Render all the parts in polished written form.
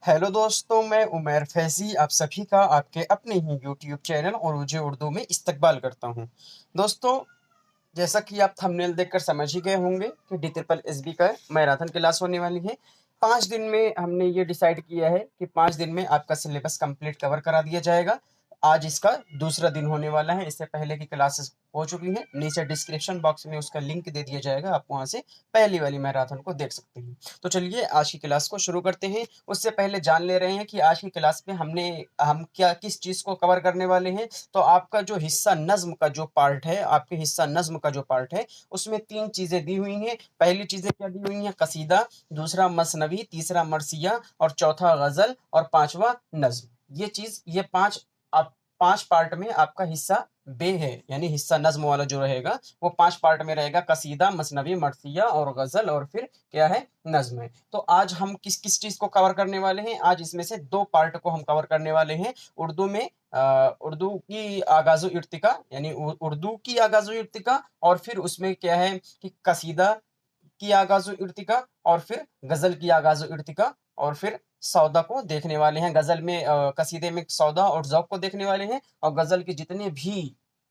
Hello दोस्तों, मैं उमर फैज़ी आप सभी का आपके अपने ही यूट्यूब चैनल उर्दू उर्दू में इस्तकबाल करता हूं। दोस्तों, जैसा कि आप थंबनेल देखकर समझ ही गए होंगे कि डी ट्रिपल एस बी का मैराथन क्लास होने वाली है। 5 दिन में हमने ये डिसाइड किया है कि 5 दिन में आपका सिलेबस कंप्लीट कवर करा दिया जाएगा। आज इसका दूसरा दिन होने वाला है। इससे पहले की क्लासेस हो चुकी हैं। नीचे डिस्क्रिप्शन बॉक्स में उसका लिंक दे दिया जाएगा, आप वहां से पहली वाली मैराथन को देख सकते हैं। तो चलिए आज की क्लास को शुरू करते हैं। उससे पहले जान ले रहे हैं कि आज की क्लास में हम क्या किस चीज़ को कवर करने वाले हैं। तो आपका जो हिस्सा नज़्म का जो पार्ट है, आपके हिस्सा नज़्म का जो पार्ट है, उसमें 3 चीज़ें दी हुई हैं। पहली चीज़ें क्या दी हुई हैं? कसीदा, दूसरा मसनवी, तीसरा मरसिया और चौथा गज़ल और 5वां नज़्म। ये 5 पार्ट में आपका हिस्सा बे है, यानी हिस्सा नज़्म वाला जो रहेगा वो 5 पार्ट में रहेगा। कसीदा, मसनवी, मरसिया और गज़ल और फिर क्या है? नज़्म है। तो आज हम किस-किस चीज़ को कवर करने वाले हैं? आज इसमें से 2 पार्ट को हम कवर करने वाले हैं। उर्दू में उर्दू की आगाज़ो इर्तिका यानी उर्दू की आगाज़ो इर्तिका और फिर उसमें क्या है कि कसीदा की आगाज़ो इर्तिका और फिर गज़ल की आगाज़ो इर्तिका और फिर सौदा को देखने वाले हैं। गज़ल में कसीदे में सौदा और ज़ौक़ को देखने वाले हैं और गज़ल के जितने भी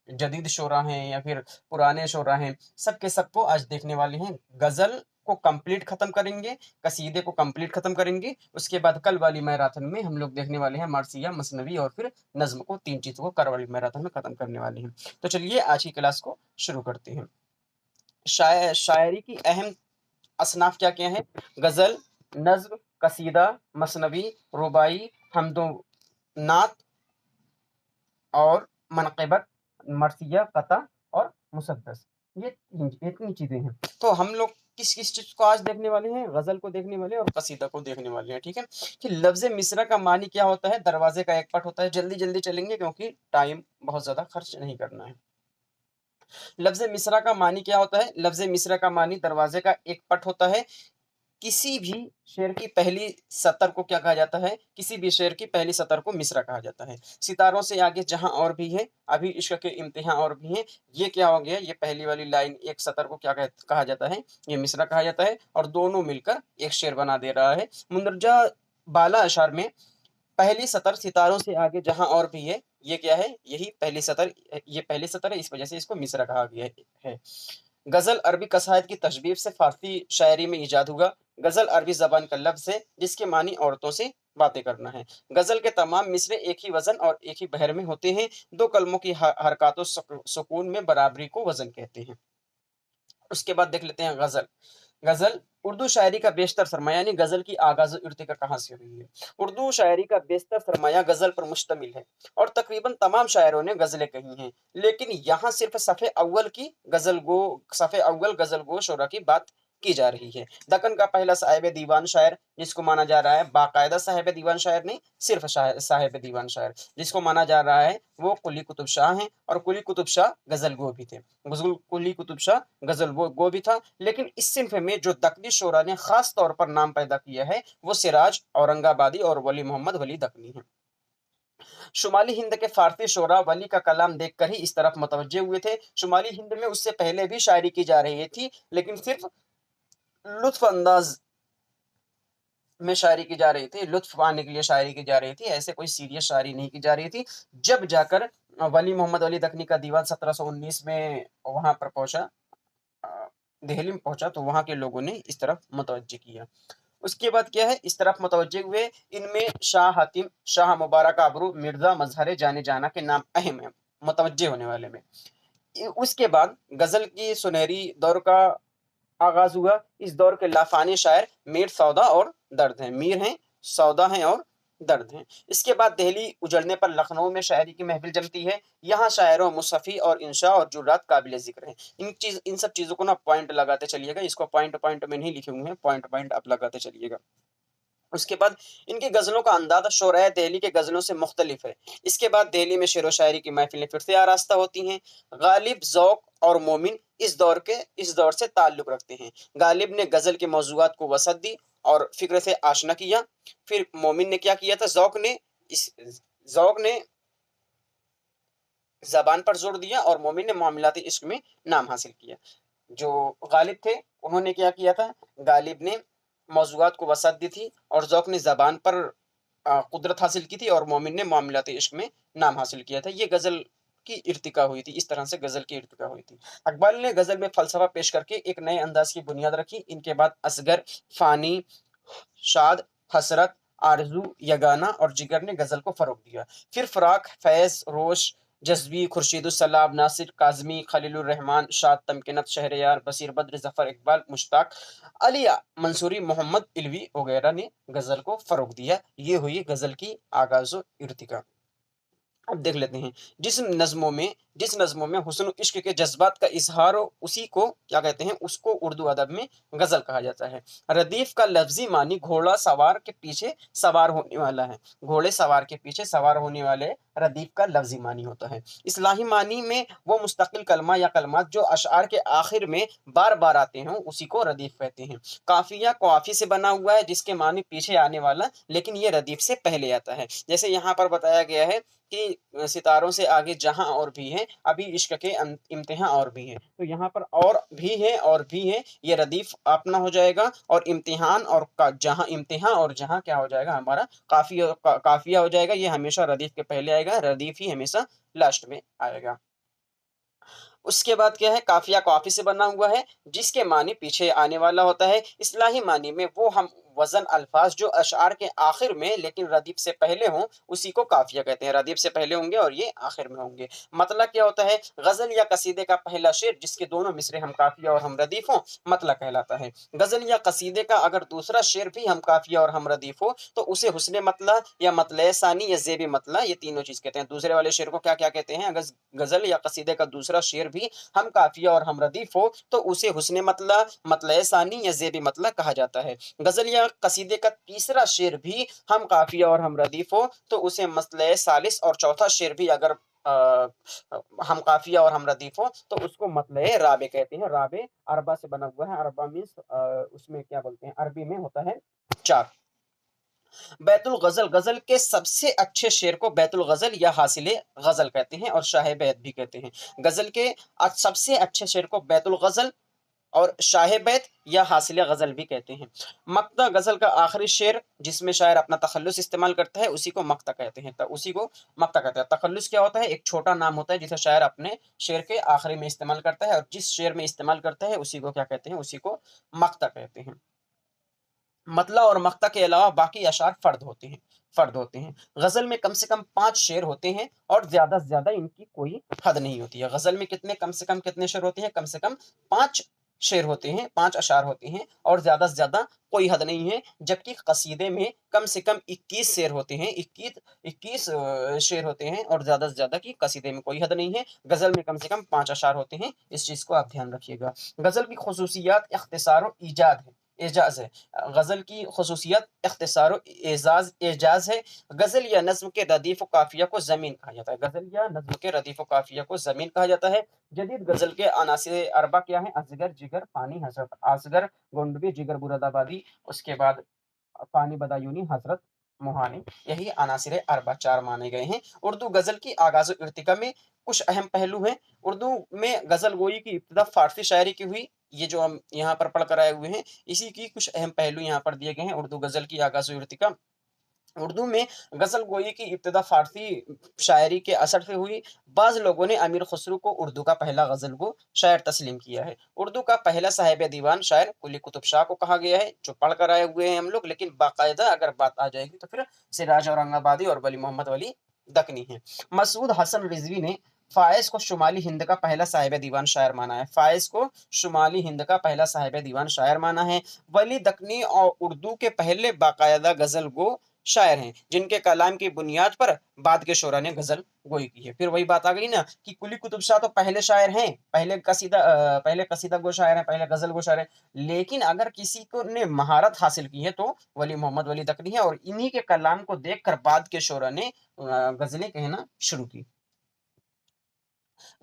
जदीद शोरा हैं या फिर पुराने शोरा हैं, सब के सबको आज देखने वाले हैं। गज़ल को कंप्लीट ख़त्म करेंगे, कसीदे को कंप्लीट ख़त्म करेंगे। उसके बाद कल वाली मैराथन में हम लोग देखने वाले हैं मरसिया, मसनवी और फिर नज़्म को, 3 चीज़ों को कल वाली मैराथन में ख़त्म करने वाले हैं। तो चलिए आज की क्लास को शुरू करते हैं। शायरी की अहम असनाफ क्या-क्या हैं? गज़ल, नज़्म, कसीदा, मसनवी, रुबाई, हमदो नात और मनक़िबत, मरसिया, क़ता और मुसद्दस। ये इतनी चीज़ें हैं। तो हम लोग किस-किस चीज़ को आज देखने वाले हैं? गज़ल को देखने वाले हैं और कसीदा को देखने वाले हैं, ठीक है? कि लफ़्ज़ मिसरा का मानी क्या होता है? दरवाज़े का एक पट होता है। जल्दी-जल्दी चलेंगे क्योंकि टाइम बहुत ज़्यादा खर्च नहीं करना है। लफ्ज़ मिसरा का मानी क्या होता है? लफ्ज़ मिसरा का मानी दरवाज़े का एक पट होता है। किसी भी शेर की पहली सतर को क्या कहा जाता है? किसी भी शेर की पहली सतर को मिसरा कहा जाता है। सितारों से आगे जहाँ और भी है, अभी इश्क के इम्तिहान और भी हैं। ये क्या हो गया? ये पहली वाली लाइन एक सतर को क्या कहा जाता है? ये मिसरा कहा जाता है और दोनों मिलकर एक शेर बना दे रहा है। मुंदरजा बाला अशार में पहली सतर सितारों से आगे जहाँ और भी है, ये क्या है? यही पहली सतर ये पहली सतर है, इस वजह से इसको मिसरा कहा गया है। गज़ल अरबी कसायद की तशबीब से फ़ारसी शायरी में इजाद हुआ। गज़ल अरबी ज़बान का लफ्ज़ है जिसके मानी औरतों से बातें करना है। गज़ल के तमाम मिसरे एक ही वज़न और एक ही बहर में होते हैं। 2 कलमों की हरकत व सुकून में बराबरी को वज़न कहते हैं। उसके बाद देख लेते हैं गज़ल। गज़ल उर्दू शायरी का बेशतर सरमाया यानी गज़ल की आगाज़-ओ-इर्तिका कहाँ से हुई है? उर्दू शायरी का बेशतर सरमाया गज़ल पर मुश्तमिल है और तकरीबन तमाम शायरों ने गज़लें कही हैं। लेकिन यहाँ सिर्फ़ सफ़े अव्वल गज़ल गो शोरा की बात की जा रही है। दक्कन का पहला साहिब दीवान शायर जिसको माना जा रहा है बाकायदा साहिब दीवान शायर नहीं, सिर्फ़ साहिब दीवान शायर जिसको माना जा रहा है वो कुली कुतुब शाह हैं और कुली कुतुब शाह गज़ल गो भी थे। कुली कुतुब शाह गज़ल गो भी था, लेकिन इस सिन्फ़ में जो दक्कनी शोरा ने ख़ास तौर पर नाम पैदा किया है, वो सिराज, औरंगाबादी और वली मोहम्मद वली दक्कनी हैं। शुमाली हिंद के फ़ारसी शोरा वली का कलाम देखकर ही इस तरफ मुतवज्जे हुए थे। शुमाली हिंद में उससे पहले भी शायरी की जा रही थी, लेकिन सिर्फ़ लुत्फ़ अंदाज़ में शायरी की जा रही थी, लुत्फ़ पाने के लिए शायरी की जा रही थी, ऐसे कोई सीरियस शायरी नहीं की जा रही थी। जब जाकर वली मोहम्मद वली दक्कनी का दीवान 1719 में वहाँ पर पहुँचा, अ, दिल्ली में पहुँचा, तो वहाँ के लोगों ने इस तरफ मुतवज्जे किया। उसके बाद क्या है, इस तरफ मुतवज्जे हुए। इनमें शाह हातिम, शाह मुबारक आबरू, मिर्ज़ा मज़हर जाने जाना के नाम अहम हैं, मुतवज्जे होने वाले में। उसके बाद गज़ल की सुनहरी दौर का आगाज़ हुआ। इस दौर के लाफ़ानी शायर मीर सौदा और दर्द हैं। मीर हैं, सौदा हैं और दर्द हैं। इसके बाद देहली उजड़ने पर लखनऊ में शायरी की महफ़िल जमती है। यहाँ शायरों मुसफ़ी और इंशा और जुर्रात काबिल ज़िक्र हैं। इन सब चीज़ों को ना पॉइंट लगाते चलिएगा। इसको पॉइंट में नहीं लिखे हुए हैं, पॉइंट आप लगाते चलिएगा। उसके बाद इनकी गज़लों का अंदाज़ा शोराए दहली के गज़लों से मुख्तलिफ है। इसके बाद दहली में शेर व शायरी की महफ़िलें फिर से आरास्ता होती हैं। गालिब, ज़ौक़ और मोमिन इस दौर से ताल्लुक़ रखते हैं। गालिब ने गज़ल के मौज़ूआत को वसअत दी और फ़िक्र से आशना किया। फिर मोमिन ने क्या किया था? ज़ौक़ ने ज़बान पर ज़ोर दिया और मोमिन ने मामलाती इश्क में नाम हासिल किया। जो गालिब थे, उन्होंने क्या किया था? गालिब ने मौज़ूआत को वसअत दी थी और ज़ौक़ ने ज़बान पर कुदरत हासिल की थी और मोमिन ने मामलात इश्क में नाम हासिल किया था। ये गज़ल की इर्तिका हुई थी, इस तरह से गज़ल की इर्तिका हुई थी। इकबाल ने गज़ल में फ़लसफ़ा पेश करके एक नए अंदाज़ की बुनियाद रखी। इनके बाद असगर, फ़ानी, शाद, हसरत, आरज़ू, यगाना और जिगर ने गज़ल को फ़रोग़ दिया। फिर फ़राक़, फ़ैज़, रोश, जज़्बी, खुर्शीदुस्सलाम, नासिर, काज़मी, खलीलुर रहमान, शाद, तमकिनत, शहरयार, बसीर बद्र, ज़फ़र इक़बाल, मुश्ताक, अली मंसूरी, मोहम्मद इल्वी वगैरह ने गज़ल को फ़रोग़ दिया। ये हुई गज़ल की आगाज़ व इर्तिका। अब देख लेते हैं, जिस नज़्मों में हुस्न इश्क के जज्बात का इजहार हो, उसी को क्या कहते हैं, उसको उर्दू अदब में गज़ल कहा जाता है। रदीफ का लफ्ज़ी मानी घोड़ा सवार के पीछे सवार होने वाला है। घोड़े सवार के पीछे सवार होने वाले रदीफ का लफ्ज़ी मानी होता है। इस्लाही मानी में वो मुस्तकिल कलमा या कलमात जो अशआर के आखिर में बार-बार आते हों, उसी को रदीफ कहते हैं। काफ़िया काफ़ी से बना हुआ है, जिसके मानी पीछे आने वाला, लेकिन ये रदीफ से पहले आता है। जैसे यहाँ पर बताया गया है कि सितारों से आगे जहाँ और भी हैं, अभी इश्क के इम्तिहान और भी हैं। तो यहाँ पर और भी है और भी है, ये रदीफ अपना हो जाएगा और इम्तिहान और जहाँ इम्तिहान और जहाँ क्या हो जाएगा हमारा काफिया हो जाएगा। ये हमेशा रदीफ के पहले आएगा, रदीफ ही हमेशा लास्ट में आएगा। उसके बाद क्या है, काफिया काफी से बना हुआ है, जिसके मानी पीछे आने वाला होता है। इस्लाही मानी में वो हम वजन अल्फाज जो अशआर के आखिर में लेकिन रदीफ से पहले हों, उसी को काफिया कहते हैं। रदीफ से पहले होंगे और ये आखिर में होंगे। मतलब क्या होता है, गजल या कसीदे का पहला शेर जिसके दोनों मिसरे हम काफिया और हम रदीफ हों, मतला कहलाता है। गजल या कसीदे का अगर दूसरा शेर भी हम काफिया और हम रदीफ हो, तो उसे हुस्ने मतला या मतले सानी या जेब मतला, ये तीनों चीज कहते हैं। दूसरे वाले शेर को क्या क्या कहते हैं, अगर गजल या कसीदे का दूसरा शेर भी हम काफिया और हम रदीफ हो, तो उसे हुस्ने मतला, मतले सानी या जेब मतला कहा जाता है। गजल या कसीदे का तीसरा शेर भी हम काफिया और हम रदीफ हो, तो उसे मसले सालिस, और चौथा शेर भी अगर हम काफिया और हम रदीफ हो, तो उसको मतले राबे कहते हैं। राबे अरबा से बना हुआ है। अरबा मीन्स उसमें क्या बोलते हैं, अरबी में होता है चार। बैतुल गजल, गजल के सबसे अच्छे शेर को बैतुल गजल या हासिले गजल कहते हैं और शाह बैत भी कहते हैं। गजल के सबसे अच्छे शेर को बैतुल गजल और शाह बैत या हासिल गजल भी कहते हैं। मक्ता गजल का आखिरी शेर जिसमें शायर अपना तखल्लुस इस्तेमाल करता है, उसी को मक्ता कहते हैं। उसी को मक्ता कहते हैं। तखल्लुस क्या होता है, एक छोटा नाम होता है जिसे शायर अपने शेर के आखिरी में इस्तेमाल करता है, और जिस शेर में इस्तेमाल करता है उसी को क्या कहते हैं, उसी को मक्ता कहते हैं। मतला और मक्ता के अलावा बाकी अशार फर्द होते हैं। गजल में कम से कम 5 शेर होते हैं और ज्यादा से ज्यादा इनकी कोई हद नहीं होती है। गजल में कितने कम से कम कितने शेर होते हैं, कम से कम 5 शेर होते हैं, 5 अशार होते हैं और ज्यादा से ज्यादा कोई हद नहीं है। जबकि कसीदे में कम से कम 21 शेर होते हैं, 21 शेर होते हैं और ज्यादा से ज्यादा की कसीदे में कोई हद नहीं है। गजल में कम से कम 5 अशार होते हैं, इस चीज को आप ध्यान रखिएगा। गजल की खसूसियात इख्तिसार और एजाज है। गज़ल की खसूसियत इख्तिसार एजाज एजाज है। गज़ल या नज़्म के रदीफ़ काफ़िया को ज़मीन कहा जाता है। गज़ल या नज़्म के रदीफ़ काफ़िया को ज़मीन कहा जाता है। जदीद गज़ल के अनासिर अरबा क्या है, असगर, जिगर, फ़ानी, हसरत। असगर गोंडवी, जिगर मुरादाबादी, उसके बाद फ़ानी बदायूनी, हसरत मुहानी, यही अनासिर अरबा 4 माने गए हैं। उर्दू गज़ल की आगाज़ इर्तिका में कुछ अहम पहलू हैं। उर्दू में गज़ल गोई की इब्तिदा फ़ारसी शायरी की हुई। ये जो हम यहाँ पर पढ़ कर आए हुए हैं, इसी की कुछ अहम पहलू यहाँ पर दिए गए हैं। उर्दू गज़ल की आगाज़ इर्तिका, उर्दू में गज़ल गोई की इब्तिदा फ़ारसी शायरी के असर से हुई। बाज़ लोगों ने अमीर खुसरो को उर्दू का पहला गज़ल गो शायर तस्लीम किया है। उर्दू का पहला साहिब दीवान शायर कुली कुतुब शाह को कहा गया है, जो पढ़ कर आए हुए हैं हम लोग, लेकिन बाकायदा अगर बात आ जाएगी तो फिर सिराज औरंगाबादी और वली मोहम्मद वली दकनी है। मसूद हसन रिजवी ने फ़ाइज़ को शुमाली हिंद का पहला साहिब दीवान शायर माना है। फ़ाइज़ को शुमाली हिंद का पहला साहिब दीवान शायर माना है। वली दकनी और उर्दू के पहले बाकायदा गज़ल गो शायर हैं, जिनके कलाम की बुनियाद पर बाद के शोरा ने गज़ल गोई की है। फिर वही बात आ गई ना कि कुली कुतुब शाह तो पहले शायर हैं, पहले कसीदा गो शायर हैं, पहले गज़ल गो शायर हैं। लेकिन अगर किसी को ने महारत हासिल की है तो वली मोहम्मद वली दकनी है, और इन्हीं के कलाम को देखकर बाद के शोरा ने गज़लें कहना शुरू की।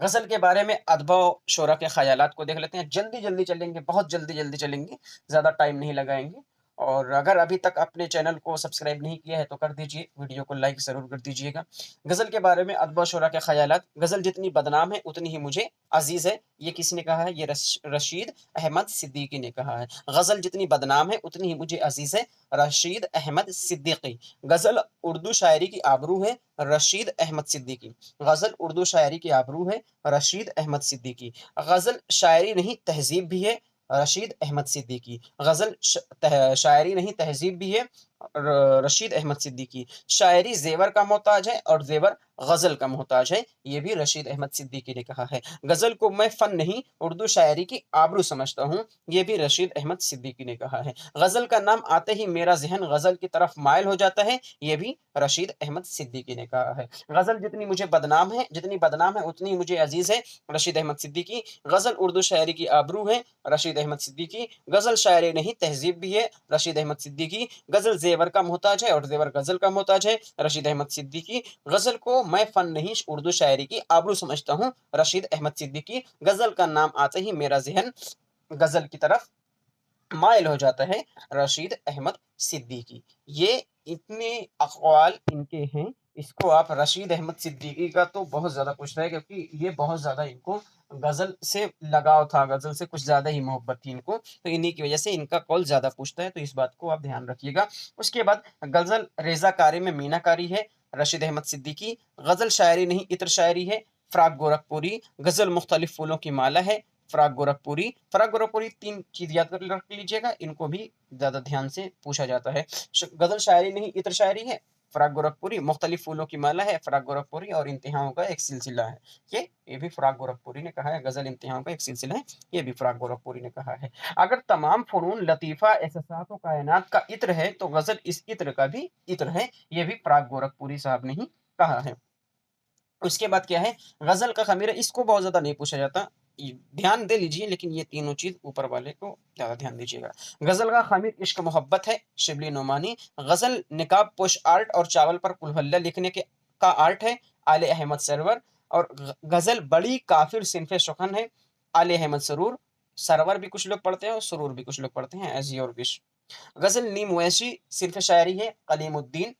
गज़ल के बारे में अदबा शोरा के ख़यालात को देख लेते हैं। जल्दी-जल्दी चलेंगे, बहुत जल्दी-जल्दी चलेंगे, ज़्यादा टाइम नहीं लगाएँगे। और अगर अभी तक अपने चैनल को सब्सक्राइब नहीं किया है तो कर दीजिए, वीडियो को लाइक ज़रूर कर दीजिएगा। गज़ल के बारे में अदब शुरा के ख़यालात, गज़ल जितनी बदनाम है उतनी ही मुझे अज़ीज़ है। ये किसने कहा है? ये रशीद अहमद सिद्दीकी ने कहा है। गज़ल जितनी बदनाम है उतनी ही मुझे अज़ीज़ है, रशीद अहमद सिद्दीकी। गज़ल उर्दू शायरी की आबरू है, रशीद अहमद सिद्दीकी। गज़ल उर्दू शायरी की आबरू है, रशीद अहमद सिद्दीकी। गज़ल शायरी नहीं तहज़ीब भी है, रशीद अहमद सिद्दीकी। गज़ल शायरी नहीं तहज़ीब भी है, रशीद अहमद सिद्दीकी। शायरी ज़ेवर का मोहताज है और ज़ेवर गज़ल का मोहताज है, ये भी रशीद अहमद सिद्दीकी ने कहा है। गज़ल को मैं फ़न नहीं उर्दू शायरी की आबरू समझता हूँ, ये भी रशीद अहमद सिद्दीकी ने कहा है। गज़ल का नाम आते ही मेरा ज़हन गज़ल की तरफ माइल हो जाता है, ये भी रशीद अहमद सिद्दीकी ने कहा है। गज़ल जितनी मुझे बदनाम है जितनी बदनाम है उतनी मुझे अज़ीज़ है, रशीद अहमद सिद्दीकी। गज़ल उर्दू शायरी की आबरू है, रशीद अहमद सिद्दीकी। गज़ल शायरी नहीं तहज़ीब भी है, रशीद अहमद सिद्दीकी। गज़ल ज़ेवर का मोहताज है और ज़ेवर गज़ल का मोहताज है, रशीद अहमद सिद्दीकी। गज़ल को मैं फ़न नहीं उर्दू शायरी की आबरू समझता हूँ, रशीद अहमद सिद्दीकी। गज़ल का नाम आते ही मेरा ज़हन गज़ल की तरफ माइल हो जाता है, रशीद अहमद सिद्दीकी। ये इतने अक़वाल इनके हैं, इसको आप रशीद अहमद सिद्दीकी का तो बहुत ज़्यादा पूछता है क्योंकि ये बहुत ज़्यादा इनको गज़ल से लगाव था, गज़ल से कुछ ज़्यादा ही मोहब्बत थी इनको, तो इन्हीं की वजह से इनका कौल ज़्यादा पूछता है, तो इस बात को आप ध्यान रखिएगा। उसके बाद गज़ल रेज़ाकारी में मीनाकारी है, रशीद अहमद सिद्दीकी। गज़ल शायरी नहीं इत्र शायरी है, फ़राक गोरखपुरी। गज़ल मुख्तलिफ़ फूलों की माला है, फ़राक गोरखपुरी 3 चीज़ याद कर रख लीजिएगा, इनको भी ज़्यादा ध्यान से पूछा जाता है। गज़ल शायरी नहीं इत्र शायरी है, फ़राक गोरखपुरी। मुख्तलिफ़ फूलों की माला है, फ़राक गोरखपुरी। और इंतहाओं का एक सिलसिला है। ये भी फ़राक गोरखपुरी ने कहा है, गज़ल इंतहाओं का एक सिलसिला है, ये भी फ़राक गोरखपुरी ने कहा है। अगर तमाम फ़नून लतीफ़ा एहसासात व कायनात का इत्र है, तो गज़ल इस इत्र का भी इत्र है, ये भी फ़राक गोरखपुरी साहब ने ही कहा है। उसके बाद क्या है? गज़ल का ख़मीरा, इसको बहुत ज़्यादा नहीं पूछा जाता। ध्यान दे लीजिए, लेकिन ये तीनों चीज़ ऊपर वाले को ज़्यादा ध्यान दीजिएगा। गज़ल का ख़मीर इश्क मोहब्बत है, शिबली नोमानी। गज़ल निकाब पोश आर्ट और चावल पर कुल्हल्ला लिखने के का आर्ट है, आले अहमद सरवर। और गज़ल बड़ी काफ़िर सिन्फ़े सुख़न है, आले अहमद सरूर। सरवर भी कुछ लोग पढ़ते हैं और सुरूर भी कुछ लोग पढ़ते हैं, एज़ योर विश। गज़ल नीम वैशी सिर्फ़ शायरी है, कलीमुद्दीन।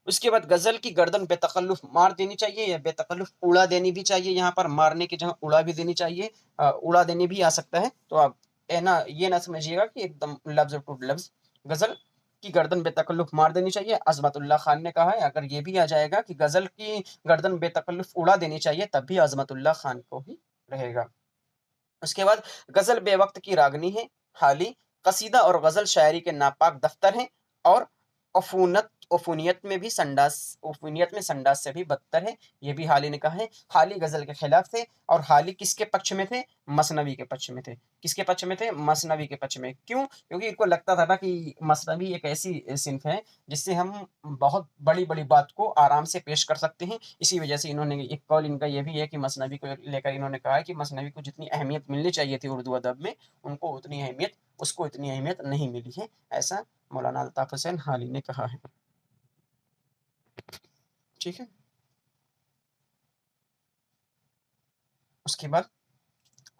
उसके बाद गज़ल की गर्दन बेतकल्लुफ़ मार देनी चाहिए या बेतकल्लुफ़ उड़ा देनी भी चाहिए, यहाँ पर मारने की जगह उड़ा भी देनी चाहिए। उड़ा देनी भी आ सकता है, तो आप ये ना समझिएगा कि एकदम लफ्ज़ टू लफ्ज़। गज़ल की गर्दन बेतकल्लुफ़ मार देनी चाहिए, अज़मतुल्लाह खान ने कहा है। अगर ये भी आ जाएगा कि गज़ल की गर्दन बेतकल्लुफ़ उड़ा देनी चाहिए, तब भी अज़मतुल्लाह खान को ही रहेगा। उसके बाद गज़ल बेवक़्त की रागनी है, हाली। कसीदा और गज़ल शायरी के नापाक दफ्तर हैं और अफ़ूनियत में संडास से भी बदतर है, ये भी हाली ने कहा है। हाली गज़ल के खिलाफ थे और हाली किसके पक्ष में थे? मसनवी के पक्ष में थे। किसके पक्ष में थे? मसनवी के पक्ष में। क्यों? क्योंकि इनको लगता था ना कि मसनवी एक ऐसी सिन्फ़ है जिससे हम बहुत बड़ी-बड़ी बात को आराम से पेश कर सकते हैं। इसी वजह से इन्होंने एक कौल इनका ये भी है कि मसनवी को लेकर इन्होंने कहा है कि मसनवी को जितनी अहमियत मिलनी चाहिए थी उर्दू अदब में, उसको इतनी अहमियत नहीं मिली है, ऐसा मौलाना अल्ताफ़ हुसैन हाली ने कहा है। ठीक है? उसके बाद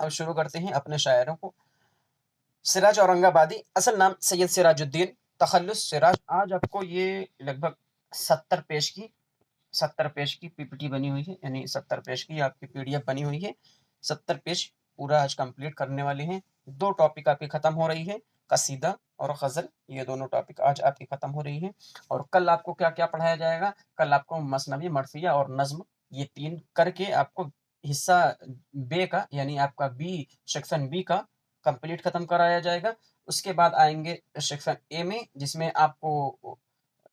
अब शुरू करते हैं अपने शायरों को। सिराज औरंगाबादी, असल नाम सैयद सिराजुद्दीन, तखल्लुस सिराज। आज आपको ये लगभग 70 पेज की 70 पेज की पीपीटी बनी हुई है, यानी 70 पेज की आपकी पीडीएफ बनी हुई है। 70 पेज पूरा आज कंप्लीट करने वाले हैं। 2 टॉपिक आपकी खत्म हो रही है, कसीदा और गज़ल, ये दोनों टॉपिक आज आपकी खत्म हो रही है। और कल आपको क्या-क्या पढ़ाया जाएगा? कल आपको मसनवी, मर्सिया और नज़्म, ये 3 करके आपको हिस्सा बे का, यानी आपका बी सेक्शन बी का कंप्लीट खत्म कराया जाएगा। उसके बाद आएँगे सेक्शन ए में, जिसमें आपको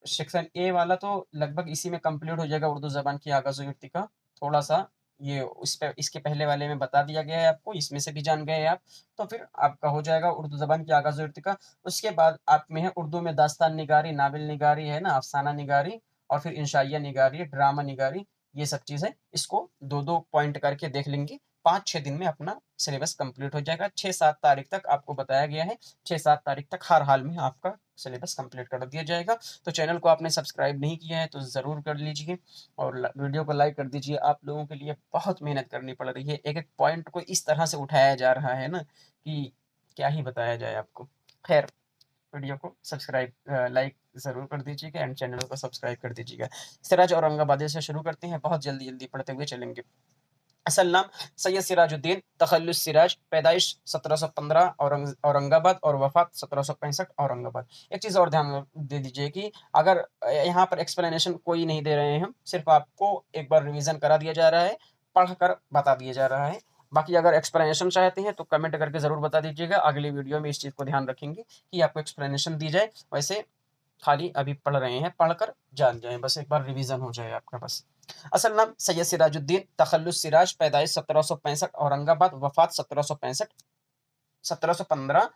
सेक्शन ए वाला तो लगभग इसी में कंप्लीट हो जाएगा, उर्दू ज़बान की आगाज़ व इर्तिका। थोड़ा-सा ये उस पे इसके पहले वाले में बता दिया गया है आपको, इसमें से भी जान गए आप, तो फिर आपका हो जाएगा उर्दू ज़बान की आगाज़ व इर्तिका। उसके बाद आप में है उर्दू में दास्तान निगारी, नावल निगारी है ना, अफ़साना निगारी, और फिर इंशाइया निगारी, ड्रामा निगारी, ये सब चीज़ें। इसको 2-2 पॉइंट करके देख लेंगे। 5-6 दिन में अपना सिलेबस कंप्लीट हो जाएगा। 6-7 तारीख तक आपको बताया गया है, 6-7 तारीख तक हर हाल में आपका सिलेबस कंप्लीट कर दिया जाएगा। तो चैनल को आपने सब्सक्राइब नहीं किया है तो ज़रूर कर लीजिए और वीडियो को लाइक कर दीजिए। आप लोगों के लिए बहुत मेहनत करनी पड़ रही है, एक एक पॉइंट को इस तरह से उठाया जा रहा है ना कि क्या ही बताया जाए आपको। खैर, वीडियो को सब्सक्राइब लाइक ज़रूर कर दीजिएगा एंड चैनल को सब्सक्राइब कर दीजिएगा। सिराज औरंगाबादी से शुरू करते हैं, बहुत जल्दी-जल्दी पढ़ते हुए चलेंगे। असल नाम सैयद सिराजुद्दीन तखल्लुस सिराज, पैदाइश 1715 औरंगाबाद और वफ़ात 1765 औरंगाबाद। एक चीज़ और ध्यान दे दीजिए कि अगर यहाँ पर एक्सप्लेनेशन कोई नहीं दे रहे हैं हम, सिर्फ़ आपको एक बार रिवीज़न करा दिया जा रहा है, पढ़कर बता दिया जा रहा है। बाकी अगर एक्सप्लेनेशन चाहते हैं तो कमेंट करके ज़रूर बता दीजिएगा, अगली वीडियो में इस चीज़ को ध्यान रखेंगे कि आपको एक्सप्लेनेशन दी जाए। वैसे खाली अभी पढ़ रहे हैं, पढ़कर जान जाएँ, बस एक बार रिवीज़न हो जाए आपका बस। असल नाम सैयद सिराजुद्दीन तखल्लुस सिराज, पैदाइश 1765 औरंगाबाद, वफ़ात 1765 1715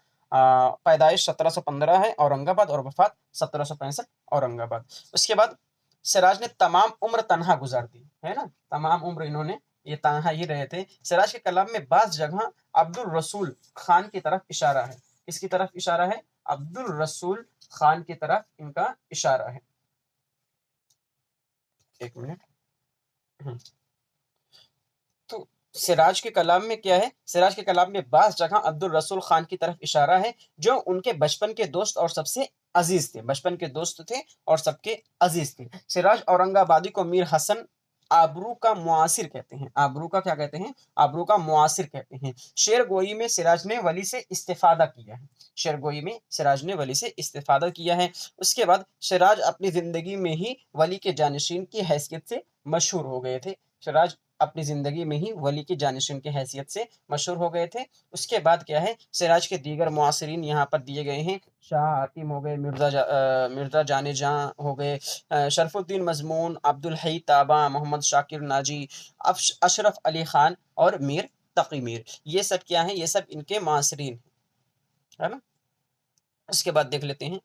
पैदाइश 1715 है औरंगाबाद और वफ़ात 1765 औरंगाबाद। उसके बाद सिराज ने तमाम उम्र तन्हा गुज़ार दी, है ना? तमाम उम्र इन्होंने ये तन्हा ही रहे थे। सिराज के कलाम में बाज़ जगह अब्दुल रसूल खान की तरफ इशारा है। किसकी तरफ इशारा है? अब्दुल रसूल खान की तरफ इनका इशारा है। एक मिनट। तो सिराज के कलाम में क्या है? सिराज के कलाम में बाज़ जगह अब्दुल रसूल खान की तरफ इशारा है, जो उनके बचपन के दोस्त और सबसे अजीज थे। बचपन के दोस्त थे और सबके अजीज थे। सिराज औरंगाबादी को मीर हसन आबरू का मुआसिर कहते हैं। आबरू का क्या कहते हैं? आबरू का मुआसिर कहते हैं। शेर गोई में सिराज ने वली से इस्तिफादा किया है। शेर गोई में सिराज ने वली से इस्तिफादा किया है। उसके बाद सिराज अपनी जिंदगी में ही वली के जानशीन की हैसियत से मशहूर हो गए थे। सिराज अपनी ज़िंदगी में ही वली की जानिशीन की हैसियत से मशहूर हो गए थे। उसके बाद क्या है, सिराज के दीगर मुआसिरीन यहाँ पर दिए गए हैं। शाह हातिम हो गए, मिर्ज़ा जाने जाँ हो गए, शरफुद्दीन मज़मून, अब्दुल हई ताबा, मोहम्मद शाकिर नाजी, अशरफ अली खान और मीर तकी मीर। ये सब क्या हैं? ये सब इनके मुआसिरीन, है ना? उसके बाद देख लेते हैं,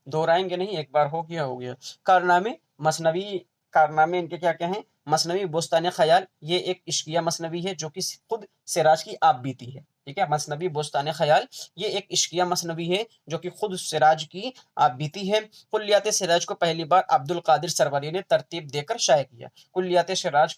दोहराएंगे नहीं, एक बार हो गया हो गया। कारनामे मसनवी, कारनामे इनके क्या क्या हैं? मसनवी बोस्तान ख्याल, ये एक इश्किया मसनवी है जो कि खुद सिराज की आप बीती है। ठीक है, मसनवी बोस्तान ख्याल ये एक इश्किया मसनवी है जो कि खुद सिराज की आप बीती है। कुल्लियात सिराज को पहली बार अब्दुल कादिर सरवरी ने तरतीब देकर शाये किया। कुल्लियात सिराज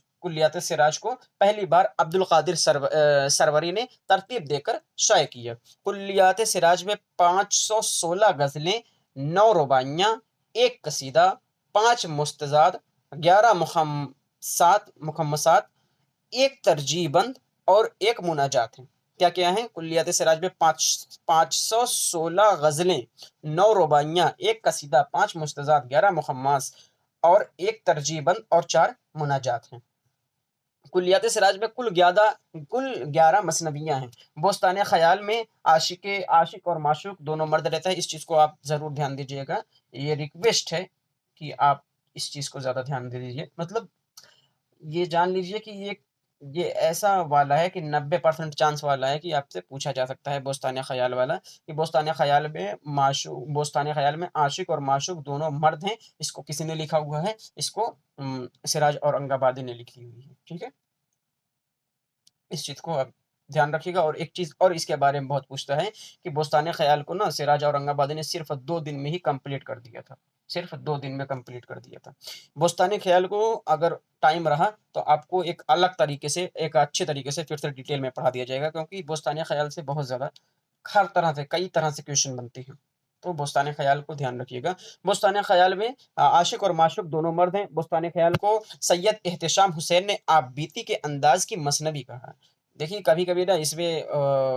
को पहली बार अब्दुल कादिर सरवरी ने तरतीब देकर शाये किया। कुल्लियात सिराज में 516 गज़लें, 9 रुबाइयाँ, 1 कसीदा, 5 मुस्तज़ाद, 11 मुखम्मसात, 1 तरजीबंद और 1 मुनाजात हैं। क्या-क्या हैं? कुल्लियात सिराज में 516 गज़लें, 9 रुबाइयाँ, 1 कसीदा, 5 मुस्तज़ाद, 11 मुखम्मस और 1 तरजीबंद और 4 मुनाजात हैं। कुल्लियात सिराज में कुल 11 मसनवियाँ हैं। बोस्तान ख़याल में आशिक और माशूक दोनों मर्द रहता है। इस चीज़ को आप ज़रूर ध्यान दीजिएगा। ये रिक्वेस्ट है कि आप इस चीज़ को ज़्यादा ध्यान दे दीजिए। मतलब ये जान लीजिए कि ये ऐसा वाला है कि 90% चांस वाला है कि आपसे पूछा जा सकता है बोस्तान ख़याल वाला, कि बोस्तान ख़याल में आशिक और माशूक दोनों मर्द हैं। इसको किसी ने लिखा हुआ है? इसको सिराज औरंगाबादी ने लिखी हुई है। ठीक है? इस चीज़ को आप ध्यान रखिएगा। और एक चीज़ और इसके बारे में बहुत पूछता है कि बोस्तान ख़याल को ना सिराज औरंगाबादी ने सिर्फ़ 2 दिन में ही कंप्लीट कर दिया था। सिर्फ़ 2 दिन में कंप्लीट कर दिया था। बोस्तान ख़याल को अगर टाइम रहा तो आपको एक अलग तरीके से, एक अच्छे तरीके से फिर से डिटेल में पढ़ा दिया जाएगा, क्योंकि बोस्तान ख़याल से बहुत ज़्यादा हर तरह से, कई तरह से क्वेश्चन बनते हैं। तो बोस्तान ख़याल को ध्यान रखिएगा। बोस्तान ख़याल में आशिक और माशूक दोनों मर्द हैं। बोस्तान ख़याल को सैयद एहतेशाम हुसैन ने आपबीती के अंदाज़ की मसनवी कहा है। देखिए कभी-कभी ना इसमें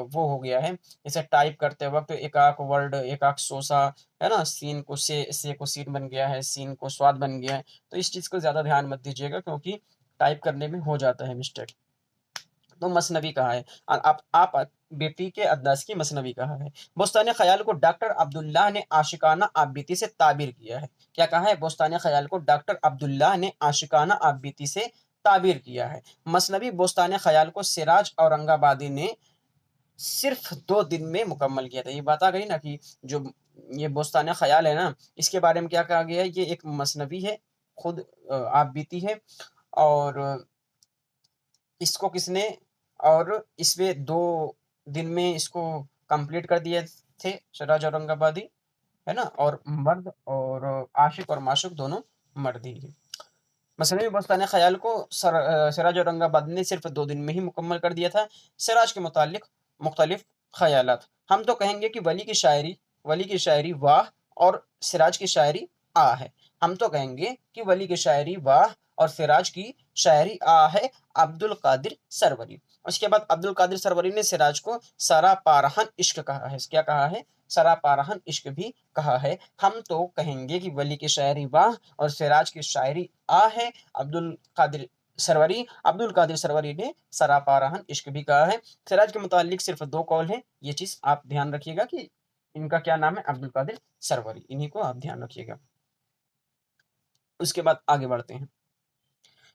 वो हो गया है, इसे टाइप करते वक़्त एक आध वर्ड, एक आध सोसा, है ना? सीन को से को सीन बन गया है, सीन को स्वाद बन गया है। तो इस चीज़ को ज़्यादा ध्यान मत दीजिएगा, क्योंकि टाइप करने में हो जाता है मिस्टेक। तो मसनवी कहा है। आप बेटी के अंदाज की मसनवी कहा है। बोस्तान ख़याल को डॉक्टर अब्दुल्लाह ने आशिकाना आपबीती से ताबीर किया है। क्या कहा है? बोस्तान ख़याल को डॉक्टर अब्दुल्लाह ने आशिकाना आपबीती से ताबीर किया है। मसनवी बोस्तान ख़याल को सिराज औरंगाबादी ने सिर्फ 2 दिन में मुकम्मल किया था। ये बात आ गई ना कि जो ये बोस्तान ख़याल है ना, इसके बारे में क्या कहा गया है? ये एक मसनवी है, खुद आपबीती है, और इसको किसने, और इसमें 2 दिन में इसको कंप्लीट कर दिए थे सिराज औरंगाबादी, है ना? और मर्द और आशिक और माशूक दोनों मर्द ही हैं। मसनवी बोस्तान ख़याल को सिराज औरंगाबादी ने सिर्फ 2 दिन में ही मुकम्मल कर दिया था। सिराज के मुतालिक मुख्तलिफ ख़यालात। हम तो कहेंगे कि वली की शायरी वली की शायरी वाह और सिराज की शायरी आ है। हम तो कहेंगे कि वली की शायरी वाह और सिराज की शायरी आ है, अब्दुल कादिर सरवरी। उसके बाद अब्दुल कादिर सरवरी ने सिराज को सरापारहन इश्क कहा है। क्या कहा है? सरापारहन इश्क भी कहा है। हम तो कहेंगे कि वली की शायरी वाह और सिराज की शायरी आ है, अब्दुल कादिर सरवरी ने सरापारहन इश्क भी कहा है। सिराज के मुतालिक सिर्फ 2 कौल हैं, ये चीज आप ध्यान रखिएगा कि इनका क्या नाम है, अब्दुल कादिर सरवरी, इन्हीं को आप ध्यान रखिएगा। उसके बाद आगे बढ़ते हैं,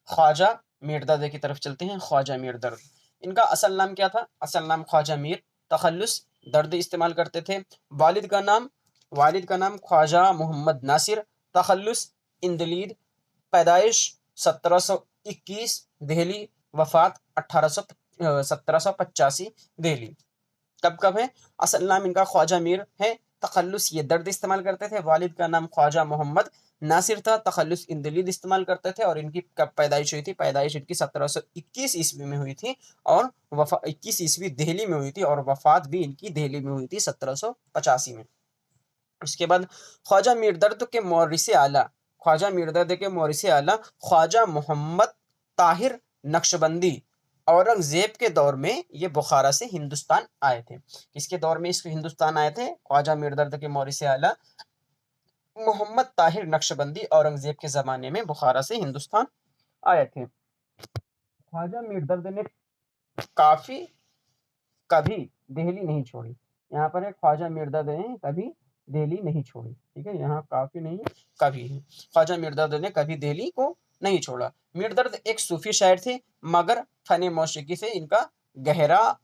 ख्वाजा मीर दर्द की तरफ चलते हैं। ख्वाजा मीर दर्द, इनका असल नाम क्या था? असल नाम ख्वाजा मीर तखल्लुस दर्द इस्तेमाल करते थे। वालिद का नाम ख्वाजा मोहम्मद नासिर तखल्लुस इंदलीद, पैदाइश 1721 दिल्ली, वफात 1785 दिल्ली। कब है? असल नाम इनका ख्वाजा मीर है, तखल्लुस ये दर्द इस्तेमाल करते थे। वालिद का नाम ख्वाजा मोहम्मद नासिर था, तखल्लुस इंदलीद इस्तेमाल करते थे। और इनकी कब पैदाइश हुई थी? पैदाइश इनकी 1721 ईस्वी में हुई थी और 21 ईस्वी दिल्ली में हुई थी और वफात भी इनकी दिल्ली में हुई थी 1785 में। उसके बाद ख्वाजा मीर दर्द के मोरिस आला, ख्वाजा मोहम्मद ताहिर नक्शबंदी, औरंगजेब के दौर में ये बुखारा से हिंदुस्तान आए थे। किसके दौर में इसके हिंदुस्तान आए थे? ख्वाजा मीर दर्द के मोरिस आला मोहम्मद ताहिर नक्शबंदी औरंगजेब के जमाने में बुखारा से हिंदुस्तान आए थे। ख्वाजा मीर दर्द ने काफी कभी दिल्ली नहीं छोड़ी। यहाँ पर है ख्वाजा मीर दर्द ने कभी दिल्ली नहीं छोड़ी। ठीक है, यहाँ काफी नहीं कभी है। ख्वाजा मीर दर्द ने कभी दिल्ली को नहीं छोड़ा। मीर दर्द एक सूफी शायर थे, मगर फन मौसीकी से इनका गहरा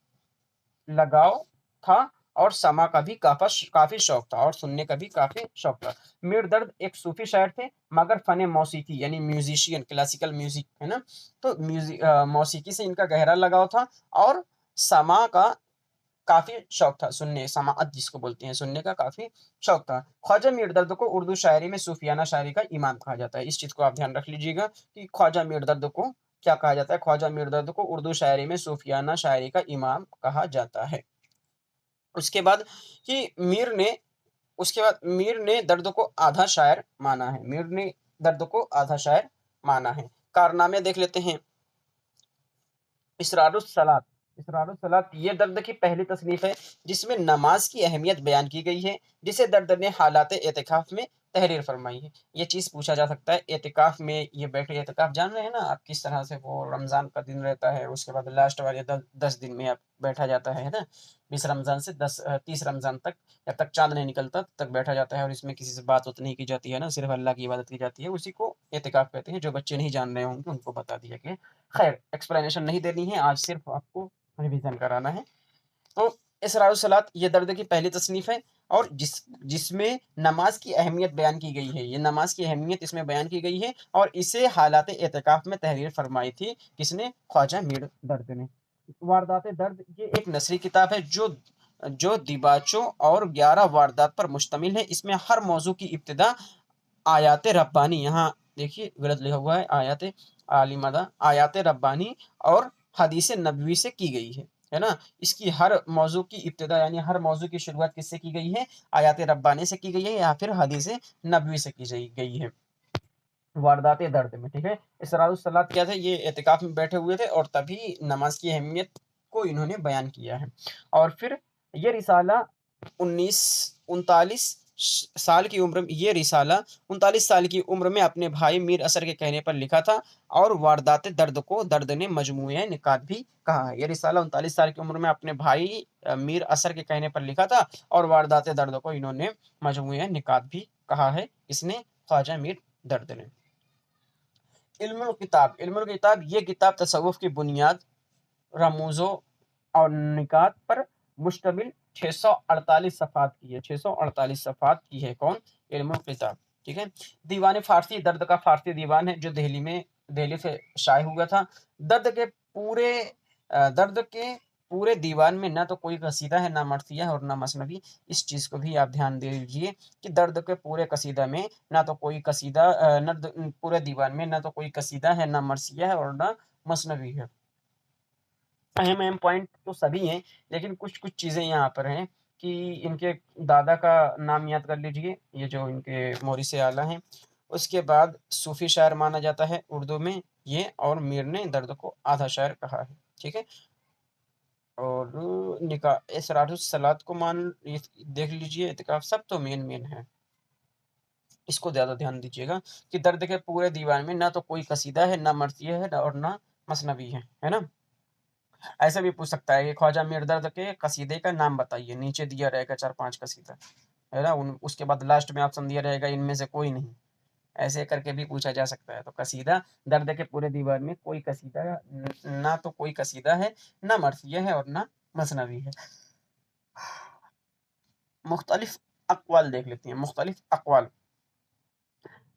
लगाव था और समा का भी काफी शौक था और सुनने का भी काफी शौक था। मीर दर्द एक सूफी शायर थे, मगर फन मौसीकी यानी म्यूजिशियन, क्लासिकल म्यूजिक है ना, तो मौसीकी से इनका गहरा लगाव था और समा का काफी शौक था, सुनने, समाअत जिसको बोलते हैं, सुनने का काफी शौक था। ख्वाजा मीर दर्द को उर्दू शायरी में सूफियाना शायरी का इमाम कहा जाता है। इस चीज को आप ध्यान रख लीजिएगा कि ख्वाजा मीर दर्द को क्या कहा जाता है? ख्वाजा मीर दर्द को उर्दू शायरी में सूफियाना शायरी का इमाम कहा जाता है। उसके बाद कि मीर ने दर्द को आधा शायर माना है। मीर ने दर्द को आधा शायर माना है। कारनामे देख लेते हैं। इसरारुस सलात ये दर्द की पहली तसनीफ है जिसमें नमाज की अहमियत बयान की गई है, जिसे दर्द ने हालात एतिकाफ में तहरीर फरमाई है। ये चीज़ पूछा जा सकता है, एतिकाफ में ये बैठे, एतिकाफ जान रहे हैं ना आप, किस तरह से वो रमज़ान का दिन रहता है, उसके बाद लास्ट वाले 10 दिन में आप बैठा जाता है ना, 20 रमज़ान से 30 रमज़ान तक, जब तक चाँद नहीं निकलता तब तक बैठा जाता है और इसमें किसी से बात नहीं की जाती है ना, सिर्फ अल्लाह की इबादत की जाती है, उसी को एतिकाफ कहते हैं। जो बच्चे नहीं जान रहे होंगे उनको बता दिया कि खैर एक्सप्लेनेशन नहीं देनी है, आज सिर्फ आपको रिवीजन कराना है। तो इसरारुस्सलात ये दर्द की पहली तसनीफ है और जिसमें नमाज की अहमियत बयान की गई है। ये नमाज की अहमियत इसमें बयान की गई है और इसे हालात एतिकाफ में तहरीर फरमाई थी किसने? ख्वाजा मीर दर्द ने। वारदात दर्द ये एक नसरी किताब है जो दिबाचों और 11 वारदात पर मुश्तमिल है। इसमें हर मौजू की इब्तिदा आयात रब्बानी, यहाँ देखिए गलत लिखा हुआ है, आयात रब्बानी और हदीस नबवी से की गई है ना। इसकी हर मौजू की इब्तिदा यानी हर मौजू की शुरुआत किससे की गई है? आयात रब्बानी से की गई है या फिर हदीस नबवी से की गई है वारदात दर्द में। ठीक है, इसरारुस्सलात क्या थे? ये एतिकाफ में बैठे हुए थे और तभी नमाज की अहमियत को इन्होंने बयान किया है। और फिर ये रिसाला 39 साल की उम्र में, ये रिसाला 39 साल की उम्र में अपने भाई मीर असर के कहने पर लिखा था और वारदात दर्द को दर्द ने मजमूए निकात भी कहा है। ये रिसाला 39 साल की उम्र में अपने भाई मीर असर के कहने पर लिखा था और वारदात दर्द को इन्होंने मजमूए निकात भी कहा है। इसने ख्वाजा मीर दर्द ने। इल्मुल किताब ये किताब तसव्वुफ की बुनियाद, रमूज़ों और निकात पर मुश्तमिल 648 सफ़ात की है। 648 सफ़ात की है कौन? इल्मुल किताब। ठीक है, दीवान फारसी दर्द का फारसी दीवान है जो दिल्ली से शाये हुआ था। दर्द के पूरे दीवान में ना तो कोई कसीदा है, ना मर्सिया है और ना मसनवी। इस चीज़ को भी आप ध्यान दे लीजिए कि दर्द के पूरे कसीदा में ना तो कोई कसीदा पूरे दीवान में ना तो कोई कसीदा है, ना मर्सिया है और ना मसनवी है। अहम पॉइंट तो सभी हैं लेकिन कुछ कुछ चीज़ें यहाँ पर हैं कि इनके दादा का नाम याद कर लीजिए, ये जो इनके मोरी से आला हैं। उसके बाद सूफ़ी शायर माना जाता है उर्दू में ये, और मीर ने दर्द को आधा शायर कहा है, ठीक है? और निका इसरारुस सलात को मान ये देख लीजिए, इतिकाफ़, सब तो मेन है। इसको ज़्यादा ध्यान दीजिएगा कि दर्द के पूरे दीवान में ना तो कोई कसीदा है, ना मर्सिया है, और ना मसनवी है ना? ऐसा भी पूछ सकता है कि ख्वाजा मीर दर्द के कसीदे का नाम बताइए, नीचे दिया रहेगा 4-5 कसीदा, है ना? उसके बाद लास्ट में ऑप्शन दिया रहेगा इनमें से कोई नहीं, ऐसे करके भी पूछा जा सकता है। तो कसीदा, दर्द के पूरे दीवान में कोई कसीदा ना तो कोई कसीदा है, ना मर्सिया है, और ना मसनवी है। मुख्तलिफ अक़वाल देख लेते हैं, मुख्तलिफ अक़वाल।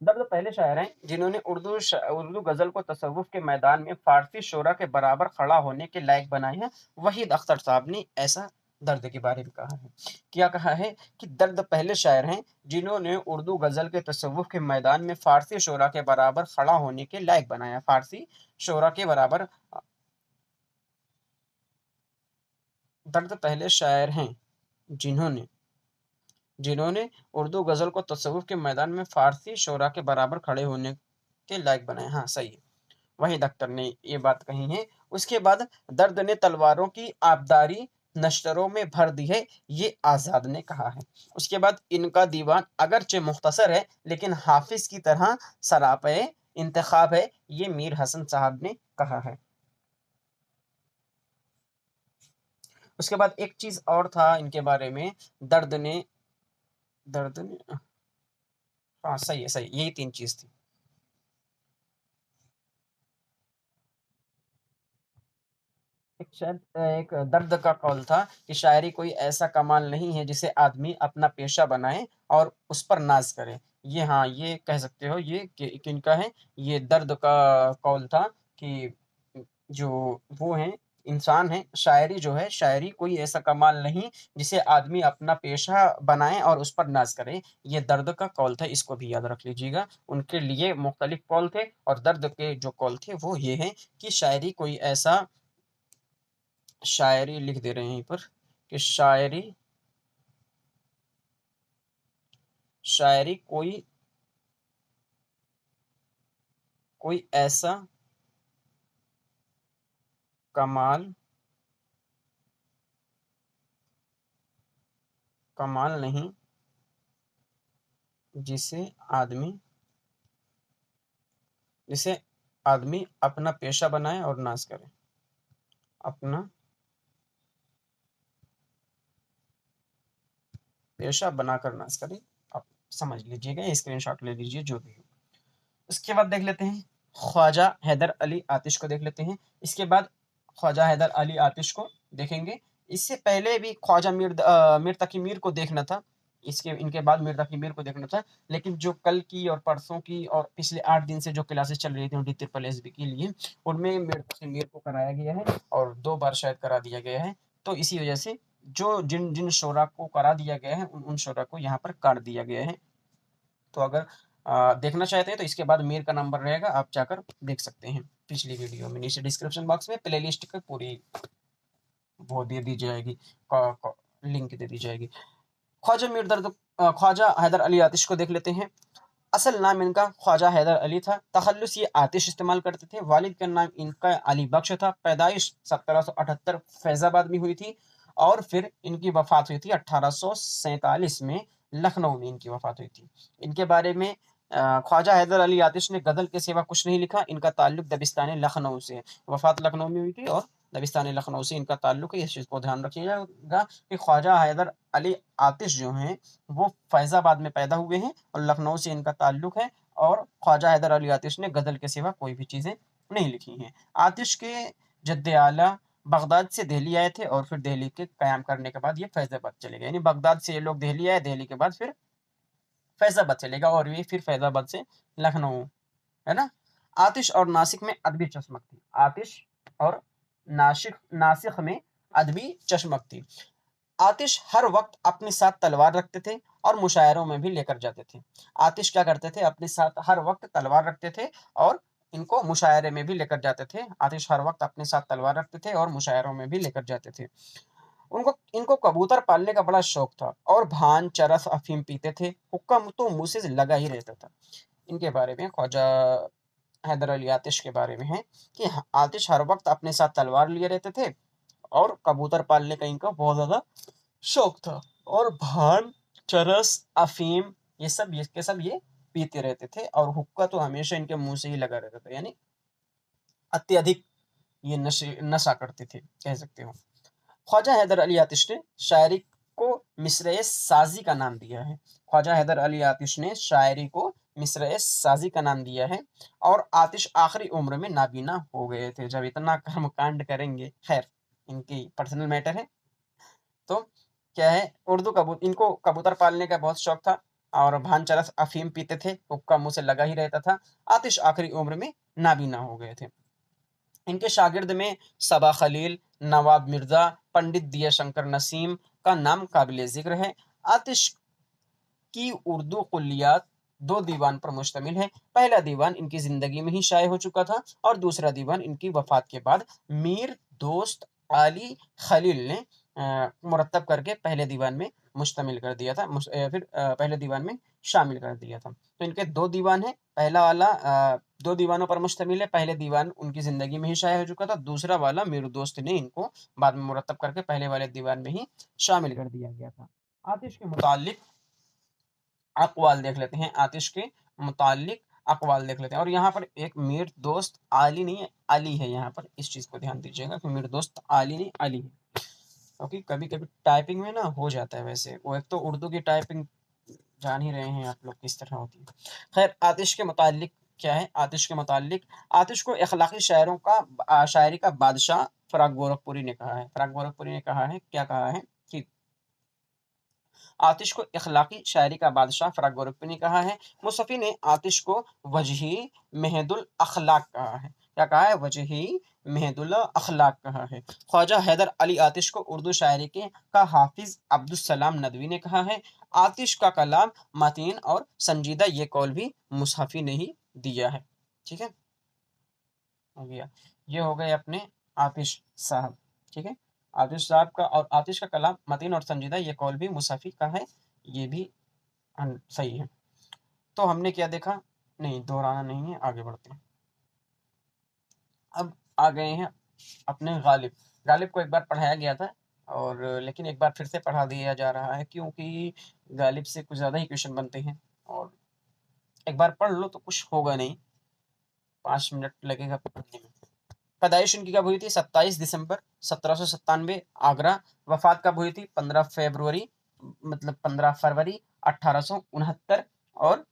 दर्द पहले शायर हैं जिन्होंने उर्दू गज़ल को तसव्वुफ़ के मैदान में फ़ारसी शोरा के बराबर खड़ा होने के लायक बनाए हैं। वहीद अख्तर साहब ने ऐसा दर्द के बारे में कहा है। क्या कहा है कि दर्द पहले शायर हैं जिन्होंने उर्दू गज़ल के तसव्वुफ़ के मैदान में फ़ारसी शोरा के बराबर खड़ा होने के लायक बनाया। फ़ारसी शोरा के बराबर दर्द पहले शायर हैं जिन्होंने जिन्होंने उर्दू गज़ल को तसव्वुफ़ के मैदान में फ़ारसी शोरा के बराबर खड़े होने के लायक बनाया। हाँ, सही है। वहीद अख्तर ने ये बात कही है। उसके बाद दर्द ने तलवारों की आबदारी नश्तरों में भर दी है, ये आज़ाद ने कहा है। उसके बाद इनका दीवान अगरचे मुख्तसर है लेकिन हाफिज की तरह सरापे इंतखाब है, ये मीर हसन साहब ने कहा है। उसके बाद एक चीज़ और था इनके बारे में, दर्द ने हाँ, सही है, सही, यही 3 चीज़ थी। एक दर्द का कौल था कि शायरी कोई ऐसा कमाल नहीं है जिसे आदमी अपना पेशा बनाए और उस पर नाज़ करे। ये हाँ, ये कह सकते हो ये कि किनका है? ये दर्द का कौल था कि जो वो हैं, इंसान हैं, शायरी जो है, शायरी कोई ऐसा कमाल नहीं जिसे आदमी अपना पेशा बनाए और उस पर नाज़ करे। ये दर्द का कौल था, इसको भी याद रख लीजिएगा। उनके लिए मुख्तलिफ कौल थे और दर्द के जो कौल थे वो ये हैं कि शायरी लिख दे रहे हैं यहीं पर कि शायरी कोई कोई ऐसा कमाल कमाल नहीं जिसे आदमी जिसे आदमी अपना पेशा बनाए और नाज करे। अपना पेशा बनाकर नाज करे। आप समझ लीजिएगा, स्क्रीनशॉट ले लीजिए जो भी हो। उसके बाद देख लेते हैं ख्वाजा हैदर अली आतिश को देख लेते हैं। इसके बाद ख्वाजा हैदर अली आतिश को देखेंगे। इससे पहले भी ख्वाजा मीर तकी मीर को देखना था, इसके इनके बाद मीर तकी मीर को देखना था, लेकिन जो कल की और परसों की और पिछले 8 दिन से जो क्लासेस चल रही थी DSSB के लिए, उनमें मीर तकी मीर को कराया गया है और 2 बार शायद करा दिया गया है। तो इसी वजह से जो जिन जिन शोरा को करा दिया गया है उन शोरा को यहाँ पर काट दिया गया है। तो अगर देखना चाहते हैं तो इसके बाद मीर का नंबर रहेगा, आप जाकर देख सकते हैं पिछली वीडियो में। नीचे डिस्क्रिप्शन बॉक्स में प्लेलिस्ट की पूरी वो दे दी जाएगी, लिंक दे दी जाएगी। ख्वाजा हैदर अली आतिश को देख लेते हैं। असल नाम इनका ख्वाजा हैदर अली था, तखल्लुस ये आतिश इस्तेमाल करते थे। वालिद का नाम इनका अली बख्श था। पैदाइश 1778 फैज़ाबाद में हुई थी और फिर इनकी वफ़ात हुई थी 1847 में, लखनऊ में इनकी वफ़ात हुई थी। इनके बारे में ख्वाजा हैदर अली आतिश ने गज़ल के सिवा कुछ नहीं लिखा। इनका ताल्लुक दबिस्तान लखनऊ से है। वफ़ात लखनऊ में हुई थी और दबिस्तान लखनऊ से इनका ताल्लुक है। इस चीज़ को ध्यान रखिएगा कि ख्वाजा हैदर अली आतिश जो हैं वो फैज़ाबाद में पैदा हुए हैं और लखनऊ से इनका ताल्लुक है, और ख्वाजा हैदर अली आतिश ने गज़ल के सिवा कोई भी चीज़ें नहीं लिखी हैं। आतिश के जद्दे आला बगदाद से दिल्ली आए थे और फिर दिल्ली के क़याम करने के बाद ये फैज़ाबाद चले गए। यानी बगदाद से ये लोग दिल्ली आए, दिल्ली के बाद फिर फैज़ाबाद चले गए और ये फिर फैज़ाबाद से लखनऊ, है ना? आतिश और नासिक में अदबी चश्मक थी। आतिश और नासिक में अदबी चश्मक थी। आतिश हर वक्त अपने साथ तलवार रखते थे और मुशायरों में भी लेकर जाते थे। आतिश क्या करते थे? अपने साथ हर वक्त तलवार रखते थे और इनको मुशायरे में भी लेकर जाते थे। आतिश हर वक्त अपने साथ तलवार रखते थे और मुशायरों में भी लेकर जाते थे। उनको इनको कबूतर पालने का बड़ा शौक था और भान, चरस, अफीम पीते थे। हुक्का तो मुँह से लगा ही रहता था। इनके बारे में ख्वाजा हैदर अली आतिश के बारे में है कि आतिश हर वक्त अपने साथ तलवार लिए रहते थे और कबूतर पालने का इनका बहुत ज़्यादा शौक था। और भान, चरस, अफीम ये सब ये पीते रहते थे और हुक्का तो हमेशा इनके मुँह से ही लगा रहता था, यानी अत्यधिक ये नशा करते थे, कह सकते हो। ख्वाजा हैदर अली आतिश ने शायरी को मिसरे साजी का नाम दिया है। ख्वाजा हैदर अली आतिश ने शायरी को मिसरे साजी का नाम दिया है। और आतिश आखिरी उम्र में नाबीना हो गए थे जब इतना कर्मकांड करेंगे। खैर, इनकी पर्सनल मैटर है। तो क्या है, इनको कबूतर पालने का बहुत शौक था और भान, चरस, अफीम पीते थे। हुक्का मुंह से लगा ही रहता था। आतिश आखिरी उम्र में नाबीना हो गए थे। इनके शागिर्द में सबा खलील, नवाब मिर्जा, पंडित दिया शंकर नसीम का नाम काबिल जिक्र है। आतिश की उर्दू कुल्लियात दो दीवान पर मुश्तमिल है। पहला दीवान इनकी जिंदगी में ही शाये हो चुका था और दूसरा दीवान इनकी वफात के बाद मीर दोस्त आली खलील ने मुरतब करके पहले दीवान में मुश्तमिल कर दिया था, पहले दीवान में शामिल कर दिया था। तो इनके दो दीवान हैं। पहला वाला दो दीवानों पर मुश्तमिल है। पहले दीवान उनकी ज़िंदगी में ही शाये हो चुका था। दूसरा वाला मीर दोस्त ने इनको बाद में मुरतब करके पहले वाले दीवान में ही शामिल कर दिया गया था। आतिश के मुतालिक अक़वाल देख लेते हैं। आतिश के मुतालिक अक़वाल देख लेते हैं। और यहाँ पर एक मीर दोस्त आली नहीं है, अली है। यहाँ पर इस चीज़ को ध्यान दीजिएगा कि मीर दोस्त आली नहीं, अली है। क्योंकि कभी-कभी टाइपिंग में ना हो जाता है वैसे। वो एक तो उर्दू की टाइपिंग जान ही रहे हैं आप लोग किस तरह होती है। खैर, आतिश के मुतालिक क्या है? आतिश के मुतालिक आतिश को इखलाकी शायरी का बादशाह फ़राग गोरखपुरी ने कहा है। फ़राग गोरखपुरी ने कहा है, क्या कहा है कि आतिश को इखलाकी शायरी का बादशाह फ़राग गोरखपुरी ने कहा है। मुसफ़ी ने आतिश को वजही महदुल अखलाक कहा है। क्या कहा है? वजही महदुल अखलाक कहा है। ख्वाजा हैदर अली आतिश को उर्दू शायरी का हाफिज़ अब्दुस्सलाम नदवी ने कहा है। आतिश का कलाम मतीन और संजीदा, ये कौल भी मुसहफ़ी ने ही दिया है। ठीक है, हो गया। ये हो गए अपने आतिश साहब। ठीक है, आतिश साहब का और आतिश का कलाम मतीन और संजीदा, ये कौल भी मुसहफ़ी का है। ये भी सही है। तो हमने क्या देखा? नहीं, दोहराना नहीं है, आगे बढ़ते हैं। अब आ गए हैं अपने गालिब। गालिब को एक बार पढ़ाया गया था और लेकिन एक बार फिर से पढ़ा दिया जा रहा है क्योंकि गालिब से कुछ ज़्यादा ही क्वेश्चन बनते हैं और एक बार पढ़ लो तो कुछ होगा नहीं, 5 मिनट लगेगा पढ़ने में। पैदाइश इनकी कब हुई थी? 27 दिसंबर 1797 आगरा। वफात कब हुई थी? 15 फरवरी 1869 और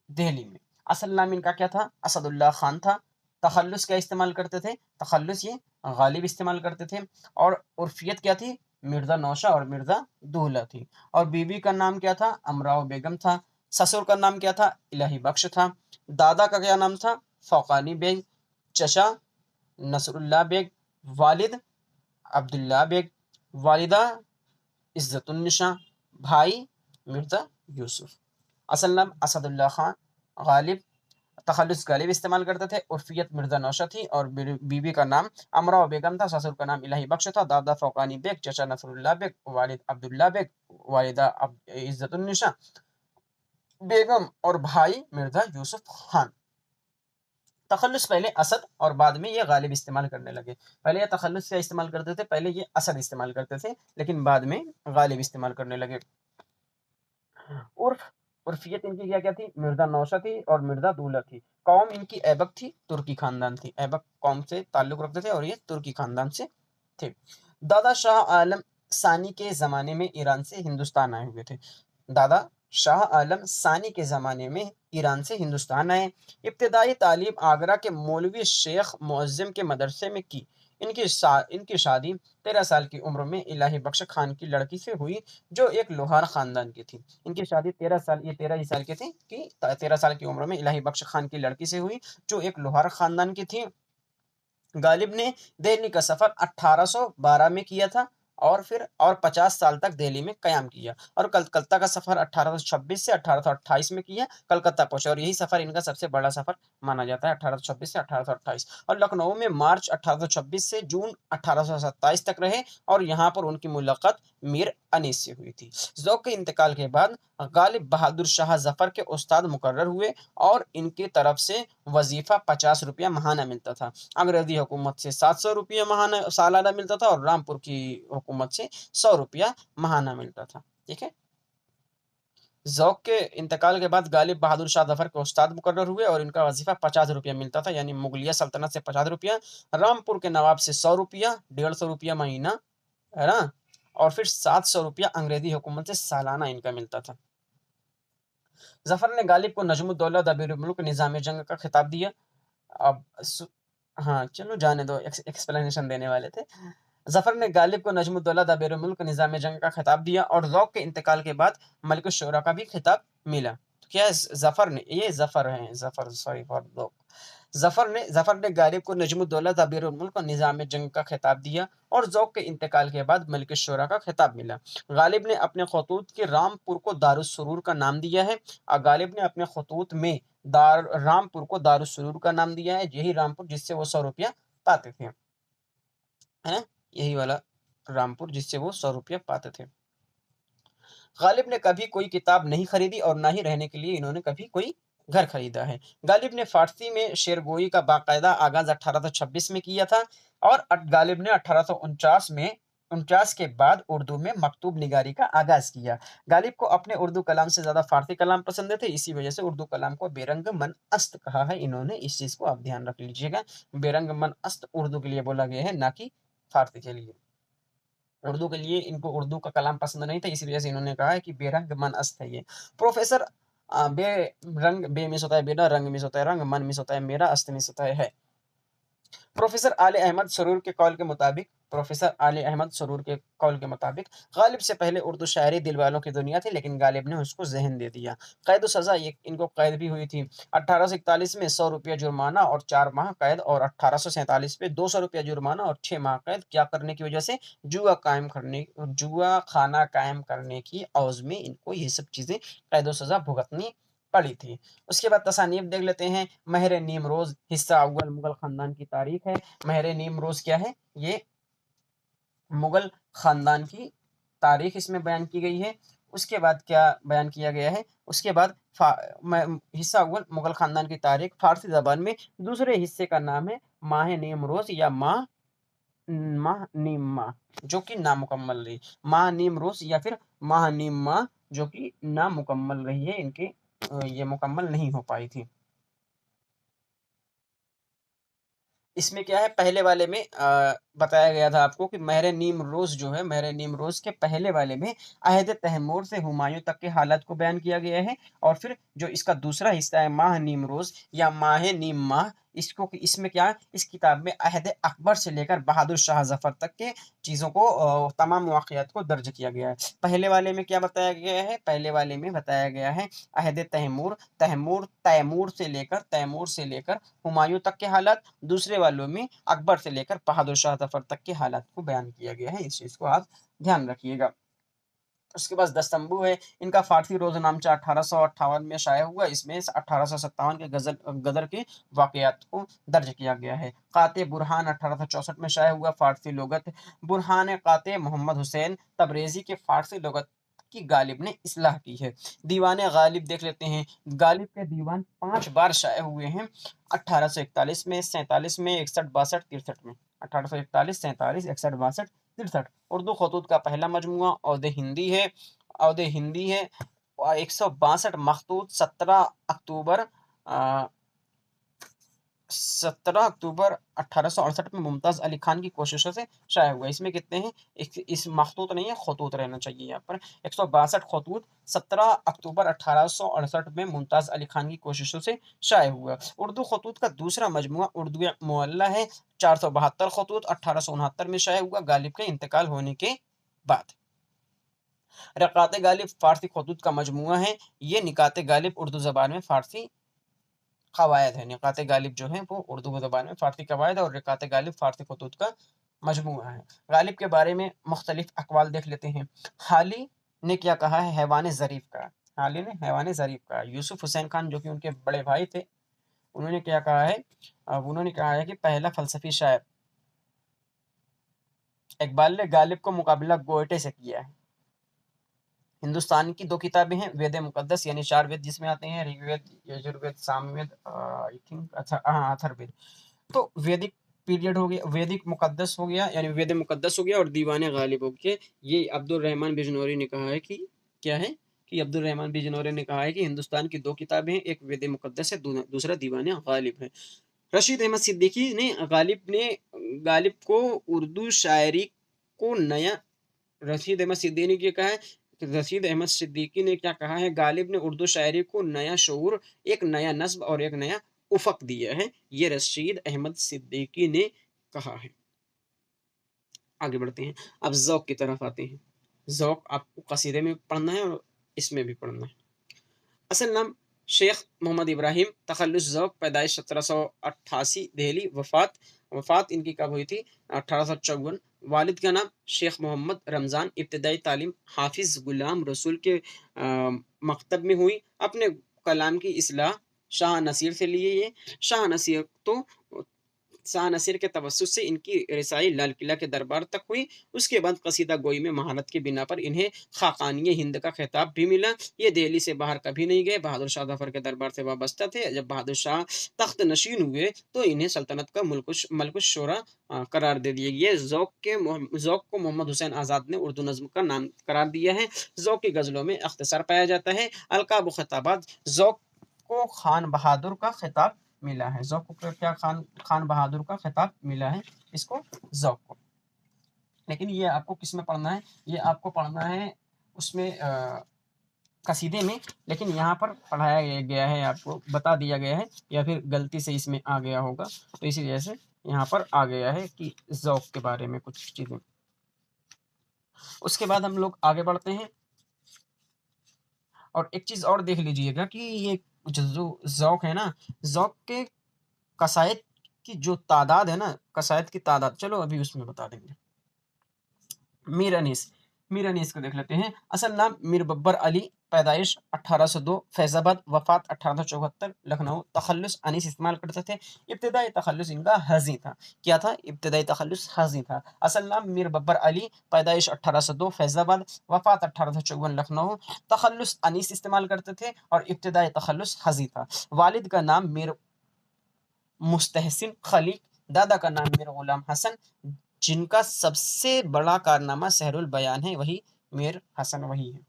दिल्ली में। असल नाम इनका क्या था? असदुल्ला खान था। तखल्लुस क्या इस्तेमाल करते थे? तखल्लुस ये गालिब इस्तेमाल करते थे। और उर्फियत क्या थी? मिर्ज़ा नौशा और मिर्ज़ा दूल्हा थी। और बीवी का नाम क्या था? अमराव बेगम था। ससुर का नाम क्या था? इलाही बख्श था। दादा का क्या नाम था? फ़ौक़ानी बेग। चचा नसरुल्लाह बेग। वालिद अब्दुल्ला बेग। वालिदा इज़्ज़तुन्निसा। भाई मिर्ज़ा यूसुफ। असल नाम असदुल्ला खान। गालिब तखल्लुस गालिब इस्तेमाल करते थे। उर्फियत मिर्ज़ा नौशा थी और बीवी का नाम अमरा बेगम था। ससुर का नाम इलाही बख्श था। दादा फ़ौक़ानी बेग, चचा नसरुल्लाह बेग, वालिद अब्दुल्ला बेग, वालिदा इज़्ज़तुन्निसा बेगम और भाई मिर्ज़ा यूसुफ खान। तखल्लुस पहले असद और बाद में ये गालिब इस्तेमाल करने लगे। पहले ये तखल्लुस क्या इस्तेमाल करते थे? पहले ये असद इस्तेमाल करते थे, लेकिन बाद में गालिब इस्तेमाल करने लगे। उर्फ उर्फियत इनकी क्या थी? मिर्ज़ा नौशा थी और मिर्ज़ा दूल्हा थी। कौम इनकी ऐबक थी, तुर्की खानदान थी। ऐबक कौम से ताल्लुक़ रखते थे और ये तुर्की खानदान से थे। दादा शाह आलम सानी के ज़माने में ईरान से हिंदुस्तान आए हुए थे। दादा शाह आलम सानी के ज़माने में ईरान से हिंदुस्तान आए। इब्तिदाई तालीम आगरा के मौलवी शेख मुअज़्ज़म के मदरसे में की। इनकी शादी 13 साल की उम्र में इलाही बख्श खान की लड़की से हुई जो एक लोहार ख़ानदान की थी। इनकी शादी 13 ही साल के थे कि 13 साल की उम्र में इलाही बख्श खान की लड़की से हुई जो एक लोहार ख़ानदान की थी। गालिब ने दिल्ली का सफ़र 1812 में किया था और 50 साल तक दिल्ली में क़याम किया और कलकत्ता का सफ़र 1826 से 1828 में किया, कलकत्ता पहुँचे और यही सफ़र इनका सबसे बड़ा सफ़र माना जाता है, 1826 से 1828। और लखनऊ में मार्च 1826 से जून 1827 तक रहे और यहाँ पर उनकी मुलाकात मीर अनीस से हुई थी। ज़ौक़ के इंतकाल के बाद गालिब बहादुर शाह ज़फ़र के उस्ताद मुकर्रर हुए और इनकी तरफ से वजीफ़ा 50 रुपया महाना मिलता था। अंग्रेज़ी हुकूमत से 700 रुपया महाना सालाना मिलता था और रामपुर की हुकूमत से 100 रुपया महाना मिलता था। ठीक है। ज़ौक़ के इंतकाल के बाद गालिब बहादुर शाह ज़फ़र के उस्ताद मुकर्रर हुए और इनका वजीफ़ा 50 रुपया मिलता था, यानी मुगलिया सल्तनत से 50 रुपया, रामपुर के नवाब से 100 रुपया, 150 रुपया महीना, है ना? और फिर 700 रुपया अंग्रेज़ी हुकूमत से सालाना इनका मिलता था। ज़फ़र ने गालिब को नजमुद्दौला अमीरुल-मुल्क निज़ाम-ए-जंग का खिताब दिया। अब हाँ, चलो जाने दो, एक्सप्लेनेशन देने वाले थे। ज़फ़र ने गालिब को नजमुद्दौला अमीरुल-मुल्क निज़ाम-ए-जंग का खिताब दिया और ज़ौक़ के इंतकाल के बाद मलिक-उश-शुरा का भी खिताब मिला। क्या ज़फ़र ने, ये ज़फ़र हैं, ज़फ़र सॉरी फॉर ज़ौक़। ज़फ़र ने गालिब को नजमुद्दौला अमीरुल-मुल्क और निज़ाम-ए-जंग का खिताब दिया और ज़ौक़ के इंतकाल के बाद मलिक-उश-शुरा का खिताब मिला। गालिब ने अपने खतूत के रामपुर को दारुस्सुरूर का नाम दिया है। गालिब ने अपने खतूत में रामपुर को दारुस्सुरूर का नाम दिया है, यही रामपुर जिससे वो 100 रुपया पाते थे, है ना? यही वाला रामपुर जिससे वो 100 रुपया पाते थे। गालिब ने कभी कोई किताब नहीं खरीदी और ना ही रहने के लिए इन्होंने कभी कोई घर खरीदा है। गालिब ने फ़ारसी में शेरगोई का बाकायदा आगाज़ 1826 में किया था और गालिब ने 1849 के बाद उर्दू में मकतूब निगारी का आगाज़ किया। गालिब को अपने उर्दू कलाम से ज़्यादा फ़ारसी कलाम पसंद थे, इसी वजह से उर्दू कलाम को बेरंग मन अस्त कहा है इन्होंने, इस चीज़ को आप ध्यान रख लीजिएगा। बेरंग मन अस्त उर्दू के लिए बोला गया है, ना कि फ़ारसी के लिए। उर्दू के लिए इनको उर्दू का कलाम पसंद नहीं था, इसी वजह से इन्होंने कहा है कि बेरंग मन अस्त है ये। प्रोफ़ेसर बेरंग, बे मिस होता है बेना, रंग मिस होता है रंग, मन मिस होता है मेरा, अस्त मिस होता है। प्रोफ़ेसर आले अहमद सरूर के कौल के मुताबिक गालिब से पहले उर्दू शायरी दिलवालों की दुनिया थी, लेकिन गालिब ने उसको ज़हन दे दिया। क़ैद व सज़ा, ये इनको क़ैद भी हुई थी। 1841 में 100 रुपया जुर्माना और 4 माह कैद और 1847 में 200 रुपया जुर्माना और 6 माह कैद, क्या करने की वजह से? जुआ खाना कायम करने की औज़ में इनको ये सब चीज़ें क़ैद व सज़ा भुगतनी पड़ी थी। उसके बाद तसानीफ़ देख लेते हैं। महर नीमरोज़, हिस्सा अव्वल, मुग़ल ख़ानदान की तारीख़ है। महर नीमरोज़ क्या है? ये मुग़ल ख़ानदान की तारीख़ इसमें बयान की गई है। उसके बाद क्या बयान किया गया है? उसके बाद हिस्सा अव्वल, मुग़ल ख़ानदान की तारीख़, फ़ारसी ज़बान में दूसरे हिस्से का नाम है माह नीमरोज़ या माह नीम माह, जो कि नामुकम्मल रही। माह नीमरोज़ या फिर माह नीम माह, जो कि नामुकम्मल रही है, ये मुकम्मल नहीं हो पाई थी। इसमें क्या है, पहले वाले में बताया गया था आपको कि महर नीमरोज़ जो है, महर नीमरोज़ के पहले वाले में अहद तैमूर से हुमायूँ तक के हालात को बयान किया गया है और फिर जो इसका दूसरा हिस्सा है माह नीमरोज़ या माह नीम माह, इसमें क्या है, इस किताब में अहद अकबर से लेकर बहादुर शाह ज़फ़र तक के चीज़ों को, तमाम वाक़यात को दर्ज किया गया है। पहले वाले में क्या बताया गया है? पहले वाले में बताया गया है अहद तैमूर से लेकर हुमायूँ तक के हालात, दूसरे वालों में अकबर से लेकर बहादुर शाह ज़फ़र तक के हालात को बयान किया गया है। इस चीज़ को आप ध्यान रखिएगा। उसके बाद दस्तम्बू है, इनका फ़ारसी रोज़नामचा 1858 में शाया हुआ, इसमें 1857 के गदर के वाक़यात को दर्ज किया गया है। क़ाते बुरहान 1864 में शाया हुआ, फ़ारसी लुग़त, बुरहान क़ाते मोहम्मद हुसैन तबरेज़ी के फ़ारसी लुग़त की गालिब ने इस्लाह की है। दीवान गालिब देख लेते हैं। गालिब के दीवान 5 बार शाये हुए हैं, 1841 में, 47 में, 61, 62, 63 में। 1841, 47, 61, 62, 63। उर्दू खतूत का पहला मजमूआ औदे हिंदी है 162 मखतूत 17 अक्टूबर 1868 में मुमताज़ अली खान की कोशिशों से शाया हुआ। इसमें कितने हैं? इस मखतूत नहीं है, खतूत रहना चाहिए यहाँ पर। 162 खतूत 17 अक्टूबर 1868 में मुमताज़ अली खान की कोशिशों से शाया हुआ। उर्दू खतूत का दूसरा मजमूआ उर्दू मुअल्ला है, 472 खतूत 1869 में शाया हुआ, गालिब के इंतकाल होने के बाद। रकात गालिब फ़ारसी खतूत का मजमूआ है। ये निकात गालिब उर्दू ज़बान में फ़ारसी कवायद है। निकात गालिब जो है वो उर्दू ज़बान में फ़ारसी कवायद है और रिकात गालिब फ़ारसी खतूत का मजमूआ है। गालिब के बारे में मुख्तलिफ अक़वाल देख लेते हैं। हाली ने क्या कहा है, हैवान ज़रीफ़ का, हाली ने हैवान ज़रीफ़ का। यूसुफ़ हुसैन खान जो कि उनके बड़े भाई थे, उन्होंने क्या कहा है, उन्होंने कहा है कि पहला फ़लसफ़ी शायर इक़बाल ने गालिब को मुकाबला गोएटे से किया है। हिंदुस्तान की 2 किताबें हैं, वेद मुक़द्दस यानी 4 वेद जिसमें आते हैं, ऋग्वेद, यजुर्वेद, सामवेद, आई थिंक अच्छा हाँ, अथर्ववेद। तो वैदिक पीरियड हो गया, वैदिक मुक़द्दस हो गया, यानी वेद मुक़द्दस हो गया, और दीवाने गालिब हो गए। ये अब्दुल रहमान बिजनौरी ने कहा है कि क्या है, कि अब्दुल रहमान बिजनौरी ने कहा है कि हिंदुस्तान की 2 किताबें हैं, एक वेद मुक़द्दस है, दूसरा दीवाने गालिब है। रशीद अहमद सिद्दीकी ने गालिब को उर्दू शायरी को नया रशीद अहमद सिद्दीकी ने क्या कहा है, रशीद अहमद सिद्दीकी ने क्या कहा है, गालिब ने उर्दू शायरी को नया शऊर, एक नया नस्ब और एक नया उफ़क़ दिया है। ये रशीद अहमद सिद्दीकी ने कहा है। आगे बढ़ते हैं, अब ज़ौक़ की तरफ आते हैं। ज़ौक़ आपको कसीदे में पढ़ना है और इसमें भी पढ़ना है। असल नाम शेख मोहम्मद इब्राहिम, तखल्लुस ज़ौक़, पैदाइश 1788, दिल्ली, वफ़ात इनकी कब हुई थी, 1854। वालिद का नाम शेख मोहम्मद रमज़ान, इब्तिदाई तालीम हाफ़िज़ गुलाम रसूल के मकतब में हुई। अपने कलाम की इस्लाह शाह नसीर से ली है ये। शाह नसीर तो शाह नसीर के तवस्सुत से इनकी रिसाई लाल किला के दरबार तक हुई। उसके बाद कसीदा गोई में महारत की बिना पर इन्हें खाकानिय हिंद का खिताब भी मिला। ये दिल्ली से बाहर कभी नहीं गए, बहादुर शाह जफर के दरबार से वाबस्ता थे। जब बहादुर शाह तख्त नशीन हुए तो इन्हें सल्तनत का मलकुश शोरा करार दे दिया। ये ज़ौक़ को मोहम्मद हुसैन आज़ाद ने उर्दू नज़्म का नाम करार दिया है। ज़ौक़ की गज़लों में अख्तसार पाया जाता है। अलकाब व खिताबात, ज़ौक़ को खान बहादुर का खिताब मिला है। ज़ौक़ को क्या खान बहादुर का खिताब मिला है इसको, ज़ौक़ को। लेकिन ये आपको किस में पढ़ना है, ये आपको पढ़ना है उसमें कसीदे में, लेकिन यहाँ पर पढ़ाया गया है, आपको बता दिया गया है, या फिर गलती से इसमें आ गया होगा, तो इसी वजह से यहाँ पर आ गया है कि ज़ौक़ के बारे में कुछ चीज़ें। उसके बाद हम लोग आगे बढ़ते हैं, और एक चीज़ और देख लीजिएगा कि ये जो ज़ौक़ है ना, ज़ौक़ के कसायद की जो तादाद है ना, कसायद की तादाद, चलो अभी उसमें बता देंगे। मीर अनीस, मीर अनीस को देख लेते हैं। असल नाम मीर बब्बर अली, पैदाइश 1802, फैज़ाबाद, वफ़ात 1874, लखनऊ। तखल्लुस अनीस इस्तेमाल करते थे। इब्तिदाई तखल्लुस इनका हज़ी था। क्या था? इब्तिदाई तखल्लुस हज़ी था। असल नाम मीर बब्बर अली, पैदाइश 1802, फैज़ाबाद, वफ़ात 1854, लखनऊ। तखल्लुस अनीस इस्तेमाल करते थे और इब्तिदाई तखल्लुस हज़ी था। वालिद का नाम मीर मुस्तहसिन खलीक, दादा का नाम मीर गुलाम हसन, जिनका सबसे बड़ा कारनामा सहरुल बयान है, वही मीर हसन वही है।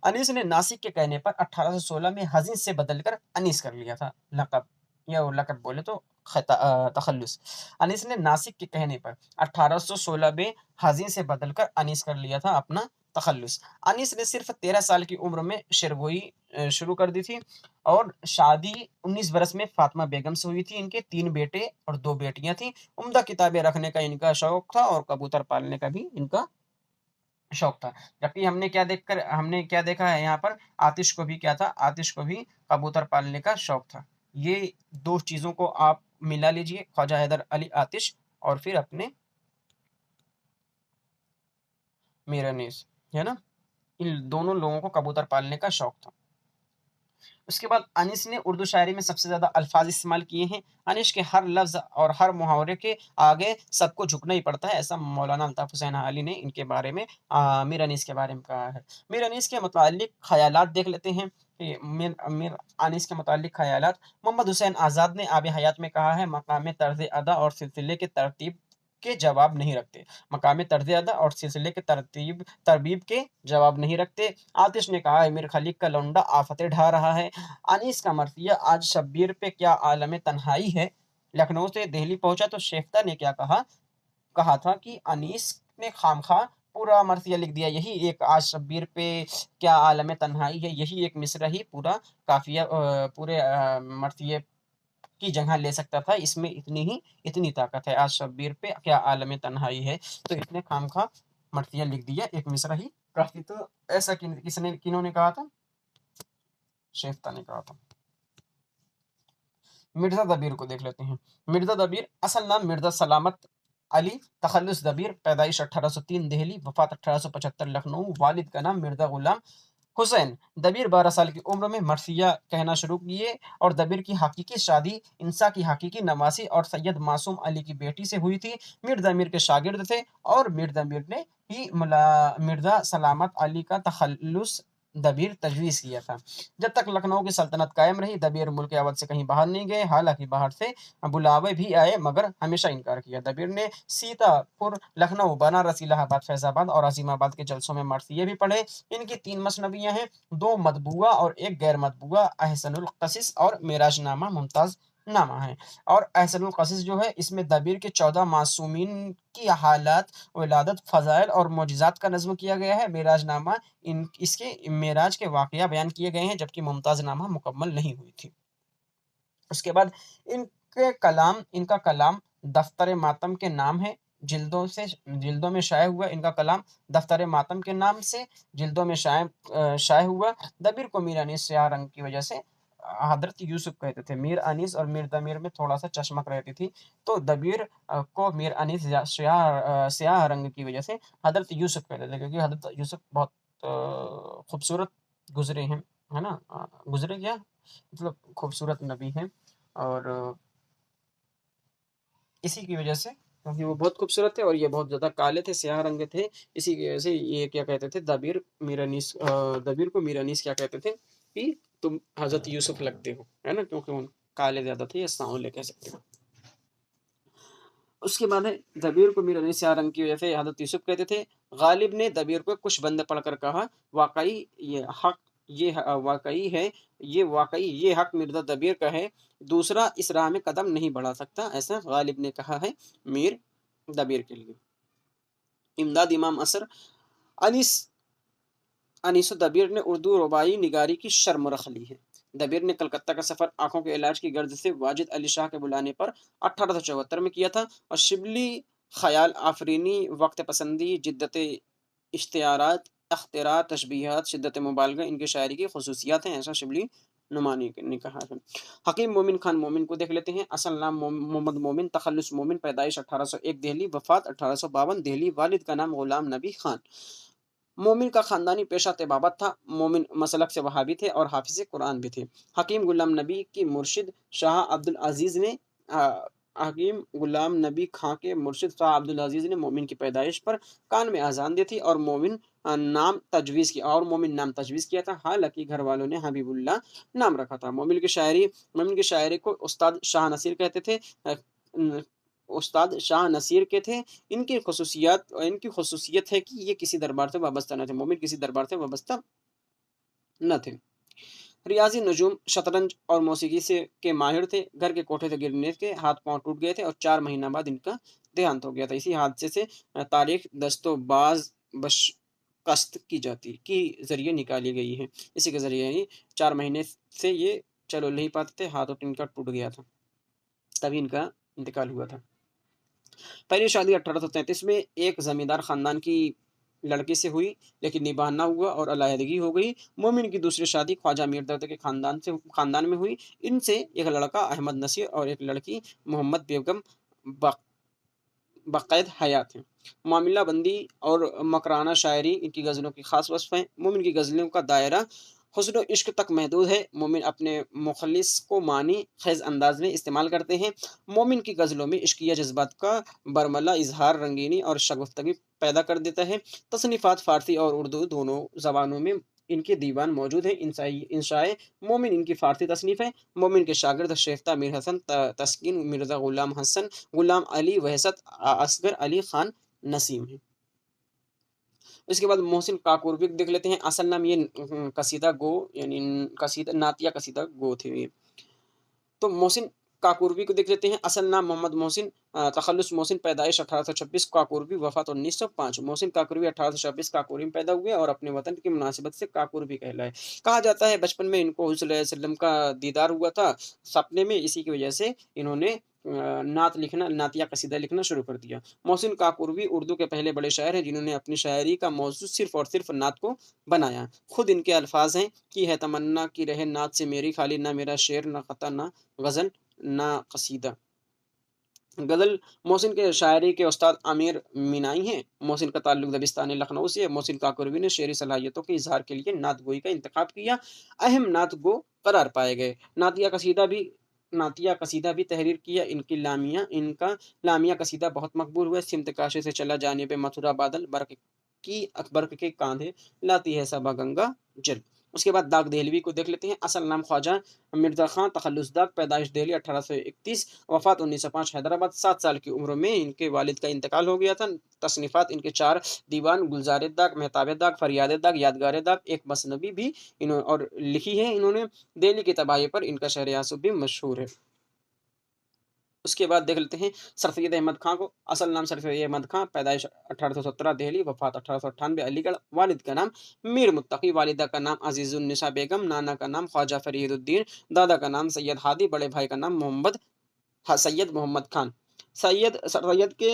अनीस ने नासिक के कहने पर 1816 में हज़ीन से बदलकर अनीस कर लिया था लक़ब, या लक़ब बोले तो तखल्लुस। अनीस ने नासिक के कहने पर 1816 में हज़ीन से बदलकर अनीस कर लिया था अपना तखल्लुस। अनीस ने सिर्फ 13 साल की उम्र में शेरगोई शुरू कर दी थी, और शादी 19 बरस में फातिमा बेगम से हुई थी। इनके 3 बेटे और 2 बेटियां थी। उम्दा किताबें रखने का इनका शौक था, और कबूतर पालने का भी इनका शौक था। जबकि हमने क्या देखा है यहाँ पर, आतिश को भी क्या था, आतिश को भी कबूतर पालने का शौक था। ये 2 चीज़ों को आप मिला लीजिए, ख्वाजा हैदर अली आतिश और फिर अपने मीर अनीस, है ना? इन दोनों लोगों को कबूतर पालने का शौक था। उसके बाद अनीस ने उर्दू शायरी में सबसे ज़्यादा अल्फाज इस्तेमाल किए हैं। अनीस के हर लफ्ज़ और हर मुहावरे के आगे सबको झुकना ही पड़ता है, ऐसा मौलाना अल्ताफ़ हुसैन अली ने इनके बारे में मीर अनीस के बारे में कहा है। मीर अनीस के मुतालिक ख़यालात देख लेते हैं कि मीर मीर अनीस के मुतालिक ख़यालात, मोहम्मद हुसैन आज़ाद ने आब हयात में कहा है, मकाम तर्ज़ अदा और सिलसिले के तरतीब के जवाब नहीं रखते। मकाम तर्ज़ अदा और सिलसिले के तरबीब के जवाब नहीं रखते। आतिश ने कहा है, मीर खलीक का लौंडा आफ़तें ढा रहा है। अनीस का मरसिया आज शब्बीर पे क्या आलम तन्हाई है। लखनऊ से दिल्ली पहुंचा तो शेफ्ता ने क्या कहा था कि अनीस ने खामखा पूरा मरसिया लिख दिया। यही एक आज शब्बीर पे क्या आलम तन्हाई है, यही एक मिसरा ही पूरा काफिया पूरे मरसिये की जगह ले सकता था। इसमें इतनी ताकत है, आज शब्बीर पे क्या आलम तन्हाई है, तो इसने खामखा मरसिया लिख दिया, एक मिसरा ही काफी। तो ऐसा किन्होंने कहा था? शेफ्ता ने कहा था। मिर्ज़ा दबीर को देख लेते हैं। मिर्ज़ा दबीर, असल नाम मिर्ज़ा सलामत अली तखल्लुस दबीर, पैदाइश 1803 दिल्ली, वफ़ात 1875 लखनऊ, वालिद का नाम मिर्ज़ा ग़ुलाम हुसैन। दबीर 12 साल की उम्र में मरसिया कहना शुरू किए और दबीर की हकीकी शादी इंसा की हकीकी नवासी और सैयद मासूम अली की बेटी से हुई थी। मीर दमीर के शागिर्द थे और मीर दमीर ने ही मिर्ज़ा सलामत अली का तखल्लुस दबीर तजवीज़ किया था। जब तक लखनऊ की सल्तनत कायम रही, दबीर मुल्क अवध से कहीं बाहर नहीं गए। हालाँकि बाहर से बुलावे भी आए मगर हमेशा इनकार किया। दबीर ने सीतापुर, लखनऊ, बनारस, इलाहाबाद, फैज़ाबाद और अज़ीमाबाद के जलसों में मरसिये भी पढ़े। इनकी 3 मसनवियाँ हैं, 2 मतबूआ और 1 गैर मतबूआ, अहसनुल क़सिस और मेराजनामा मुमताज़ नामा है। और अहसनुल क़सिस जो है इसमें दबीर के 14 मासूमीन की हालात, विलादत, फ़ज़ाइल और मोजिज़ात का नज़्म किया गया है। मेराजनामा इन इसके मेराज के वाक़या बयान किए गए हैं, जबकि मुमताज़ नामा मुकम्मल नहीं हुई थी। उसके बाद इनका कलाम दफ्तर मातम के नाम है। जिल्दों में शाये हुआ इनका कलाम दफ्तर मातम के नाम से जिल्दों में शाये हुआ। दबीर को मीर अनीस स्याह रंग की वजह से हज़रत यूसुफ कहते थे। मीर अनीस और मीर दमीर में थोड़ा-सा चशमक रहती थी, तो दबीर को मीर अनीस स्याह रंग की वजह से हज़रत यूसुफ कहते थे, क्योंकि हज़रत यूसुफ बहुत खूबसूरत गुज़रे हैं, है ना? गुज़रे क्या? मतलब खूबसूरत नबी हैं और इसी की वजह से, क्योंकि वो बहुत खूबसूरत थे और ये बहुत ज़्यादा काले थे, स्याह रंग के थे, इसी की वजह से ये क्या कहते थे, दबीर को मीर अनीस क्या कहते थे कि तुम हज़रत यूसुफ लगते हो, है ना? क्योंकि वो काले ज़्यादा थे या सांवले कह सकते हो। उसके बाद है दबीर को मीर अनीस स्याह रंग की वजह से हज़रत यूसुफ कहते थे। गालिब ने दबीर को कुछ बंद पढ़कर कहा, वाक़ई ये हक़ वाक़ई ये हक़ मिर्ज़ा दबीर का है, दूसरा इस राह में कदम नहीं बढ़ा सकता, ऐसा गालिब ने कहा है मीर दबीर के लिए। इमदाद इमाम असर अनीस अनीस दबीर ने उर्दू रुबाई निगारी की शर्म रख ली है। दबीर ने कलकत्ता का सफ़र आँखों के इलाज की गर्ज से वाजिद अली शाह के बुलाने पर 1874 में किया था और शिबली ख़याल आफ़रीनी, वक़्त पसंदी, जिद्दत इश्तियारात, अख्तिरात, तशबीहात, शिद्दत मुबालगा इनकी शायरी की ख़ुसूसियात हैं, ऐसा शिबली नुमानी ने कहा है। हकीम मोमिन खान मोमिन को देख लेते हैं। असल नाम मोहम्मद मोमिन, तखल्लुस मोमिन, पैदाइश 1801 दिल्ली, वफ़ात 1852 दिल्ली, वालिद का नाम ग़ुलाम नबी खान। मोमिन का ख़ानदानी पेशा तिबावत था। मोमिन मसलक से वहाबी थे और हाफ़िज़ कुरान भी थे। हकीम गुलाम नबी की मुर्शिद शाह अब्दुल अज़ीज़ ने अ, हकीम गुलाम नबी खां के मुर्शिद शाह अब्दुल अज़ीज़ ने मोमिन की पैदाइश पर कान में अज़ान दी थी और मोमिन नाम तजवीज़ किया था। हालाँकि घर वालों ने हबीबुल्लाह नाम रखा था। मोमिन की शायरी को उस्ताद शाह नसीर कहते थे। न उस्ताद शाह नसीर के थे। इनकी ख़ुसूसियत है कि ये किसी दरबार से वाबस्ता न थे। मोमिन किसी दरबार से वाबस्ता न थे। रियाज़ी नजूम, शतरंज और मौसीकी से के माहिर थे। घर के कोठे से गिरने के हाथ-पाँव टूट गए थे और 4 महीना बाद इनका देहांत हो गया था। इसी हादसे से तारीख़ दस्तोबाज़ बशक़स्त की ज़रिए निकाली गई है। इसी के ज़रिए ही 4 महीने से ये चल नहीं पाते थे, हाथ-वाथ इनका टूट गया था, तभी इनका इंतकाल हुआ था। पहली शादी 1833 में एक ज़मींदार ख़ानदान की लड़की से हुई, लेकिन निबाह ना हुआ और अलहदगी हो गई। मोमिन की दूसरी शादी ख्वाजा मीर दर्द के ख़ानदान में हुई। इनसे एक लड़का अहमद नसीर और एक लड़की मोहम्मद बेगम ब बाक़ैद हयात हैं। मामला बंदी और मकराना शायरी इनकी गज़लों की ख़ास वस्फ़ हैं। मोमिन की गज़लों का दायरा हुस्न व इश्क तक महदूद है। मोमिन अपने मुख़लिस को मानी ख़ेज़ अंदाज़ में इस्तेमाल करते हैं। मोमिन की गज़लों में इश्किया जज़्बात का बरमला इज़हार रंगीनी और शगुफ़्तगी पैदा कर देता है। तसनीफ़ात फ़ारसी और उर्दू दोनों ज़बानों में इनके दीवान मौजूद हैं। इंशाए मोमिन इनकी फ़ारसी तसनीफ़ है। मोमिन के शागिर्द शेख्ता मीर हसन, तस्कीन, मिर्ज़ा ग़ुलाम हसन, ग़ुलाम अली, वहसत, असगर अली ख़ान नसीम हैं। इसके बाद मोहसिन काकूरबी को देख लेते हैं। असल नाम ये कसीदा गो यानी कसीदा नातिया कसीदा गो थे ये। तो मोहसिन काकूरबी को देख लेते हैं। असल नाम मोहम्मद मोहसिन, तखल्लुस मोहसिन, पैदाइश 1826 काकूरबी, वफ़ात 1905। मोहसिन काकूरबी 1826 काकूरी में पैदा हुए और अपने वतन की मुनासिबत से काकूरबी कहलाए। कहा जाता है बचपन में इनको हुज़ूर सल्लल्लाहु अलैहि वसल्लम का दीदार हुआ था सपने में, इसी की वजह से इन्होंने नातिया कसीदा लिखना शुरू कर दिया। मोहसिन काकूरबी उर्दू के पहले बड़े शायर हैं जिन्होंने अपनी शायरी का मौज़ू सिर्फ़ और सिर्फ़ नात को बनाया। खुद इनके अल्फ़ाज़ हैं कि है तमन्ना कि रहे नात से मेरी, खाली ना मेरा शेर, ना क़ता, ना ग़ज़ल, ना क़सीदा। गज़ल मोहसिन के शायरी के उस्ताद आमिर मीनाई हैं। मोहसिन का ताल्लुक दबिस्तान लखनऊ से है। मोहसिन काकोरी ने शेरी सलाहियतों के इज़हार के लिए नात गोई का इंतखाब किया। अहम नात गो करार पाए गए। नातिया कसीदा भी तहरीर किया। इनका लामिया कसीदा बहुत मकबूल हुआ। सिमत काशे से चला जाने पे मथुरा बादल, बर्क के कांधे लाती है सबा गंगा जल। उसके बाद दाग दहलवी को देख लेते हैं। असल नाम ख्वाजा मिर्ज़ा खां तखल्लुस दाग, पैदाइश दिल्ली 1831, वफ़ात 1905 हैदराबाद। 7 साल की उम्र में इनके वालिद का इंतकाल हो गया था। तसनीफ़ात इनके 4 दीवान, गुलज़ार दाग, मेहताब दाग, फ़रियाद दाग, यादगार दाग, एक मसनवी भी इन्हों और लिखी है इन्होंने। दिल्ली की तबाही पर इनका शहर यासूब भी मशहूर है। उसके बाद देख लेते हैं सर सैयद अहमद खां को। असल नाम सर सैयद अहमद खां, पैदाइश 1817 दिल्ली, वफ़ात 1898 अलीगढ़। वालिद का नाम मीर मुत्तकी, वालिदा का नाम अज़ीज़ुन्निसा बेगम, नाना का नाम ख्वाजा फ़रीदुद्दीन, दादा का नाम सैयद हादी, बड़े भाई का नाम सैयद मोहम्मद खान। सर सैयद के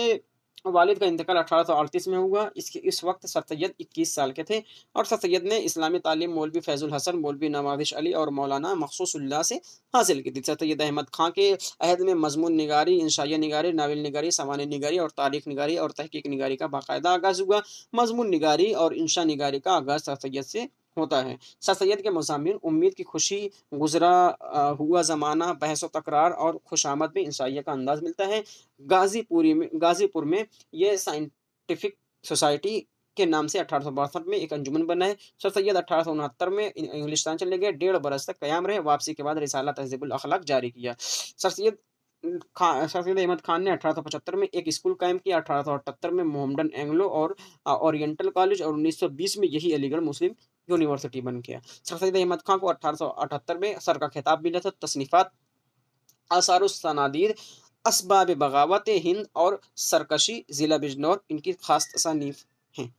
वालिद का इंतकाल 1838 में हुआ। इस वक्त सर सैयद 21 साल के थे और सर सैयद ने इस्लामी तालीम मौलवी फैजुल हसन, मौलवी नवाज़िश अली और मौलाना मखसूसुल्लाह से हासिल की थी। सर सैयद अहमद खां के अहद में मज़मून निगारी, इंशाइया निगारी, नावल निगारी, सामान्य निगारी और तारीख निगारी और तहकीक निगारी का बाकायदा आगाज़ हुआ। मज़मून निगारी और इंशा निगारी का आगाज़ सर सैयद से होता है। सर सैयद के मज़ामीन उम्मीद की खुशी, गुज़रा हुआ ज़माना, बहस-ओ-तकरार और खुशामद में इंसाइयत का अंदाज़ मिलता है। गाज़ीपुर में ये साइंटिफिक सोसाइटी के नाम से 1862 में एक अंजुमन बना है। सर सैयद 1869 में इंग्लिस्तान चले गए, 1.5 बरस तक क़याम रहे। वापसी के बाद रिसाला तहज़ीबुल अख़लाक़ जारी किया। सर सैयद अहमद खान ने 1875 में एक स्कूल कायम किया। 1878 में मोहम्मडन एंग्लो और ओरिएंटल कॉलेज और 1920 में यही अलीगढ़ मुस्लिम यूनिवर्सिटी बन गया। सर सैयद अहमद खान को 1878 में सर का खिताब मिला था। तसनीफ़ात आसारुस सनादीद, असबाब बगावत हिंद और सरकशी, ज़िला बिजनौर इनकी खास तसानीफ हैं।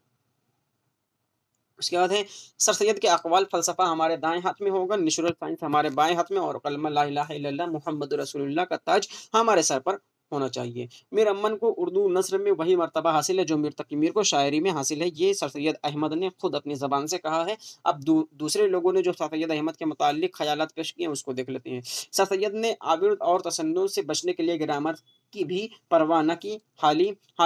उसके बाद है सर सैयद के अक़वाल फ़लसफ़ा हमारे दाएँ हाथ में होगा, नेचुरल साइंस हमारे बाएँ हाथ में और कलमा ला इलाहा इल्लल्लाह मुहम्मदुर रसूलुल्लाह का ताज हमारे सर पर होना चाहिए। मीर अमन को उर्दू नस्र में वही मर्तबा हासिल है जो मीर तकी मीर को शायरी में हासिल है। ये सर सैयद अहमद ने खुद अपनी ज़बान से कहा है। अब दूसरे लोगों ने जो सर सैयद अहमद के मुताल्लिक़ ख़यालात पेश किए हैं उसको देख लेते हैं। सर सैयद ने आबिद और तसन्नुन से बचने के लिए ग्रामर की भी परवाह न की। हाल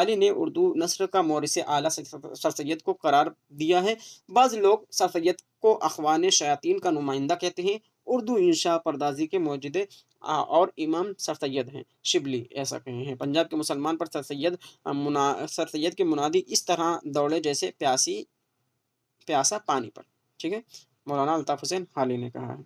ही ने उर्दू नस्र का मोरिस आला सर सैयद को करार दिया है। बाज़ लोग सर सैयद को अख़वान शयातीन का नुमाइंदा कहते हैं। उर्दू इंशा परदाज़ी के मौजूद और इमाम सर सैयद हैं, शिबली ऐसा कहे हैं। पंजाब के मुसलमान पर सर सैयद के मुनादी इस तरह दौड़े जैसे प्यासा पानी पर। ठीक है? मौलाना अल्ताफ़ हुसैन हाली ने कहा है।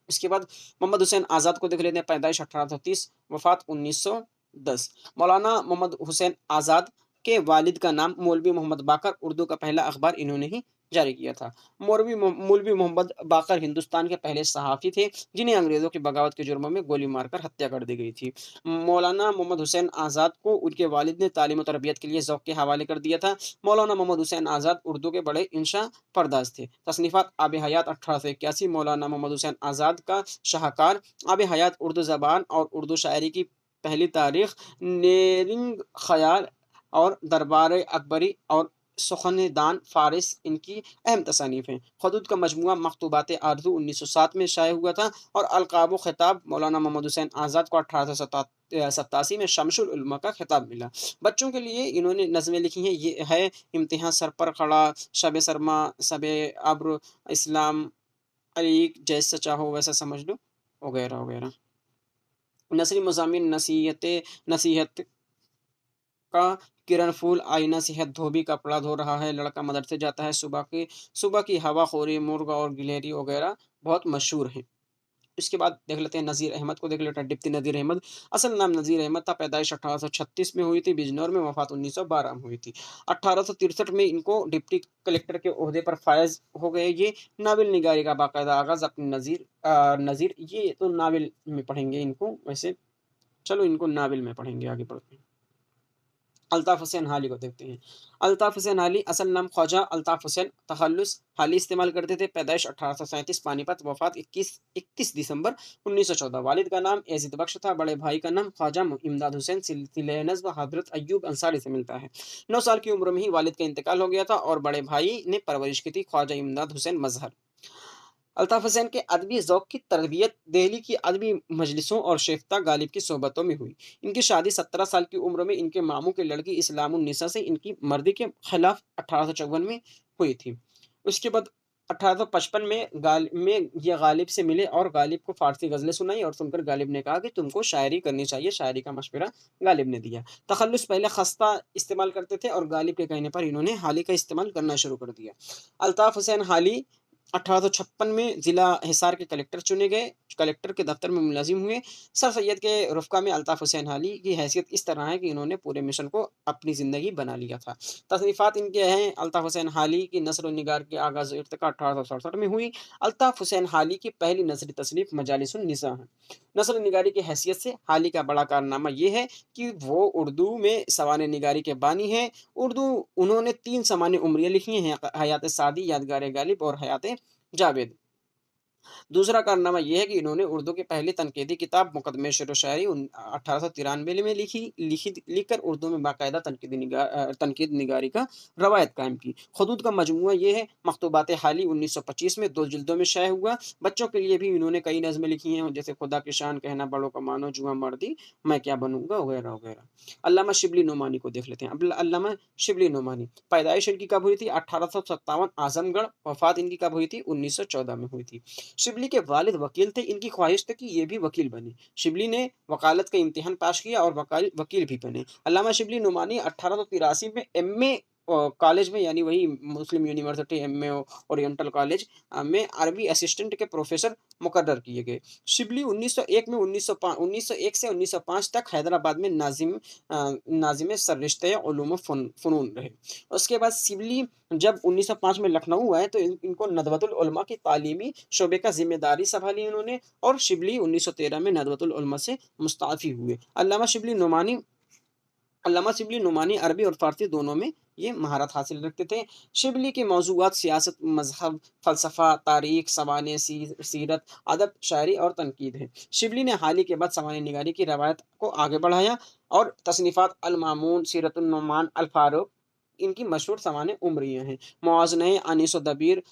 इसके बाद मोहम्मद हुसैन आज़ाद को देख लेते हैं। पैदाइश 1830, वफ़ात 1910। मौलाना मोहम्मद हुसैन आज़ाद के वालिद का नाम मौलवी मोहम्मद बाकर, उर्दू का पहला अखबार इन्होंने ही जारी किया था। मौलवी मोहम्मद बाकर हिंदुस्तान के पहले सहाफ़ी थे जिन्हें अंग्रेज़ों की बगावत के जुर्म में गोली मारकर हत्या कर दी गई थी। मौलाना मोहम्मद हुसैन आज़ाद को उनके वालिद ने तालीम और तरबियत के लिए ज़ौक़ के हवाले कर दिया था। मौलाना मोहम्मद हुसैन आज़ाद उर्दू के बड़े इंशा परदाज़ थे। तसनीफ़ात आब हयात 1881, मौलाना मोहम्मद हुसैन आज़ाद का शाहकार। आब हयात उर्दू ज़बान और उर्दू शायरी की पहली तारीख़, नेरिंग ख़याल और दरबार अकबरी और सुख़न-ए-दान फ़ारिस इनकी अहम तसानीफ़ हैं। ख़ुदूद का मजमूआ मकतूबात आरज़ू 1907 में शाये हुआ था और अलक़ाब व ख़िताब मौलाना मोहम्मद हुसैन आज़ाद को 1887 में शम्सुल उलमा का खिताब मिला। बच्चों के लिए इन्होंने नज़में लिखी हैं। ये है इम्तिहान सर पर खड़ा, शब सरमा, शब अब्र, इस्लाम अलीक, जैसा चाहो वैसा समझ लो, वगैरह वगैरह। नसरी मज़ामीन नसीहत का किरण फूल, आईना सेहत, धोबी कपड़ा धो रहा है, लड़का मदरसे जाता है, सुबह की हवाखोरी, मुर्ग और गिलहरी वगैरह बहुत मशहूर हैं। इसके बाद देख लेते हैं नज़ीर अहमद को देख लेते हैं। डिप्टी नज़ीर अहमद, असल नाम नज़ीर अहमद था। पैदाइश 1836 में हुई थी बिजनौर में, वफ़ात 1912 में हुई थी। 1863 में इनको डिप्टी कलेक्टर के ओहदे पर फायज हो गए। ये नावल निगारी का बाकायदा आगाज़ अपने नज़ीर ये तो नावल में पढ़ेंगे इनको, वैसे चलो इनको नावल में पढ़ेंगे, आगे बढ़ते हैं। अल्ताफ़ हुसैन हाली को देखते हैं। अल्ताफ़ हुसैन हाली, असल नाम ख्वाजा अल्ताफ़ हुसैन, तख़ल्लुस हाली इस्तेमाल करते थे। पैदाइश 1837 पानीपत, वफ़ात 31 दिसंबर 1914। वालिद का नाम यज़ीद बख्श था। बड़े भाई का नाम ख्वाजा इमदाद हुसैन, सिलसिले नस्ब हज़रत अय्यूब अंसारी से मिलता है। 9 साल की उम्र में ही वालिद का इंतकाल हो गया था और बड़े भाई ने परवरिश की थी, ख्वाजा इमदाद हुसैन मज़हर। अल्ताफ़ हुसैन के अदबी ज़ौक़ की तरबियत दिल्ली की अदबी मजलिसों और शेफ़ता गालिब की सोहबतों में हुई। इनकी शादी 17 साल की उम्र में इनके मामू की लड़की इस्लामुन्निसा से इनकी मर्दी के खिलाफ 1854 में हुई थी। उसके बाद 1855 में ये गालिब से मिले और गालिब को फ़ारसी ग़ज़लें सुनाई और सुनकर गालिब ने कहा कि तुमको शायरी करनी चाहिए, शायरी का मशवरा गालिब ने दिया। तख़ल्लुस पहले ख़स्ता इस्तेमाल करते थे और गालिब के कहने पर इन्होंने हाली का इस्तेमाल करना शुरू कर दिया। अल्ताफ़ हुसैन हाली 1856 में ज़िला हिसार के कलेक्टर चुने गए, कलेक्टर के दफ़्तर में मुलाज़िम हुए। सर सैयद के रुफ़क़ा में अल्ताफ़ हुसैन हाली की हैसियत इस तरह है कि इन्होंने पूरे मिशन को अपनी ज़िंदगी बना लिया था। तसनीफ़ात इनके हैं, अल्ताफ़ हुसैन हाली की नस्र व निगार की आगाज़ इर्तिक़ा 1867 में हुई। अल्ताफ़ हुसैन हाली की पहली नज़्री तसनीफ़ मजालिसुन निसा है। नस्र निगारी की हैसियत से हाली का बड़ा कारनामा ये है कि वो उर्दू में सवाने निगारी के बानी हैं। उर्दू उन्होंने 3 समाने उम्रियाँ लिखी हैं, हयात सादी, यादगार गालिब और हयात जावेद। दूसरा कारनामा ये है कि इन्होंने उर्दू की पहली तनकीदी किताब मुकदमे शेर व शायरी 1893 में लिखकर उर्दू में बाकायदा तनकीद निगारी का रवायत कायम की। खुतूत का मजमूआ ये है, मकतूबात हाली 1925 में 2 जिल्दों में शाये हुआ। बच्चों के लिए भी इन्होंने कई नज़्में लिखी हैं, जैसे खुदा की शान, कहना बड़ों का मानो, जुआ मर्दी, मैं क्या बनूँगा वगैरह, वगैरह। अल्लामा शिबली नोमानी को देख लेते हैं। अल्लामा शिबली नोमानी, पैदाइश इनकी कब हुई थी? 1857 आज़मगढ़, वफ़ात इनकी कब हुई थी? 1914 में हुई थी। शिबली के वालिद वकील थे, इनकी ख्वाहिश थी कि ये भी वकील बने। शिबली ने वकालत का इम्तिहान पास किया और वकील भी बने। अल्लामा शिबली नुमानी 1883 में एमए कॉलेज में, यानी वही मुस्लिम यूनिवर्सिटी एमए ओरिएंटल कॉलेज में अरबी असिस्टेंट के प्रोफेसर मुकर्रर किए गए। शिबली 1901 में 1901 से 1905 तक हैदराबाद में नाज़िम सररिश्ते उलूम फ़ुनून रहे। उसके बाद शिबली जब 1905 में लखनऊ आए तो इनको नदवतुल उलमा की तालीमी शोबे का ज़िम्मेदारी सँभाली इन्होंने और शिबली 1913 में नदवतुल उलमा से मुस्तअफ़ी हुए। अल्लामा शिबली नुमानी अरबी और फ़ारसी दोनों में ये महारत हासिल रखते थे। शिबली के मौज़ूआत सियासत, मज़हब, फ़लसफ़ा, तारीख़, सवाने सीरत, अदब, शायरी और तनकीद हैं। शिबली ने हाल ही के बाद सवाने निगारी की रवायत को आगे बढ़ाया और तसनीफ़ात अल-मामून, सीरतुन नुमान, अल-फ़ारूक इनकी मशहूर सवाने उम्रियाँ हैं। मुआज़नए अनीस व दबीर,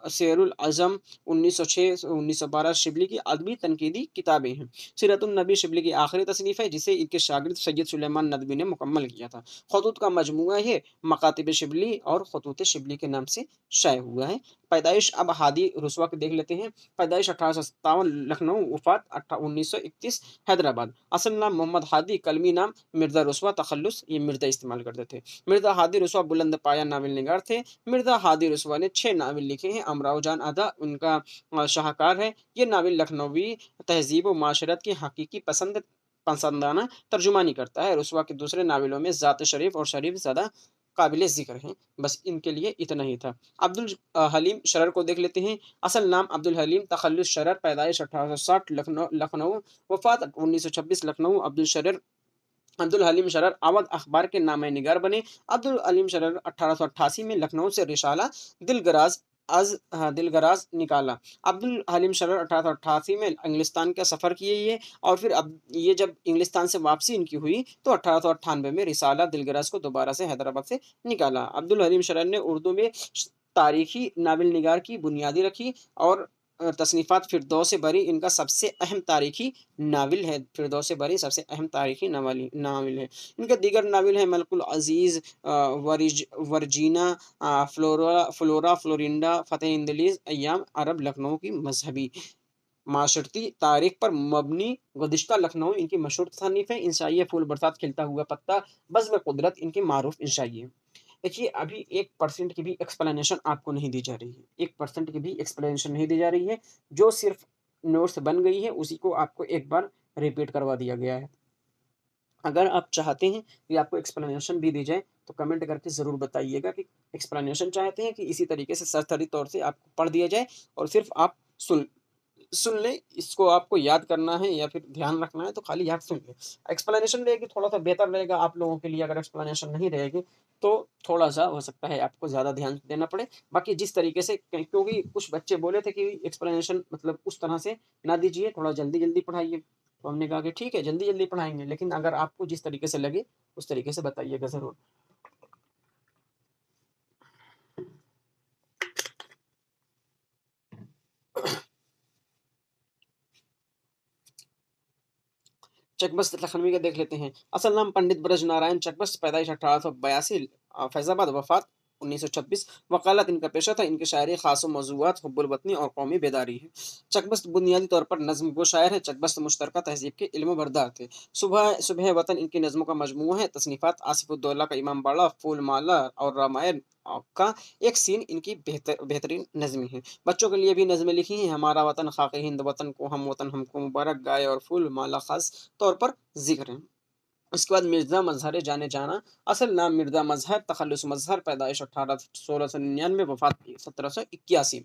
शेरुल अज़म 1906 से 1912 शिबली की अदबी तनकीदी किताबें हैं। सीरतुन नबी शिबली की आखिरी तसनीफ़ है जिसे इनके शागिर्द सैयद सुलेमान नदवी ने मुकम्मल किया था। खतूत का मजमूआ ये मकातिब शिबली और खतूत शिबली के नाम से शाये हुआ है। पैदाइश अब हादी रुसवा की देख लेते हैं। पैदाइश 1857 लखनऊ, वफ़ात 1931 हैदराबाद। असल नाम मोहम्मद हादी, कलमी नाम मिर्ज़ा रुसवा, तख़ल्लुस ये मिर्ज़ा इस्तेमाल करते थे। मिर्ज़ा हादी रुसवा बुलंद पाया नावल निगार थे। मिर्ज़ा हादी रुसवा ने 6 नावल लिखे हैं। अमराओ जान अदा उनका शाहकार है। ये नावल लखनवी तहज़ीब व माशरत की हकीकी पसंदाना तर्जुमानी करता है। रुसवा के दूसरे नावलों में ज़ात शरीफ और शरीफ ज़्यादा काबिल ज़िक्र हैं। बस इनके लिए इतना ही था। अब्दुल हलीम शरर को देख लेते हैं। असल नाम अब्दुल हलीम, तख़ल्लुस शरर, पैदाइश 1860 लखनऊ, वफ़ात 1926 लखनऊ। अब्दुल हलीम शरर अवध अखबार के नामे निगार बने। अब्दुल हलीम शरर 1888 में लखनऊ से रिसाला दिलगराज निकाला। अब्दुल हलीम शरर 1888 में इंग्लिस्तान का सफ़र किए ये और फिर अब ये जब इंग्लिस्तान से वापसी इनकी हुई तो 1898 में रिसाला दिलगराज को दोबारा से हैदराबाद से निकाला। अब्दुल हलीम शरर ने उर्दू में तारीखी नावल निगार की बुनियादी रखी और तसनीफ़ात फ़िरदौस बरी इनका सबसे अहम तारीखी नावल है। फ़िरदौस बरी सबसे अहम तारीखी नावल है। इनके दीगर नावल हैं मलकुल अज़ीज़, वर्जीना, फ़्लोरा फ़्लोरिंडा, फ़तेह इंदलीज़, अय्याम अरब, लखनऊ की मज़हबी माशरती तारीख़ पर मबनी गुज़िश्ता लखनऊ इनकी मशहूर तसनीफ़ है। इंशाइया फूल बरसात, खिलता हुआ पत्ता, बज़्म कुदरत इनकी मारूफ़ इंशाइया हैं। देखिए, अभी 1% की भी एक्सप्लेनेशन आपको नहीं दी जा रही है। 1% की भी एक्सप्लेनेशन नहीं दी जा रही है। जो सिर्फ़ नोट्स बन गई है, उसी को आपको एक बार रिपीट करवा दिया गया है। अगर आप चाहते हैं कि आपको एक्सप्लेनेशन भी दी जाए, तो कमेंट करके ज़रूर बताइएगा कि एक्सप्लेनेशन चाहते हैं कि इसी तरीके से सरसरी तौर से आपको पढ़ दिया जाए और सिर्फ़ आप सुन सुन लें, इसको आपको याद करना है या फिर ध्यान रखना है तो खाली आप सुन लें। एक्सप्लेनेशन रहेगी थोड़ा-सा बेहतर रहेगा आप लोगों के लिए, अगर एक्सप्लेनेशन नहीं रहेगी, तो थोड़ा-सा हो सकता है आपको ज़्यादा ध्यान देना पड़े। बाकी जिस तरीके से क्योंकि कुछ बच्चे बोले थे कि एक्सप्लेनेशन मतलब उस तरह से ना दीजिए, थोड़ा जल्दी-जल्दी पढ़ाइए। तो हमने कहा कि ठीक है, जल्दी-जल्दी पढ़ाएँगे, लेकिन अगर आपको जिस तरीके से लगे, उस तरीके से बताइएगा ज़रूर। चकबस्त लखनवी का देख लेते हैं। असल नाम पंडित ब्रज नारायण चकबस्त, पैदाइश 1882, फैजाबाद, वफात 1926। वकालत इनका पेशा था। इनकी शायरी खास मौज़ूआत हुब्बुल वतनी और कौमी बेदारी है। चकबस्त बुनियादी तौर पर नज़्म गो शायर है। चकबस्त मुश्तरका तहज़ीब के इल्म बरदार थे। सुबह सुबह वतन इनकी नज़्मों का मजमूआ है। तसनीफ़ात आसिफ़ुद्दौला का इमाम बाड़ा, फूल माला और रामायण का एक सीन इनकी बेहतरीन नज़्में हैं। बच्चों के लिए भी नज़्में लिखी हैं। हमारा वतन ख़ाक़ हिंद वतन को हम वतन हमको मुबारक, गाय और फूल माला ख़ास तौर पर ज़िक्र है। उसके बाद मिर्ज़ा मज़हर जाने जाना, असल नाम मिर्ज़ा मज़हर तख़ल्लुस मज़हर, पैदाइश 1699, वफ़ात 1781।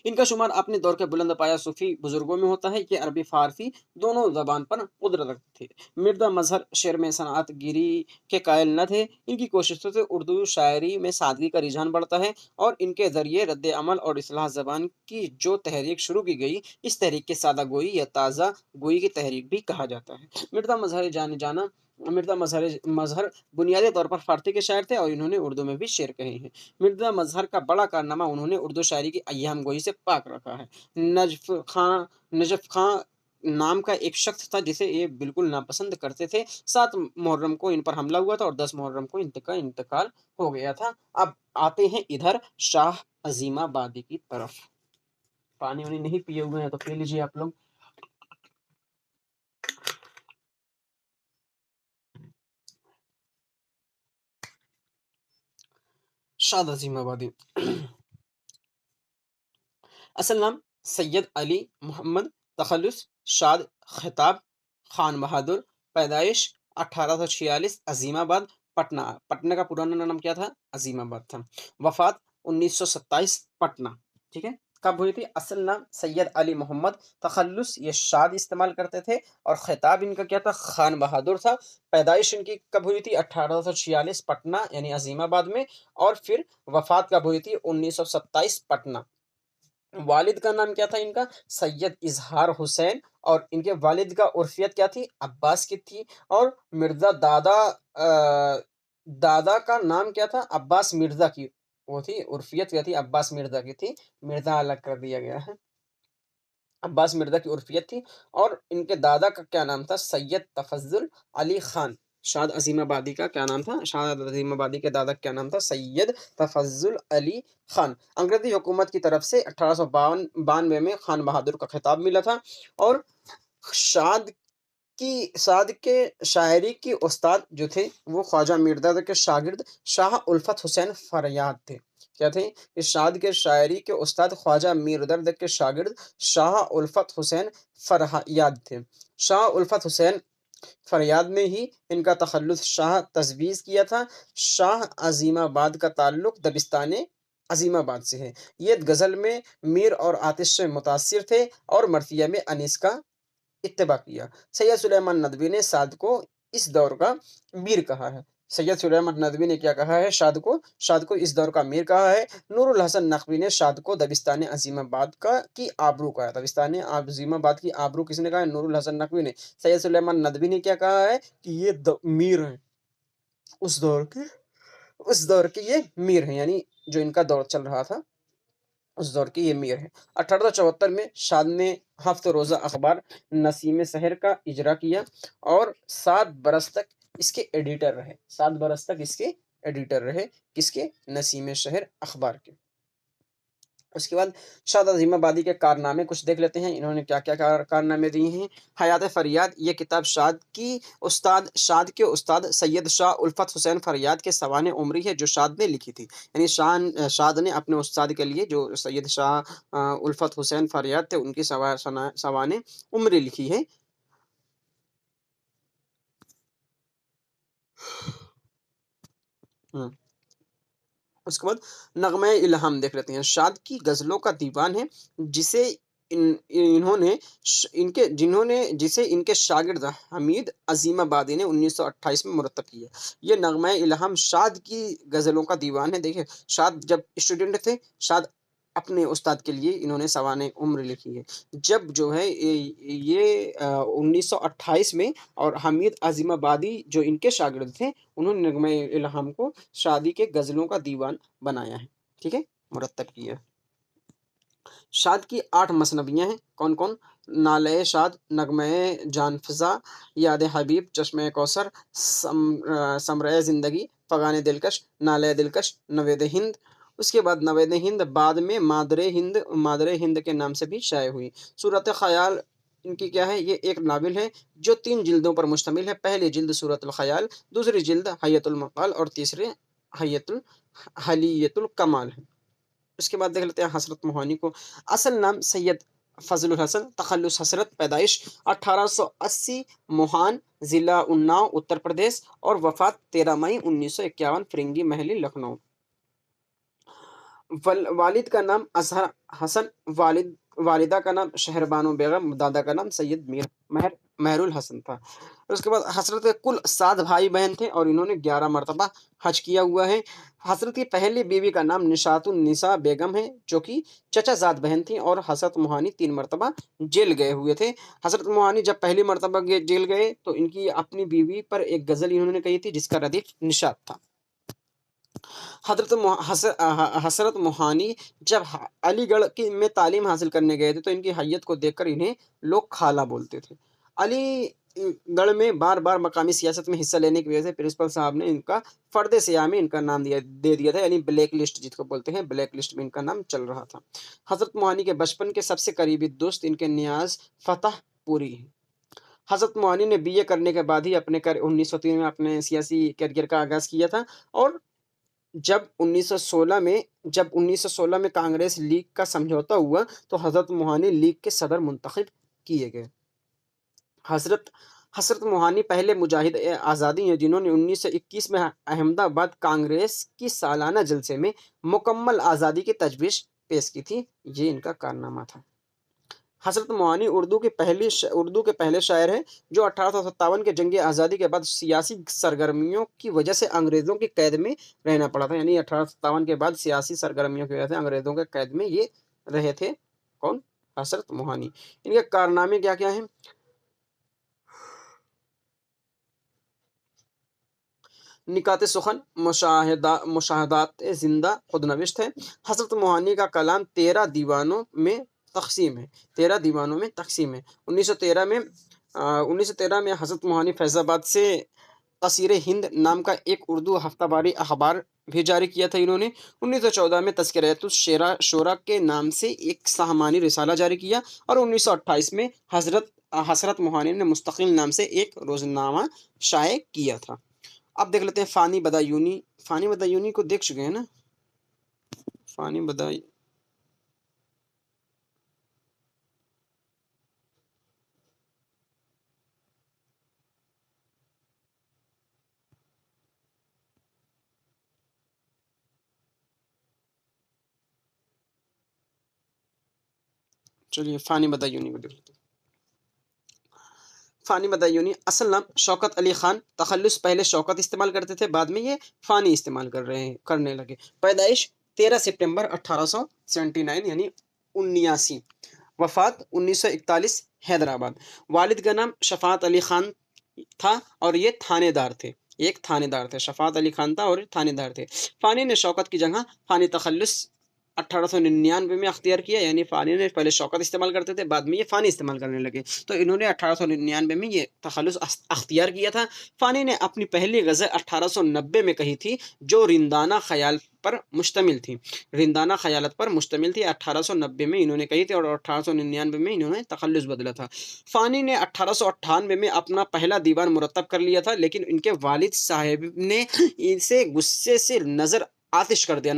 इनका शुमार अपने दौर के बुलंद पाया सूफ़ी बुज़ुर्गों में होता है। ये अरबी फ़ारसी दोनों ज़बान पर कुदरत रखते थे। मिर्ज़ा मज़हर शेर में सनअत गिरी के कायल न थे। इनकी कोशिशों से उर्दू शायरी में सादगी का रुझान बढ़ता है और इनके ज़रिए रद्द अमल और इस्लाह ज़बान की जो तहरीक शुरू की गई, इस तहरीक के सादा गोई या ताज़ा गोई की तहरीक भी कहा जाता है। मिर्ज़ा मज़हर जाने जाना मिर्ज़ा मज़हर मज़हर बुनियादी तौर पर फ़ारसी के शायर थे और इन्होंने उर्दू में भी शेर कहे हैं। मिर्ज़ा मज़हर का बड़ा कारनामा उन्होंने उर्दू शायरी की अय्याम गोई से पाक रखा है। नजफ़ खां नाम का एक शख्स था जिसे ये बिल्कुल नापसंद करते थे। 7 मुहर्रम को इन पर हमला हुआ था और 10 मुहर्रम को इनका इंतकाल हो गया था। अब आते हैं इधर शाह अज़ीमाबादी की तरफ। पानी-वानी नहीं पिए हुए हैं तो पी लीजिए आप लोग। शाह अज़ीमाबादी असल नाम सैयद अली मोहम्मद तखल्लुस शाद खिताब खान बहादुर, पैदाइश 1846, अजीमाबाद, पटना। पटना का पुराना नाम क्या था? अजीमाबाद था। वफात 1927, पटना। ठीक है। कब हुई थी? असल नाम सैयद अली मोहम्मद तखल्लुस, ये शाद इस्तेमाल करते थे और खिताब इनका क्या था? खान बहादुर था। पैदाइश इनकी कब हुई थी? 1846, पटना यानी अजीमाबाद में। और फिर वफात कब हुई थी? 1927, पटना। वालिद का नाम क्या था इनका? सैयद इजहार हुसैन। और इनके वालिद का उर्फियत क्या थी? अब्बास की थी। और मिर्जा दादा का नाम क्या था? अब्बास मिर्जा की वो थी, उर्फियत क्या थी? अब्बास मिर्जा की थी। मिर्जा अलग कर दिया गया है। अब्बास मिर्जा की उर्फियत थी। और इनके दादा का क्या नाम था? सैयद तफज्जुल अली खान। शाद अजीमाबादी का क्या नाम था? शाद अजीमाबादी के दादा का क्या नाम था? सैयद तफज्जुल अली खान। अंग्रेजी हुकूमत की तरफ से 1892 में खान बहादुर का खिताब मिला था। और शाद साद के शायरी के उस्ताद जो थे वो ख्वाजा मिर्जा के शागिर्द शाह उल्फत हुसैन फरयाद थे। क्या थे? इरशाद के शायरी के उस्ताद ख्वाजा मीर दर्द के शागिर्द शाह उल्फत हुसैन फरयाद थे। शाह उल्फत हुसैन फरयाद ने ही इनका तखल्लुस शाह तजवीज़ किया था। शाह अजीमाबाद का ताल्लुक दबिस्तान अजीमाबाद से है। ये गज़ल में मीर और आतिश से मुतासिर थे और मरसिया में अनीस का इत्तिबा किया। सैयद सुलेमान नदवी ने साद को इस दौर का मीर कहा है। सैयद सुलेमान नदवी ने क्या कहा है? शाद को इस दौर का मीर कहा है। नूरुल हसन नकवी ने शाद को दबिस्तान अजीमाबाद का की आबरू कहा है। दबिस्तान अजीमाबाद की आबरू किसने कहा है? नूरुल हसन नकवी ने। सैयद सुलेमान नदवी ने क्या कहा है? कि ये मीर हैं उस दौर के, उस दौर के ये मीर हैं, यानी जो इनका दौर चल रहा था उस दौर के ये मीर हैं। 1874 में शाद ने हफ्त रोज़ा अखबार नसीम शहर का इजरा किया और 7 बरस तक इसके एडिटर रहे। 7 बरस तक इसके एडिटर रहे। किसके? नसीम शहर अखबार के। उसके बाद शाद अज़ीमाबादी के कारनामे कुछ देख लेते हैं। इन्होंने क्या-क्या कारनामे दिए हैं। हयात फ़रियाद, ये किताब शाद के उस्ताद सैयद शाह उल्फत हुसैन फ़रियाद के सवाने उमरी है जो शाद ने लिखी थी। यानी शाद ने अपने उस्ताद के लिए जो सैयद शाह उल्फत हुसैन फ़रियाद थे उनकी सवाने उमरी लिखी है। हुँ। उसके बाद नग़्मे इल्हाम देख लेते हैं। शाद की ग़ज़लों का दीवान है जिसे इन्होंने जिसे इनके शागिर्द हमीद अज़ीमाबादी ने 1928 में मुरत्तब किया। ये नग़्मे इल्हाम शाद की ग़ज़लों का दीवान है। देखिए, शाद जब स्टूडेंट थे, शाद अपने उस्ताद के लिए इन्होंने सवाने उम्र लिखी है। जब जो है 1928 में और हमीद अज़ीमाबादी जो इनके शागिर्द थे, उन्होंने नग़्मे इल्हाम को शादी के ग़ज़लों का दीवान बनाया है। ठीक है? मुरत्तब किया है। शाद की 8 मसनवियाँ हैं, कौन-कौन? नाले शाद, नगमे जानफ़ज़ा, याद हबीब, चश्मे कौसर, समरे ज़िंदगी, फ़गाने दिलकश, नाले दिलकश, नवेद हिंद। उसके बाद नवेद हिंद बाद में मादरे हिंद के नाम से भी शाये हुई। सूरत ख़याल इनकी क्या है? ये एक नावल है जो 3 जिल्दों पर मुश्तमिल है। पहली जिल्द सूरतुल ख़याल, दूसरी जिल्द हय्यतुल मक़ाल और तीसरी हय्यतुल हलियतुल कमाल है। उसके बाद देख लेते हैं हसरत मोहानी को। असल नाम सैयद फजलुल हसन, तखल्लुस हसरत, पैदाइश 1880, मोहान, ज़िला उन्नाव, उत्तर प्रदेश और वफ़ात 13 मई 1951, फिरंगी महली, लखनऊ। वालिद का नाम अजहर हसन, वालिदा का नाम शहरबानो बेगम, दादा का नाम सैयद महरुल हसन था। उसके बाद हजरत के कुल 7 भाई बहन थे और इन्होंने 11 मरतबा हज किया हुआ है। हजरत की पहली बीवी का नाम निशातुन निसा बेगम है जो कि चचाजाद बहन थी और हजरत मोहानी 3 मरतबा जेल गए हुए थे। हजरत मोहानी जब पहली मरतबा जेल गए तो इनकी अपनी बीवी पर एक गज़ल इन्होंने कही थी जिसका रदीफ निशात था। हज़रत मोहानी जब अलीगढ़ की में तालीम हासिल करने गए थे तो इनकी हैयत को देखकर इन्हें लोग खाला बोलते थे। अलीगढ़ में बार बार मकामी सियासत में हिस्सा लेने की वजह से प्रिंसिपल साहब ने इनका फर्द सियाह में इनका नाम दे दिया था, यानी ब्लैक लिस्ट जिसको बोलते हैं, ब्लैक लिस्ट में इनका नाम चल रहा था। हजरत मोहानी के बचपन के सबसे करीबी दोस्त इनके नियाज फतह पूरी हैं। हजरत मोहानी ने बीए करने के बाद ही अपने 1903 में अपने सियासी करियर का आगाज किया था और जब 1916 में कांग्रेस लीग का समझौता हुआ तो हजरत मोहानी लीग के सदर मुंतखब किए गए। हजरत हजरत मोहानी पहले मुजाहिद आज़ादी हैं जिन्होंने 1921 में अहमदाबाद कांग्रेस की सालाना जलसे में मुकम्मल आज़ादी की तजवीज़ पेश की थी। ये इनका कारनामा था। हज़रत मोहानी उर्दू के पहले शायर हैं जो 1857 के जंग आज़ादी के बाद सियासी सरगर्मियों की वजह से अंग्रेज़ों की कैद में रहना पड़ा था, यानी 1857 के बाद सियासी सरगर्मियों की वजह से अंग्रेज़ों के कैद में ये रहे थे। कौन? हज़रत मोहानी। इनके कारनामे क्या-क्या हैं? निकात सुखन, मुशाहदात जिंदा, खुदनविश्त है। हज़रत मोहानी का कलाम 13 दीवानों में तकसीम है। 13 दीवानों में तकसीम है। 1913 में हज़रत मोहानी फैज़ाबाद से तसीर हिंद नाम का एक उर्दू हफ्तावारी अखबार भी जारी किया था इन्होंने। 1914 में तज़किरतुश शोरा के नाम से एक साहमानी रिसाला जारी किया और 1928 में हज़रत मोहानी ने मुस्तकिल नाम से एक रोज़नामा शाये किया था। अब देख लेते हैं फ़ानी बदायूनी। फ़ानी बदायूनी को देख चुके हैं ना? फ़ानी बदाई चलिए फ़ानी बदायूनी को देख लेते हैं। फ़ानी बदायूनी असल नाम शौकत अली ख़ान, तख़ल्लुस पहले शौकत इस्तेमाल करते थे, बाद में ये फ़ानी इस्तेमाल करने लगे। पैदाइश 13 सितंबर 1879 यानी 79। वफ़ात 1941 हैदराबाद। वालिद का नाम शफ़ाअत अली ख़ान था और ये थानेदार थे। एक थानेदार थे, शफ़ाअत अली ख़ान था और थानेदार थे। फ़ानी ने शौकत की जगह फ़ानी तख़ल्लुस 1899 में अख्तियार किया, यानी फ़ानी ने पहले शौकत इस्तेमाल करते थे, बाद में ये फ़ानी इस्तेमाल करने लगे। तो इन्होंने 1899 में ये तख़ल्लुस अख्तियार किया था। फ़ानी ने अपनी पहली गज़ल 1890 में कही थी जो रिंदाना ख़याल पर मुश्तमिल थी। रिंदाना ख़यालत पर मुश्तमिल थी, 1890 में इन्होंने कही थी और 1899 में इन्होंने तख़ल्लुस बदला था। फ़ानी ने 1898 में अपना पहला दीवान मुरत्तब कर लिया था, लेकिन इनके वालिद साहब ने इसे गुस्से से नज़र आतिश कर दिया,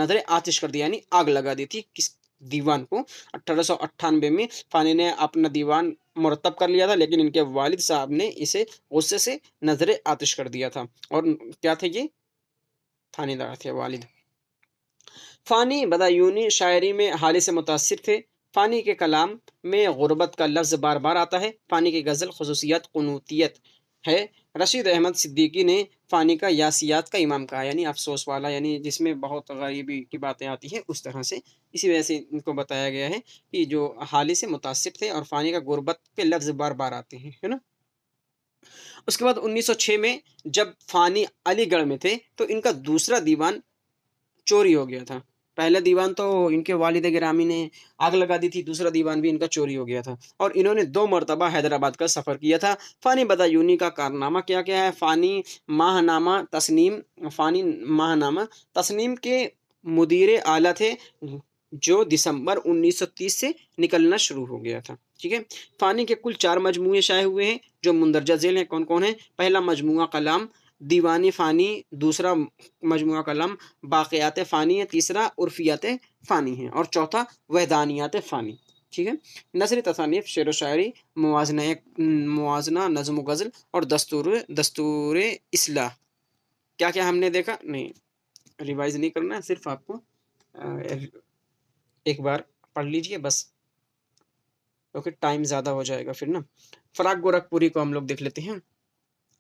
यानी आग लगा दी थी किस दीवान को। 1898 में फ़ानी ने अपना दीवान मुरत्तब कर लिया था, लेकिन इनके वालिद साहब ने इसे गुस्से से नज़र आतिश कर दिया था। और क्या थे ये? थानेदार थे वालिद। फ़ानी बदायूनी शायरी में हाल से मुतासिर थे। फ़ानी के कलाम में गुरबत का लफ्ज़ बार बार आता है। फ़ानी की गज़ल खसूसियत क़ुनूतियत है। रशीद अहमद सिद्दीकी ने फ़ानी का यासियात का इमाम कहा, यानी अफसोस वाला, यानी जिसमें बहुत गरीबी की बातें आती हैं उस तरह से। इसी वजह से इनको बताया गया है कि जो हाल से मुतासिर थे और फ़ानी का गुरबत के लफ्ज़ बार बार आते हैं, है ना? उसके बाद 1906 में जब फ़ानी अलीगढ़ में थे तो इनका दूसरा दीवान चोरी हो गया था। पहला दीवान तो इनके वालिद गिरामी ने आग लगा दी थी, दूसरा दीवान भी इनका चोरी हो गया था और इन्होंने 2 मरतबा हैदराबाद का सफ़र किया था। फ़ानी बदायूनी का कारनामा क्या-क्या है? फ़ानी माहनामा तस्नीम के मुदीर आला थे, जो दिसंबर 1930 से निकलना शुरू हो गया था। ठीक है? फ़ानी के कुल 4 मजमूए शाये हुए हैं, जो मुंदरजा ज़ेल हैं। कौन-कौन है? पहला मजमूआ कलाम दीवानी फ़ानी, दूसरा मजमूआ कलाम बाक़ियात फ़ानी है, तीसरा उर्फ़ियात फ़ानी है और चौथा वहदानियात फ़ानी। ठीक है? नज़्र तसानीफ़ शेर व शायरी, मुवाज़ना, नज़्म व ग़ज़ल और दस्तूर इस्लाह। क्या-क्या हमने देखा? नहीं, रिवाइज़ नहीं करना है, सिर्फ़ आपको एक बार पढ़ लीजिए बस, क्योंकि टाइम ज़्यादा हो जाएगा फिर ना। फ़राक गोरखपुरी को हम लोग देख लेते हैं।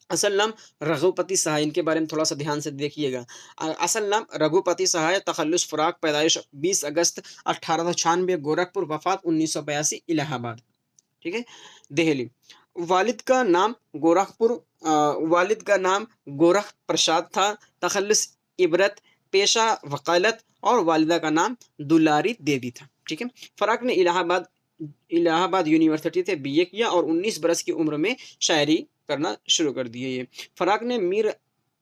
असल नाम रघुपति सहाय, इनके बारे में थोड़ा सा ध्यान से देखिएगा। असल नाम रघुपति सहाय, तखल्लुस फ़राक, पैदाइश 20 अगस्त 1896, गोरखपुर, वफ़ात 1982, इलाहाबाद। ठीक है? देहली। वालिद का नाम वालिद का नाम गोरख प्रसाद था, तखल्लुस इबरत, पेशा वकालत और वालिदा का नाम दुलारी देवी था। ठीक है? फ़राक ने इलाहाबाद यूनिवर्सिटी से बीए किया और 19 बरस की उम्र में शायरी करना शुरू कर दिए ये। फ़राक ने मीर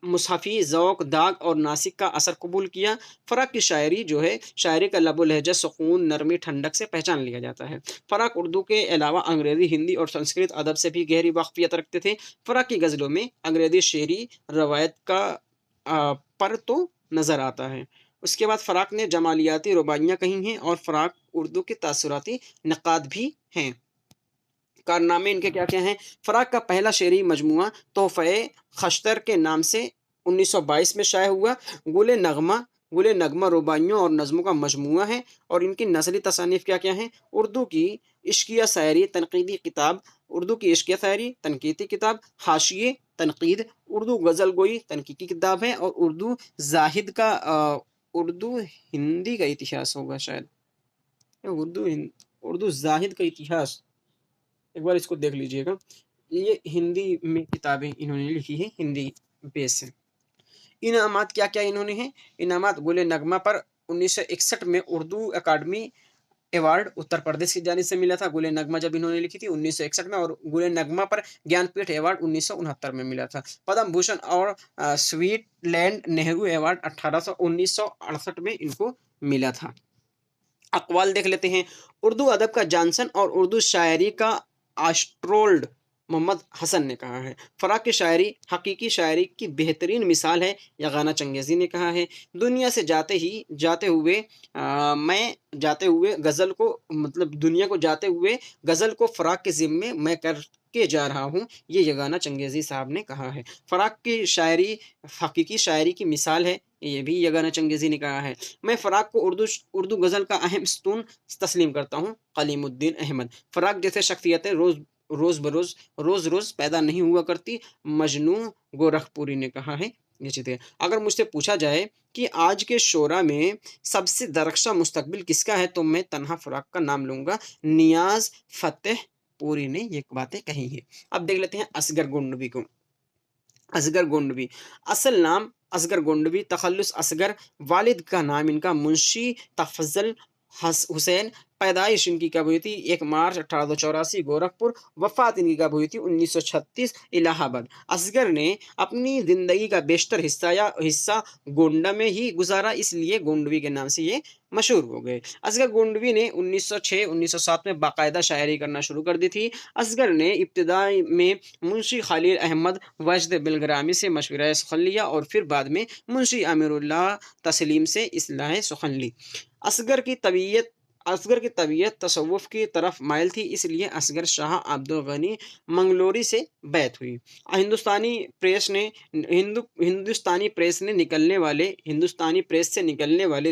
मुसहफ़ी, ज़ौक़, दाग और नासिक का असर कबूल किया। फ़राक की शायरी जो है, शायरी का लबो लहजा, सुकून, नरमी, ठंडक से पहचान लिया जाता है। फ़राक उर्दू के अलावा अंग्रेज़ी, हिंदी और संस्कृत अदब से भी गहरी वाक़फ़ियत रखते थे। फ़राक की ग़ज़लों में अंग्रेज़ी शेरी रवायत का पर तो नज़र आता है। उसके बाद फ़राक ने जमालियाती रुबाइयाँ कही हैं और फ़राक उर्दू के तासुराती नक़ाद भी हैं। कारनामे इनके क्या-क्या हैं? फ़राक का पहला शेरी मजमूआ तोहफ़े ख़श्तर के नाम से 1922 में शाया हुआ। गुल नग़मा रुबाइयों और नज़्मों का मजमूआ है और इनकी नज़री तसानीफ़ क्या-क्या हैं? उर्दू की इश्किया शायरी, तनक़ीदी किताब, उर्दू की इश्किया शायरी, तनक़ीदी किताब, हाशिये, तनक़ीद, उर्दू ग़ज़ल गोई, तनक़ीदी किताब है और उर्दू हिंदी का इतिहास होगा शायद। उर्दू ज़ाहिद का इतिहास, एक बार इसको देख लीजिएगा। ये हिंदी में किताबें इन्होंने लिखी हैं, हिंदी बेस से। इनामात क्या-क्या इन्होंने हैं? इनामात गुल नग़मा पर 1961 में उर्दू अकादमी अवार्ड उत्तर प्रदेश की जानिब से मिला था। गुल नग़मा जब इन्होंने लिखी थी 1961 में, और गुल नग़मा पर ज्ञानपीठ अवार्ड 1969 में मिला था। पद्म भूषण और स्वीटलैंड नेहरू अवार्ड 1968 में इनको मिला था। अक़वाल देख लेते हैं। उर्दू अदब का जॉनसन और उर्दू शायरी का आस्ट्रोल्ड मोहम्मद हसन ने कहा है। फ़राक की शायरी हकीकी शायरी की बेहतरीन मिसाल है। यगाना चंगेज़ी ने कहा है, दुनिया से जाते हुए गज़ल को, मतलब दुनिया को जाते हुए गज़ल को फ़राक के ज़िम्मे मैं करके जा रहा हूँ, ये यगाना चंगेज़ी साहब ने कहा है। फ़राक की शायरी हकीकी शायरी की मिसाल है, ये भी यगाना चंगेज़ी ने कहा है। मैं फ़राक को उर्दू गज़ल का अहम स्तून तस्लीम करता हूँ। कलीमुद्दीन अहमद। फ़राक जैसे शख्सियतें रोज़-बरोज़ पैदा नहीं हुआ करती, मजनू गोरखपुरी ने कहा है। ये चीज़ें, अगर मुझसे पूछा जाए कि आज के शोरा में सबसे दरख्शां मुस्तक़बिल किसका है, तो मैं तन्हा फ़राक का नाम लूँगा। नियाज़ फ़तेह पूरी ने ये बातें कही हैं। अब देख लेते हैं असगर गोंडवी को। असगर गोंडवी, असल नाम असगर गोंडवी, तखल्लुस असगर, वालिद का नाम इनका मुंशी तफ़ज़्ज़ल हुसैन, पैदाइश इनकी कब हुई थी? 1 मार्च 1884, गोरखपुर, वफ़ात इनकी कब हुई थी? 1936, इलाहाबाद। असगर ने अपनी ज़िंदगी का बेशतर हिस्सा गोंडा में ही गुज़ारा, इसलिए गोंडवी के नाम से ये मशहूर हो गए। असगर गोंडवी ने 1906-1907 में बाकायदा शायरी करना शुरू कर दी थी। असगर ने इब्तिदाई में मुंशी खलील अहमद वजद बिलग्रामी से मशवरा सुख़न लिया और फिर बाद में मुंशी अमीरुल्लाह तस्लीम से इस्लाह सुख़न ली। असगर की तबीयत तसव्वुफ़ की तरफ माइल थी, इसलिए असगर शाह अब्दुल गनी मंगलोरी से बैत हुई। हिंदुस्तानी प्रेस से निकलने वाले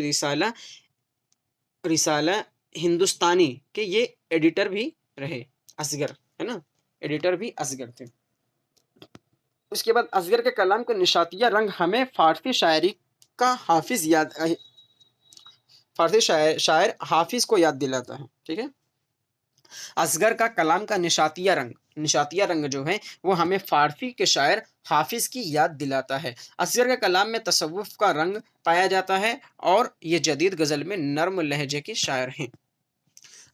रिसाला हिंदुस्तानी के ये एडिटर भी रहे, असगर, है ना? एडिटर भी असगर थे। उसके बाद असगर के कलाम का निशातिया रंग हमें फ़ारसी शायर हाफिज़ को याद दिलाता है। ठीक है? असगर का कलाम का निशातिया रंग, निशातिया रंग जो है वो हमें फारसी के शायर हाफिज की याद दिलाता है। असगर के कलाम में तसव्वुफ का रंग पाया जाता है और ये जदीद गज़ल में नर्म लहजे के शायर हैं।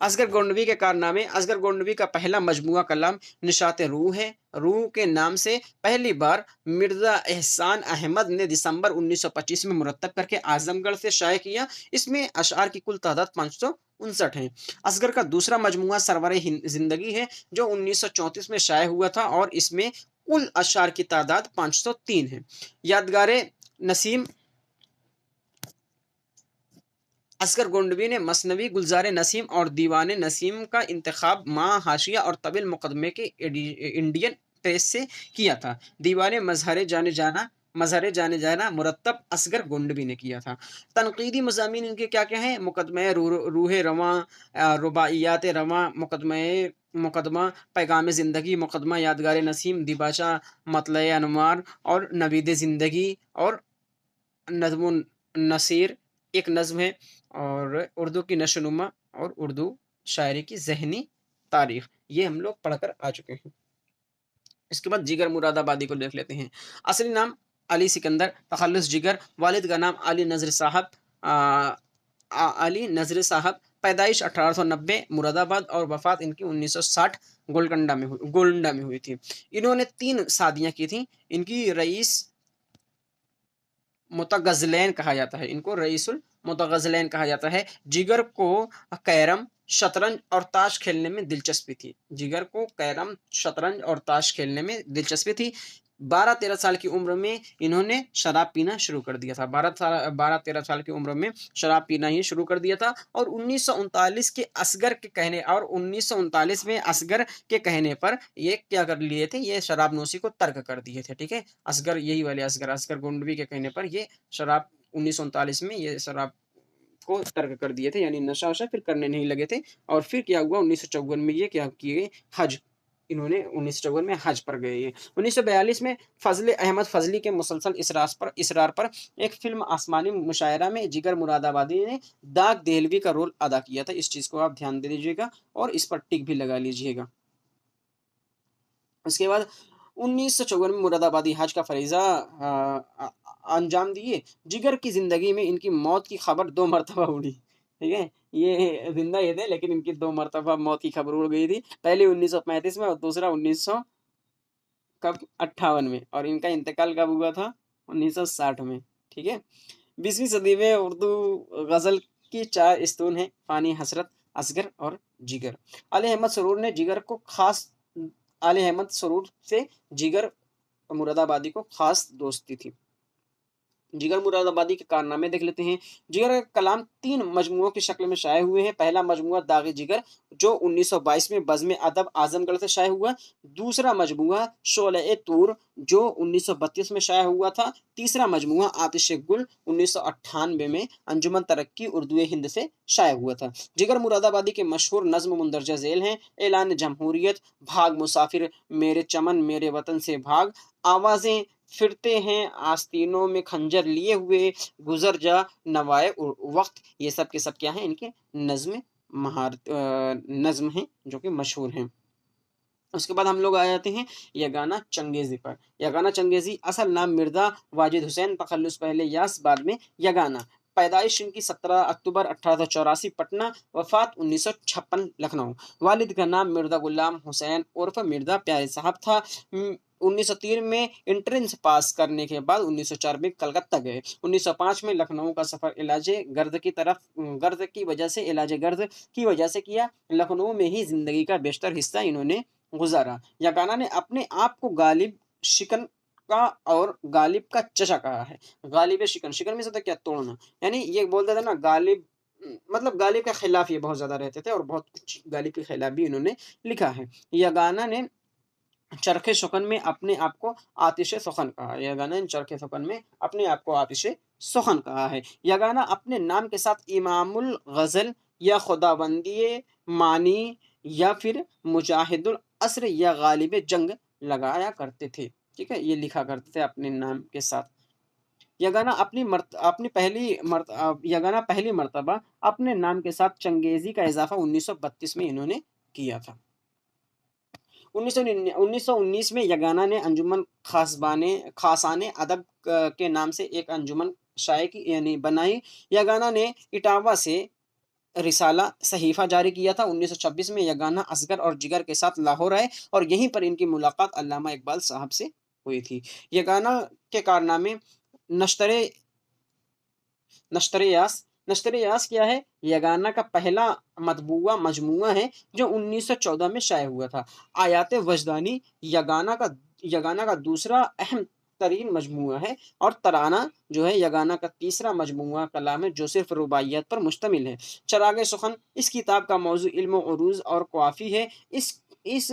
असगर गोंडवी के कारनामे। असगर गोंडवी का पहला मजमुआ कलाम निशात रूह है। रूह के नाम से पहली बार मिर्जा एहसान अहमद ने दिसंबर 1925 में मुरतब करके आजमगढ़ से शाये किया। इसमें अशआर की कुल तादाद 559 है। असगर का दूसरा मजमुआ सरवर जिंदगी है जो 1934 में शाये हुआ था और इसमें कुल अशआर की तादाद 503 है। यादगार नसीम। असगर गोंडवी ने मसनवी, गुलजार नसीम और दीवान नसीम का इंतखाब माँ हाशिया और तविल मुकदमे के इंडियन प्रेस से किया था। दीवान मजहर जाने जाना मुरतब असगर गोंडवी ने किया था। तनकीदी मज़ामीन इनके क्या क्या हैं? मुकदमे रूह रवां, रुबाइयात रवां, मुकदमा पैगाम ज़िंदगी, मुकदमा यादगार नसीम, दिबाशा मतले अनवार और नवीद ज़िंदगी और नज़्म नसीर एक नज़्म है। और उर्दू की नशोनुमा और उर्दू शायरी की ज़हनी तारीख, ये हम लोग पढ़कर आ चुके हैं। इसके बाद जिगर मुरादाबादी को देख लेते हैं। असली नाम अली सिकंदर, तखल्लुस जिगर, वालिद का नाम अली नज़र साहब, अली नज़र साहब, पैदाइश 1890 मुरादाबाद और वफात इनकी 1960 गोलंडा में हुई थी। इन्होंने 3 शादियां की थी। इनकी रईस मुतगज़लैन कहा जाता है, इनको रईसुल मुतगज़लैन कहा जाता है। जिगर को कैरम, शतरंज और ताश खेलने में दिलचस्पी थी। जिगर को कैरम, शतरंज और ताश खेलने में दिलचस्पी थी। 12-13 साल की उम्र में इन्होंने शराब पीना शुरू कर दिया था। 12-13 साल की उम्र में शराब पीना ही शुरू कर दिया था और 1939 में असगर के कहने पर ये क्या कर लिए थे? ये शराब नोशी को तर्क कर दिए थे। ठीक है, असगर यही वाले असगर गोंडवी के कहने पर ये शराब 1939 में ये शराब को तर्क कर दिए थे, यानी नशा वशा फिर करने नहीं लगे थे। और फिर क्या हुआ 1954 में ये क्या किए? हज, इन्होंने 1954 में हज पर गए। ये 1942 में फजल अहमद फजली के मुसलसल इसरार पर एक फिल्म आसमानी मुशायरा में जिगर मुरादाबादी ने दाग देहलवी का रोल अदा किया था। इस चीज को आप ध्यान दे दीजिएगा और इस पर टिक भी लगा लीजिएगा। उसके बाद 1954 में मुरादाबादी हज का फरीजा अंजाम दिए। जिगर की जिंदगी में इनकी मौत की खबर 2 मरतबा उड़ी। ठीक है, ये जिंदा ये थे लेकिन इनकी 2 मरतबा मौत की खबर उड़ गई थी। पहले 1935 में और दूसरा 1900 कब 58 में, और इनका इंतकाल कब हुआ था? 1960 में। ठीक है, 20वीं सदी में उर्दू गजल की 4 स्तून हैं, फानी हसरत, असगर और जिगर। अली अहमद सरूर ने जिगर को खास अली अहमद सरूर से जिगर मुरादाबादी को खास दोस्ती थी। जिगर मुरादाबादी के कारनामे देख लेते हैं। जिगर का कलाम 3 मजमुओं की शक्ल में शाये हुए हैं। पहला मजमुआ दाग़ जिगर जो 1922 में बज़्म अदब आजमगढ़ से शाये हुआ। दूसरा मजमुआ शोले तूर जो 1932 में शाये हुआ था। तीसरा मजमुआ आतिश गुल 1998 में अंजुमन तरक्की उर्दू हिंद से शाये हुआ था। जिगर मुरादाबादी के मशहूर नज़्म मुंदरजा झेल हैं। ऐलान जमहूरियत, भाग मुसाफिर, मेरे चमन मेरे वतन से भाग, आवाज़ें फिरते हैं आस्तीनों में खंजर लिए हुए, गुजर जा नवाए वक्त, ये सब के सब क्या हैं? इनके नज्म हैं जो कि मशहूर हैं। उसके बाद हम लोग आ जाते हैं यगाना चंगेजी पर। यगाना चंगेजी असल नाम मिर्जा वाजिद हुसैन, तखल्लुस पहले यास बाद में यगाना। पैदाइश इनकी 17 अक्टूबर 1884 पटना, वफात 1956 लखनऊ। वालिद का नाम मिर्जा गुलाम हुसैन उर्फ मिर्जा प्यारे साहब था। 1903 में एंट्रेंस पास करने के बाद 1904 में कलकत्ता गए। 1905 में लखनऊ का सफर गर्द की वजह से गर्द की वजह से किया। लखनऊ में ही जिंदगी का बेशतर हिस्सा इन्होंने गुजारा। यगाना ने अपने आप को गालिब शिकन का और गालिब का चचा कहा है। गालिब शिकन, शिकन में से क्या? तोड़ना। यानी ये बोलते थे ना गालिब, मतलब गालिब के खिलाफ ये बहुत ज्यादा रहते थे और बहुत कुछ गालिब के खिलाफ भी इन्होंने लिखा है। यगाना ने चरखे सुखन में अपने आप को आतिश सुखन कहा। यगाना ने चरखे सुखन में अपने आप को आतिश सुखन कहा है। यगाना अपने नाम के साथ इमामुल गजल या खुदाबंदी मानी या फिर मुजाहिदुल असर या गालिब जंग लगाया करते थे। ठीक है, ये लिखा करते थे अपने नाम के साथ। यगाना पहली मर्तबा अपने नाम के साथ चंगेजी का इजाफा 1932 में इन्होंने किया था। 1919 में यगाना ने अंजुमन खासाने अदब के नाम से एक अंजुमन शाये की यानी बनाई। यगाना ने इटावा से रिसाला सहीफ़ा जारी किया था। 1926 में यगाना असगर और जिगर के साथ लाहौर आए और यहीं पर इनकी मुलाकात अल्लामा इकबाल साहब से हुई थी। यगाना के कारनामे नश्तरे नश्तरे यास नश्तरे यास क्या है? यगाना का पहला मतबूआ मजमूआ है जो 1914 में शाये हुआ था। आयात वजदानी यगाना का दूसरा अहम तरीन मजमूआ है और तराना जो है यगाना का तीसरा मजमूआ कलाम है जो सिर्फ रुबाइयात पर मुश्तमिल है। चरागे सुखन इस किताब का मौजू इल्म उरूज और क़वाफ़ी है। इस इस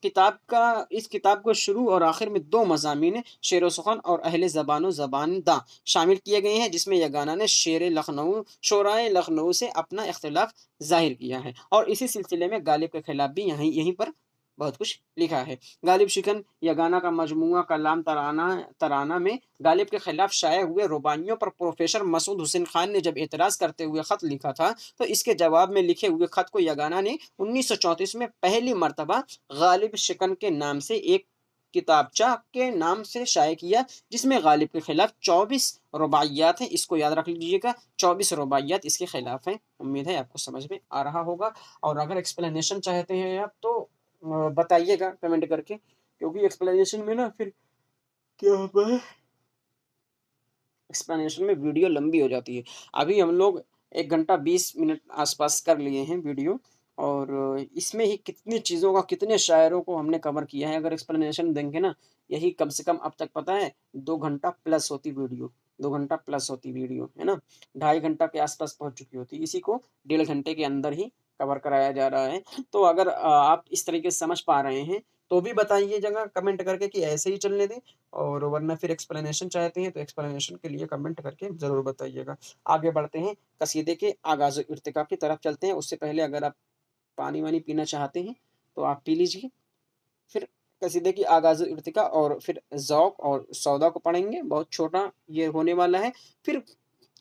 किताब को शुरू और आखिर में दो मज़ामीन शेर व सुखन और अहले ज़बान व ज़बानदा शामिल किए गए हैं, जिसमें यगाना ने शोराए लखनऊ से अपना इख्तिलाफ ज़ाहिर किया है और इसी सिलसिले में गालिब के खिलाफ भी यहीं यहीं पर बहुत कुछ लिखा है। गालिब शिकन यगाना का मजमूआ कलाम तराना तराना में गालिब के खिलाफ शाये हुए रुबाइयों पर प्रोफेसर मसूद हुसैन खान ने जब एतराज़ करते हुए ख़त लिखा था, तो इसके जवाब में लिखे हुए ख़त को यगाना ने 1934 में पहली मरतबा गालिब शिकन के नाम से एक किताबचा के नाम से शाये किया, जिसमें गालिब के खिलाफ 24 रुबाइयात हैं। इसको याद रख लीजिएगा, 24 रुबाइयात इसके खिलाफ हैं। उम्मीद है आपको समझ में आ रहा होगा। और अगर एक्सप्लेनेशन चाहते हैं आप तो बताइएगा कमेंट करके, क्योंकि एक्सप्लेनेशन में ना फिर क्या होता है, एक्सप्लेनेशन में वीडियो लंबी हो जाती है। अभी हम लोग 1 घंटा 20 मिनट आसपास कर लिए हैं वीडियो और इसमें ही कितनी चीज़ों का कितने शायरों को हमने कवर किया है। अगर एक्सप्लेनेशन देंगे ना, यही कम से कम अब तक पता है 2 घंटा प्लस होती वीडियो, 2 घंटा प्लस होती वीडियो, है ना? 2.5 घंटा के आसपास पहुँच चुकी होती। इसी को 1.5 घंटे के अंदर ही कवर कराया जा रहा है। तो अगर आप इस तरीके से समझ पा रहे हैं, तो भी बताइएगा कमेंट करके कि ऐसे ही चलने दें, और वरना फिर एक्सप्लेनेशन चाहते हैं तो एक्सप्लेनेशन के लिए कमेंट करके ज़रूर बताइएगा। आगे बढ़ते हैं, कसीदे के आगाज़ व इर्तिका की तरफ चलते हैं। उससे पहले अगर आप पानी-वानी पीना चाहते हैं, तो आप पी लीजिए। फिर कसीदे की आगाज़ व इर्तिका और फिर ज़ौक़ और सौदा को पढ़ेंगे, बहुत छोटा ये होने वाला है। फिर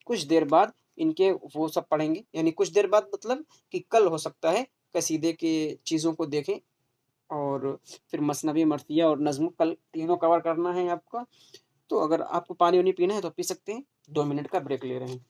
कुछ देर बाद इनके वो सब पढ़ेंगे, यानी कुछ देर बाद मतलब कि कल हो सकता है कसीदे के चीज़ों को देखें, और फिर मसनवी मर्सिया और नज़्म कल तीनों कवर करना है आपका। तो अगर आपको पानी-वानी पीना है तो पी सकते हैं। 2 मिनट का ब्रेक ले रहे हैं।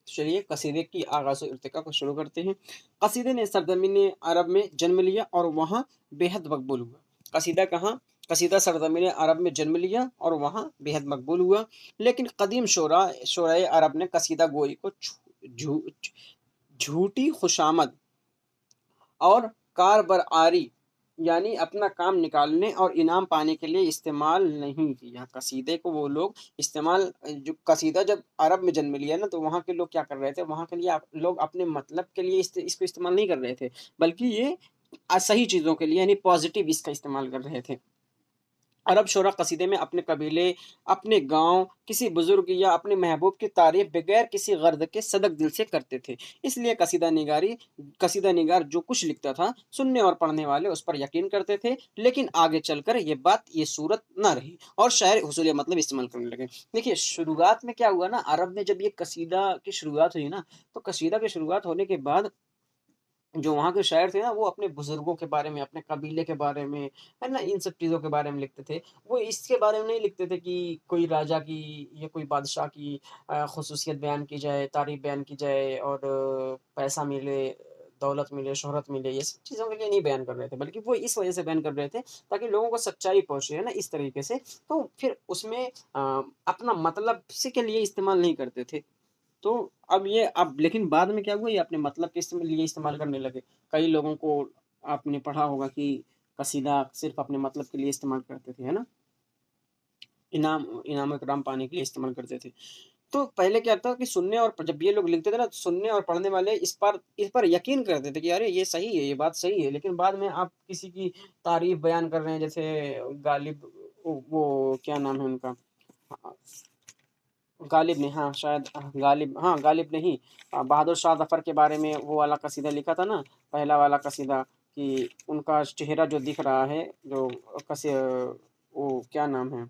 चलिए कसीदे की आगाज़ व इर्तिका को शुरू करते हैं। कसीदे ने सरज़मीन अरब में जन्म लिया और वहाँ बेहद मकबूल हुआ। कसीदा कहाँ? कसीदा सरज़मीन अरब में जन्म लिया और वहाँ बेहद मकबूल हुआ। लेकिन कदीम शोराए अरब ने कसीदा गोई को झू झूठी खुशामद और कारबरआरी यानी अपना काम निकालने और इनाम पाने के लिए इस्तेमाल नहीं किया। कसीदे को वो लोग इस्तेमाल जो कसीदा जब अरब में जन्म लिया ना, तो वहाँ के लोग क्या कर रहे थे, वहाँ के लिए लोग अपने मतलब के लिए इसको इस्तेमाल नहीं कर रहे थे, बल्कि ये सही चीज़ों के लिए यानी पॉजिटिव इसका इस्तेमाल कर रहे थे। अरब शोरा कसीदे में अपने कबीले, अपने गाँव, किसी बुज़ुर्ग या अपने महबूब की तारीफ़ बगैर किसी गर्ज़ के सदक दिल से करते थे। इसलिए कसीदा निगार जो कुछ लिखता था, सुनने और पढ़ने वाले उस पर यकीन करते थे, लेकिन आगे चलकर ये सूरत ना रही और शायर हुसूल मतलब इस्तेमाल करने लगे। देखिए, शुरुआत में क्या हुआ ना, अरब में जब ये कसीदा की शुरुआत हुई ना, तो कसीदा की शुरुआत होने के बाद जो वहाँ के शायर थे ना, वो अपने बुज़ुर्गों के बारे में, अपने कबीले के बारे में, है ना? इन सब चीज़ों के बारे में लिखते थे। वो इसके बारे में नहीं लिखते थे कि कोई राजा की या कोई बादशाह की ख़ुसूसियत बयान की जाए, तारीफ़ बयान की जाए और पैसा मिले, दौलत मिले, शोहरत मिले, ये सब चीज़ों के लिए नहीं बयान कर रहे थे, बल्कि वो इस वजह से बयान कर रहे थे ताकि लोगों को सच्चाई पहुँचे, है ना? इस तरीके से। तो फिर उसमें अपना मतलब से के लिए इस्तेमाल नहीं करते थे। तो अब ये अब लेकिन बाद में क्या हुआ, ये अपने मतलब के लिए इस्तेमाल करने लगे। कई लोगों को आपने पढ़ा होगा कि कसीदा सिर्फ़ अपने मतलब के लिए इस्तेमाल करते थे, है ना? इनाम-इकराम पाने के लिए इस्तेमाल करते थे। तो पहले क्या था कि सुनने और जब ये लोग लिखते थे ना, तो सुनने और पढ़ने वाले इस पर यकीन करते थे कि अरे ये सही है, ये बात सही है। लेकिन बाद में आप किसी की तारीफ़ बयान कर रहे हैं, जैसे गालिब, वो क्या नाम है उनका? गालिब ने, हाँ, शायद गालिब, हाँ, गालिब नहीं, बहादुर शाह ज़फ़र के बारे में वो वाला कसीदा लिखा था ना, पहला वाला कसीदा, कि उनका चेहरा जो दिख रहा है, जो कसे वो क्या नाम है?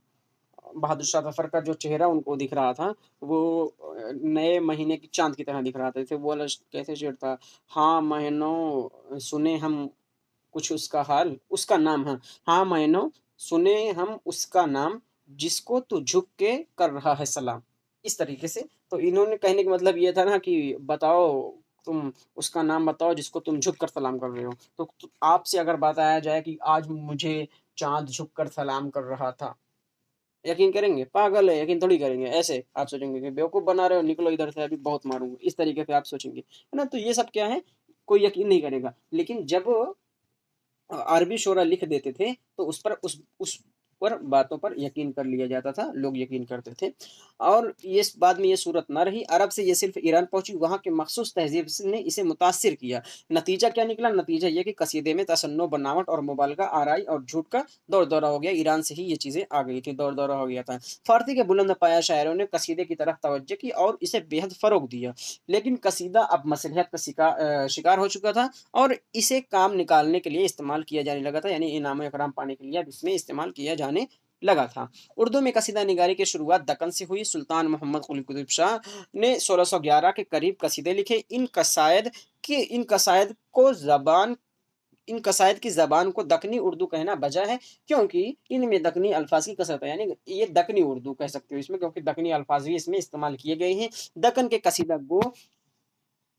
बहादुर शाह ज़फ़र का जो चेहरा उनको दिख रहा था, वो नए महीने की चाँद की तरह दिख रहा था। जैसे वो वाला कैसे शेर था? हाँ, मैंनो सुने हम कुछ उसका हाल, उसका नाम, हाँ। हाँ, मैंनो सुने हम उसका नाम, जिसको तू झुक के कर रहा है सलाम। इस तरीके से, तो इन्होंने कहने का मतलब ये था ना कि बताओ, तुम उसका नाम बताओ जिसको तुम झुक कर सलाम कर रहे हो। तो आपसे अगर बताया जाए कि आज मुझे चाँद झुक कर सलाम कर रहा था, यकीन करेंगे? पागल है, यकीन थोड़ी करेंगे। ऐसे आप सोचेंगे कि बेवकूफ़ बना रहे हो, निकलो इधर से, अभी बहुत मारूँगा। इस तरीके से आप सोचेंगे, है ना? तो ये सब क्या है, कोई यकीन नहीं करेगा। लेकिन जब अरबी शोरा लिख देते थे, तो उस पर बातों पर यकीन कर लिया जाता था, लोग यकीन करते थे। और ये बाद में ये सूरत ना रही, अरब से ये सिर्फ़ ईरान पहुँची, वहाँ के मख़सूस तहज़ीब ने इसे मुतासिर किया। नतीजा क्या निकला? नतीजा ये कि कसीदे में तसन्नुफ़, बनावट और मुबालगा, आराई और झूठ का दौर-दौरा हो गया। ईरान से ही ये चीज़ें आ गई थी, दौर-दौरा हो गया था। फ़ारसी के बुलंद पाया शायरों ने कसीदे की तरफ तवज्जो की और इसे बेहद फ़रोग़ दिया। लेकिन कसीदा अब मसलियत का शिकार हो चुका था और इसे काम निकालने के लिए इस्तेमाल किया जाने लगा था, यानी इनाम-ए-इकराम पाने के लिए अब इसमें इस्तेमाल किया जाने लगा था। उर्दू में कसीदा निगारी की शुरुआत दक्कन से हुई। सुल्तान मोहम्मद कुली कुतुब शाह ने 1611 के करीब कसीदे लिखे। इन कसायद को ज़बान इन कसायद की ज़बान को दक्कनी उर्दू कहना वजह है, क्योंकि इनमें दक्कनी अल्फ़ाज़ की कसरत है, यानी ये दक्कनी उर्दू कह सकते हो इसमें, क्योंकि दक्कनी अल्फ़ाज़ भी इसमें इस्तेमाल किए गए हैं। दक्कन के कसीदा गो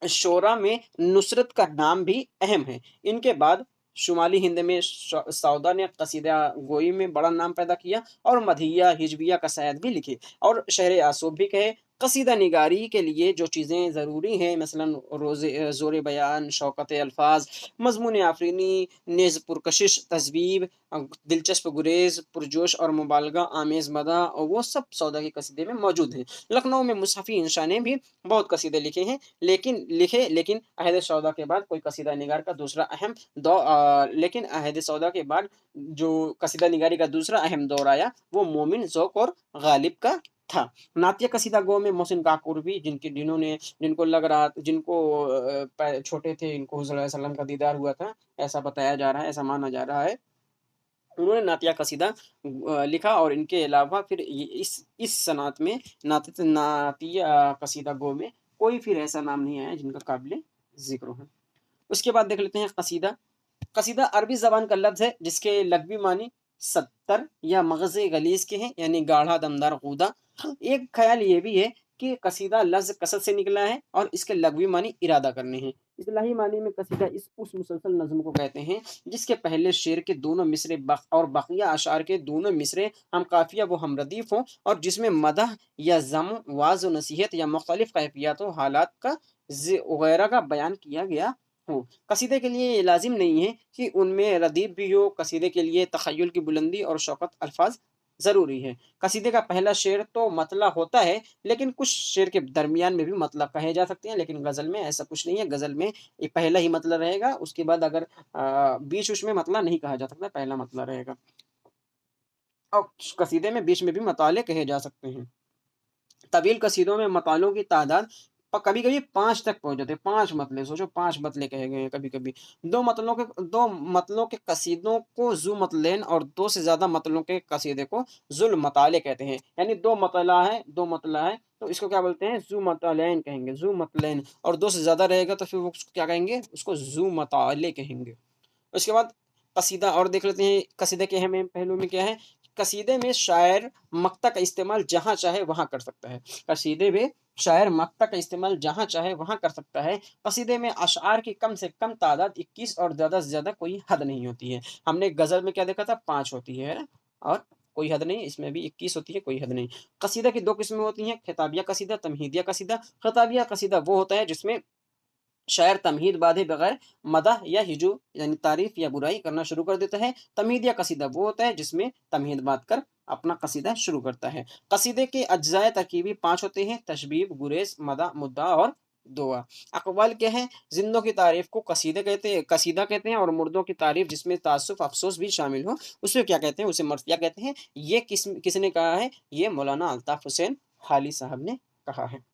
शोरा में नुसरत का नाम भी अहम है। इनके बाद शुमाली हिंद में सौदा ने कसीदा गोई में बड़ा नाम पैदा किया और मदहिया, हिजबिया, कसायद भी लिखे और शहर आसूब भी कहे। कसीदा निगारी के लिए जो चीज़ें ज़रूरी हैं, मसलन ज़ोर बयान, शौकत अल्फाज, मज़मून आफ़रीनी, नेज़ पुरकशिश, तज़वीब, दिलचस्प गुरेज़, पुरजोश और मुबालगा आमेज़ मदह, और वो सब सौदा के कसीदे में मौजूद हैं। लखनऊ में मुसहफ़ी इंशा ने भी बहुत कसीदे लिखे हैं। लेकिन अहद सौदा के बाद कोई कसीदा निगार का दूसरा लेकिन अहद सौदा के बाद जो कसीदा निगारी का दूसरा अहम दौर आया, वो मोमिन, ज़ौक़ और गालिब का था। नातिया कसीदा गो में मोहसिन काकूर भी, जिनको छोटे थे, इनको हुज़ूर सल्लल्लाहु अलैहि वसल्लम का दीदार हुआ था, ऐसा बताया जा रहा है, ऐसा माना जा रहा है। उन्होंने नातिया कसीदा लिखा और इनके अलावा फिर ये इस सनअत में नातिया कसीदा गो में कोई फिर ऐसा नाम नहीं आया जिनका काबिल ज़िक्र हो। उसके बाद देख लेते हैं कसीदा। कसीदा अरबी ज़बान का लफ्ज़ है जिसके लग़वी मानी 70 या मग़ज़ गलीज़ के हैं, यानी गाढ़ा, दमदार, गूदा। एक ख़्याल ये भी है कि कसीदा लफ्ज़ कसद से निकला है और इसके लग़वी मानी इरादा करने हैं। इस्तिलाही मानी में कसीदा उस मुसलसल नज़्म को कहते हैं जिसके पहले शेर के दोनों मिसरे और बक़िया अशआर के दोनों मिसरे हम काफ़िया व हम रदीफ़ हों और जिसमें मदह या ज़म, वाज़ व नसीहत या मुख़्तलिफ़ कैफ़ियत व हालात का वग़ैरह का बयान किया गया हो। कसीदे के लिए ये लाज़िम नहीं है कि उनमें रदीफ़ भी हो, कसीदे के लिए तख़य्युल की बुलंदी और शौक़त अल्फ़ाज़ ज़रूरी है। कसीदे का पहला शेर तो मतला होता है, लेकिन कुछ शेर के दरमियान में भी मतला कहे जा सकते हैं, लेकिन गज़ल में ऐसा कुछ नहीं है। गज़ल में ये पहला ही मतला रहेगा, उसके बाद अगर बीच-उच में मतला नहीं कहा जा सकता, पहला मतला रहेगा। और कसीदे में बीच में भी मताले कहे जा सकते हैं। तवील कसीदों में मतालों की तादाद कभी-कभी 5 तक पहुँच जाते हैं, 5 मतले, सोचो 5 मतले कहे गए हैं कभी-कभी। 2 मतलों के कसीदों को ज़ू मतलैन और 2 से ज़्यादा मतलों के कसीदे को ज़ुल मताले कहते हैं। यानी 2 मतला है, तो इसको क्या बोलते हैं? ज़ू मतलैन कहेंगे, ज़ू मतलैन, और 2 से ज़्यादा रहेगा तो फिर वो उसको क्या कहेंगे? उसको ज़ू मताले कहेंगे। उसके बाद कसीदा और देख लेते हैं, कसीदे के अहम पहलू में क्या है। कसीदे में शायर मक्ता का इस्तेमाल जहाँ चाहे वहाँ कर सकता है। कसीदे में शायर मक्ता का इस्तेमाल जहाँ चाहे वहाँ कर सकता है। कसीदे में अशआर की कम से कम तादाद 21 और ज़्यादा से ज़्यादा कोई हद नहीं होती है। हमने गज़ल में क्या देखा था? 5 होती है ना? और कोई हद नहीं, इसमें भी 21 होती है, कोई हद नहीं। कसीदा की 2 किस्में होती हैं, खिताबिया कसीदा, तमहीदिया कसीदा। खिताबिया कसीदा वो होता है जिसमें शायर तमहीद बांधे बगैर मदह या हिजू यानी तारीफ या बुराई करना शुरू कर देता है। तमहीद या कसीदा वो होता है जिसमें तमहीद बांध कर अपना कसीदा शुरू करता है। कसीदे के अज्जाए तरकीबी 5 होते हैं, तशबीब, गुरेज, मदा, मुद्दा और दुआ। अक़वाल क्या है? जिंदों की तारीफ को कसीदा कहते हैं और मुर्दों की तारीफ जिसमें तासुफ अफसोस भी शामिल हो उसे क्या कहते हैं? उसे मर्सिया कहते हैं। ये किसने कहा है? ये मौलाना अल्ताफ हुसैन हाली साहब ने कहा है।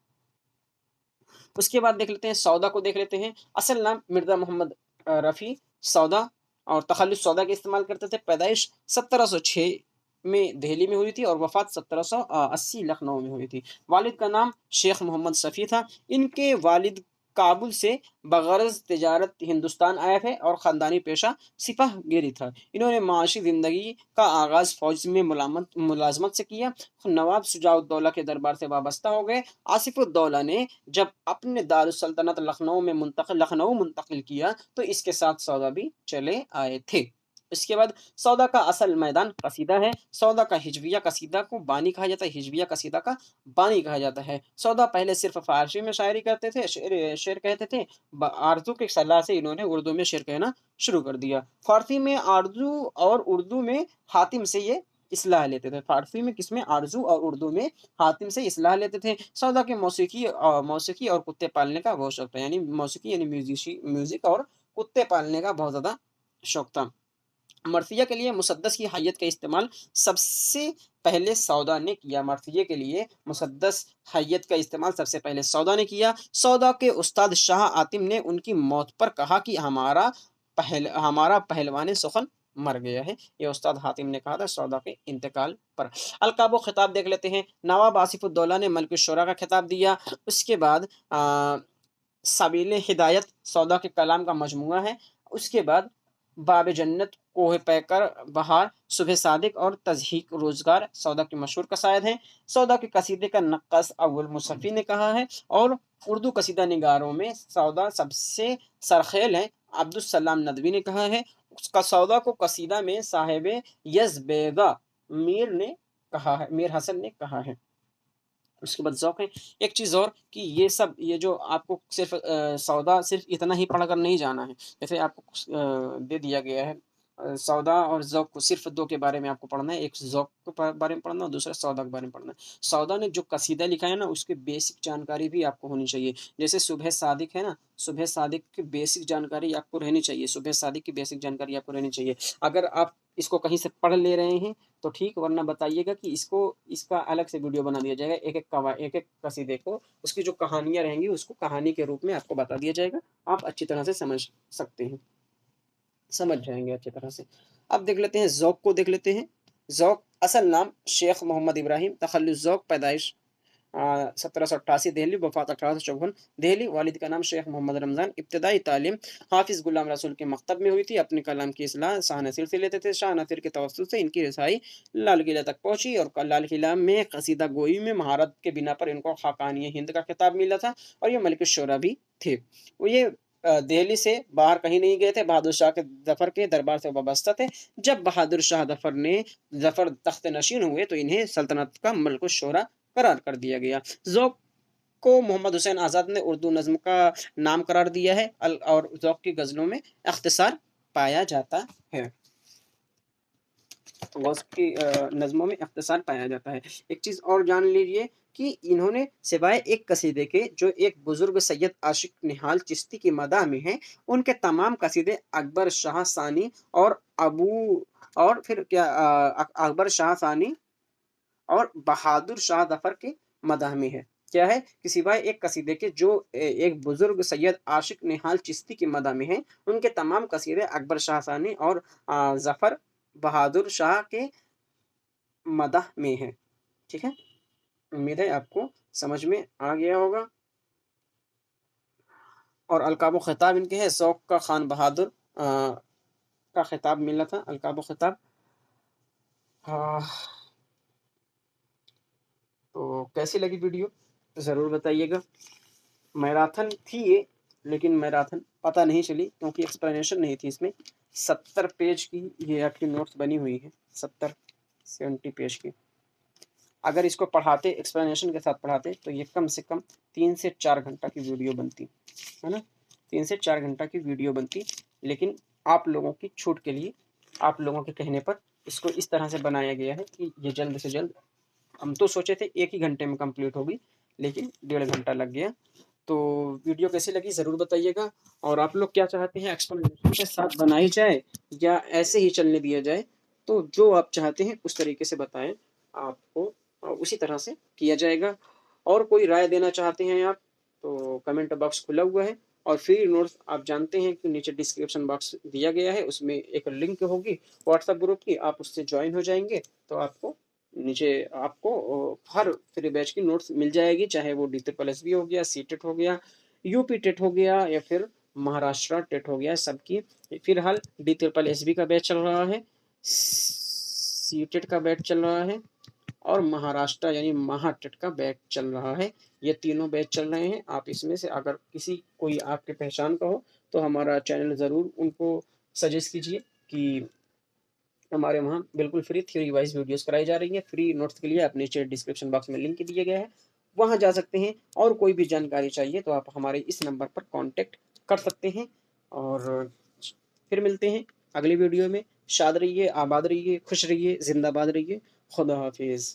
उसके बाद देख लेते हैं सौदा को देख लेते हैं। असल नाम मिर्जा मोहम्मद रफ़ी सौदा और तखल्लुस सौदा के इस्तेमाल करते थे। पैदाइश 1706 में दिल्ली में हुई थी और वफ़ात 1780 लखनऊ में हुई थी। वालिद का नाम शेख मोहम्मद शफ़ी था। इनके वालिद काबुल से बग़रज़ तिजारत हिंदुस्तान आए थे और ख़ानदानी पेशा सिपाहगिरी था। इन्होंने माशी ज़िंदगी का आगाज़ फ़ौज में मुलाज़मत से किया। नवाब शुजाउद्दौला के दरबार से वाबस्ता हो गए। आसिफुद्दौला ने जब अपने दारुस्सल्तनत लखनऊ मुंतकिल किया तो इसके साथ सौदा भी चले आए थे। इसके बाद सौदा का असल मैदान कसीदा है। सौदा का हिजविया कसीदा को बानी कहा जाता है, हिजविया कसीदा का बानी कहा जाता है। सौदा पहले सिर्फ फारसी में शायरी करते थे, शेर कहते थे। आरजू की सलाह से इन्होंने उर्दू में शेर कहना शुरू कर दिया। फारसी में आरजू और उर्दू में हातिम से ये इस्लाह लेते थे। फारसी में किसमें? आरजू और उर्दू में हातिम से इस्लाह लेते थे। सौदा के मौसीकी और कुत्ते पालने का बहुत शौक था, यानी मौसीकी यानी म्यूजिक और कुत्ते पालने का बहुत ज़्यादा शौक था। मर्सिया के लिए मुसद्दस की हैयत का इस्तेमाल सबसे पहले सौदा ने किया। मर्सिया के लिए मुसद्दस हैयत का इस्तेमाल सबसे पहले सौदा ने किया। सौदा के उस्ताद शाह आतिम ने उनकी मौत पर कहा कि हमारा पहलवान सुखन मर गया है। ये उस्ताद हातिम ने कहा था सौदा के इंतकाल पर। अलकाब व खिताब देख लेते हैं। नवाब आसिफुद्दौला ने मलिक शुरा का खिताब दिया। उसके बाद सबील हिदायत सौदा के कलाम का मजमुआ है। उसके बाद बाब जन्नत, कोह पैकर, बहार, सुबह सादिक और तजहीक रोजगार सौदा के मशहूर कसायद हैं। सौदा के कसीदे का नक्कास अव्वल मुसफ़ी ने कहा है और उर्दू कसीदा निगारों में सौदा सबसे सरखेल है। अब्दुलसलाम नदवी ने कहा है। उसका सौदा को कसीदा में साहिब यज़बेगा मीर हसन ने कहा है। उसके बाद ज़ौक़ है। एक चीज़ और कि ये जो आपको सिर्फ़ सौदा सिर्फ़ इतना ही पढ़कर नहीं जाना है। जैसे आपको दे दिया गया है सौदा और ज़ौक़ को सिर्फ़ 2 के बारे में आपको पढ़ना है। एक ज़ौक़ के बारे में पढ़ना है और दूसरा सौदा के बारे में पढ़ना है। सौदा ने जो कसीदा लिखा है ना उसकी बेसिक जानकारी भी आपको होनी चाहिए। जैसे सुबह सादिक है ना, सुबह सादिक की बेसिक जानकारी आपको रहनी चाहिए। सुबह सादिक की बेसिक जानकारी आपको रहनी चाहिए। अगर आप इसको कहीं से पढ़ ले रहे हैं तो ठीक, वरना बताइएगा कि इसका अलग से वीडियो बना दिया जाएगा। एक-एक कसीदे को उसकी जो कहानियाँ रहेंगी उसको कहानी के रूप में आपको बता दिया जाएगा। आप अच्छी तरह से समझ सकते हैं, समझ जाएँगे अच्छी तरह से। अब देख लेते हैं ज़ौक़ को देख लेते हैं। ज़ौक़ असल नाम शेख मोहम्मद इब्राहिम, तख़ल्लुस ज़ौक़, पैदाइश 1788 दिल्ली, वफ़ात 1854 दिल्ली। वालिद का नाम शेख मोहम्मद रमज़ान। इब्तिदाई तालीम हाफ़िज़ गुलाम रसूल के मकतब में हुई थी। अपने कलाम की इस्लाह शाह नसीर से लेते थे। शाह नसीर के तवस्सुत से इनकी रसाई लाल किला तक पहुँची और लाल किला में कसीदा गोई में महारत के बिना पर इनको ख़ाक़ानी हिंद का खिताब मिला था और ये मलिक शुरा भी थे। ये दिल्ली से बाहर कहीं नहीं गए थे। बहादुर शाह के ज़फ़र के दरबार से वाबस्ता थे। जब बहादुर शाह ज़फ़र तख्त नशीन हुए तो इन्हें सल्तनत का मलिक शुरा करार कर दिया गया। ज़ौक़ को मोहम्मद हुसैन आज़ाद ने उर्दू नज़्म का नाम करार दिया है और ज़ौक़ की गज़लों में इख्तिसार पाया जाता है। ग़ौस की नज़्मों में इख्तिसार पाया जाता है। एक चीज़ और जान लीजिए कि इन्होंने सिवाय एक कसीदे के जो एक बुज़ुर्ग सैयद आशिक निहाल चिश्ती की मदाह में हैं, उनके तमाम कसीदे अकबर शाह सानी और अकबर शाह सानी और बहादुर शाह ज़फ़र के मदाह में है। क्या है कि सिवाय एक कसीदे के जो एक बुज़ुर्ग सैयद आशिक निहाल चिश्ती की मदाह में हैं, उनके तमाम कसीदे अकबर शाह सानी और ज़फ़र बहादुर शाह के मदाह में हैं। ठीक है? उम्मीद है आपको समझ में आ गया होगा। और अलक़ाब व ख़िताब इनके हैं। ज़ौक़ का खान बहादुर का खिताब मिला था, अलक़ाब व ख़िताब। तो कैसी लगी वीडियो ज़रूर बताइएगा। मैराथन थी ये, लेकिन मैराथन पता नहीं चली क्योंकि एक्सप्लेनेशन नहीं थी इसमें। 70 पेज की ये आपकी नोट्स बनी हुई है। 70 70 पेज की। अगर इसको पढ़ाते, एक्सप्लेनेशन के साथ पढ़ाते, तो ये कम से कम 3 से 4 घंटा की वीडियो बनती, है ना? 3 से 4 घंटा की वीडियो बनती। लेकिन आप लोगों की छूट के लिए, आप लोगों के कहने पर इसको इस तरह से बनाया गया है कि ये जल्द से जल्द, हम तो सोचे थे 1 ही घंटे में कंप्लीट होगी, लेकिन 1.5 घंटा लग गया। तो वीडियो कैसी लगी ज़रूर बताइएगा, और आप लोग क्या चाहते हैं, एक्सप्लेनेशन के साथ बनाई जाए या ऐसे ही चलने दिया जाए? तो जो आप चाहते हैं उस तरीके से बताएं, आपको उसी तरह से किया जाएगा। और कोई राय देना चाहते हैं आप, तो कमेंट बॉक्स खुला हुआ है। और फ्री नोट्स आप जानते हैं कि नीचे डिस्क्रिप्शन बॉक्स दिया गया है, उसमें एक लिंक होगी व्हाट्सएप ग्रुप की, आप उससे ज्वाइन हो जाएंगे तो आपको नीचे आपको हर फ्री बैच की नोट्स मिल जाएगी, चाहे वो डी-ट्रिपल-एस-बी हो गया, सी-टेट हो गया, यूपी टेट हो गया, या फिर महाराष्ट्र टेट हो गया, सबकी। फिलहाल डी-ट्रिपल-एस-बी का बैच चल रहा है, सी-टेट का बैच चल रहा है, और महाराष्ट्र यानी महाटेट का बैच चल रहा है। ये तीनों बैच चल रहे हैं। आप इसमें से अगर किसी कोई आपके पहचान का हो तो हमारा चैनल ज़रूर उनको सजेस्ट कीजिए कि हमारे वहाँ बिल्कुल फ्री थ्योरी वाइज वीडियोस कराई जा रही हैं। फ्री नोट्स के लिए आप नीचे डिस्क्रिप्शन बॉक्स में लिंक दिए गए हैं, वहाँ जा सकते हैं। और कोई भी जानकारी चाहिए तो आप हमारे इस नंबर पर कांटेक्ट कर सकते हैं। और फिर मिलते हैं अगली वीडियो में। शाद रहिए, आबाद रहिए, खुश रहिए, जिंदाबाद रहिए। खुदा हाफिज़।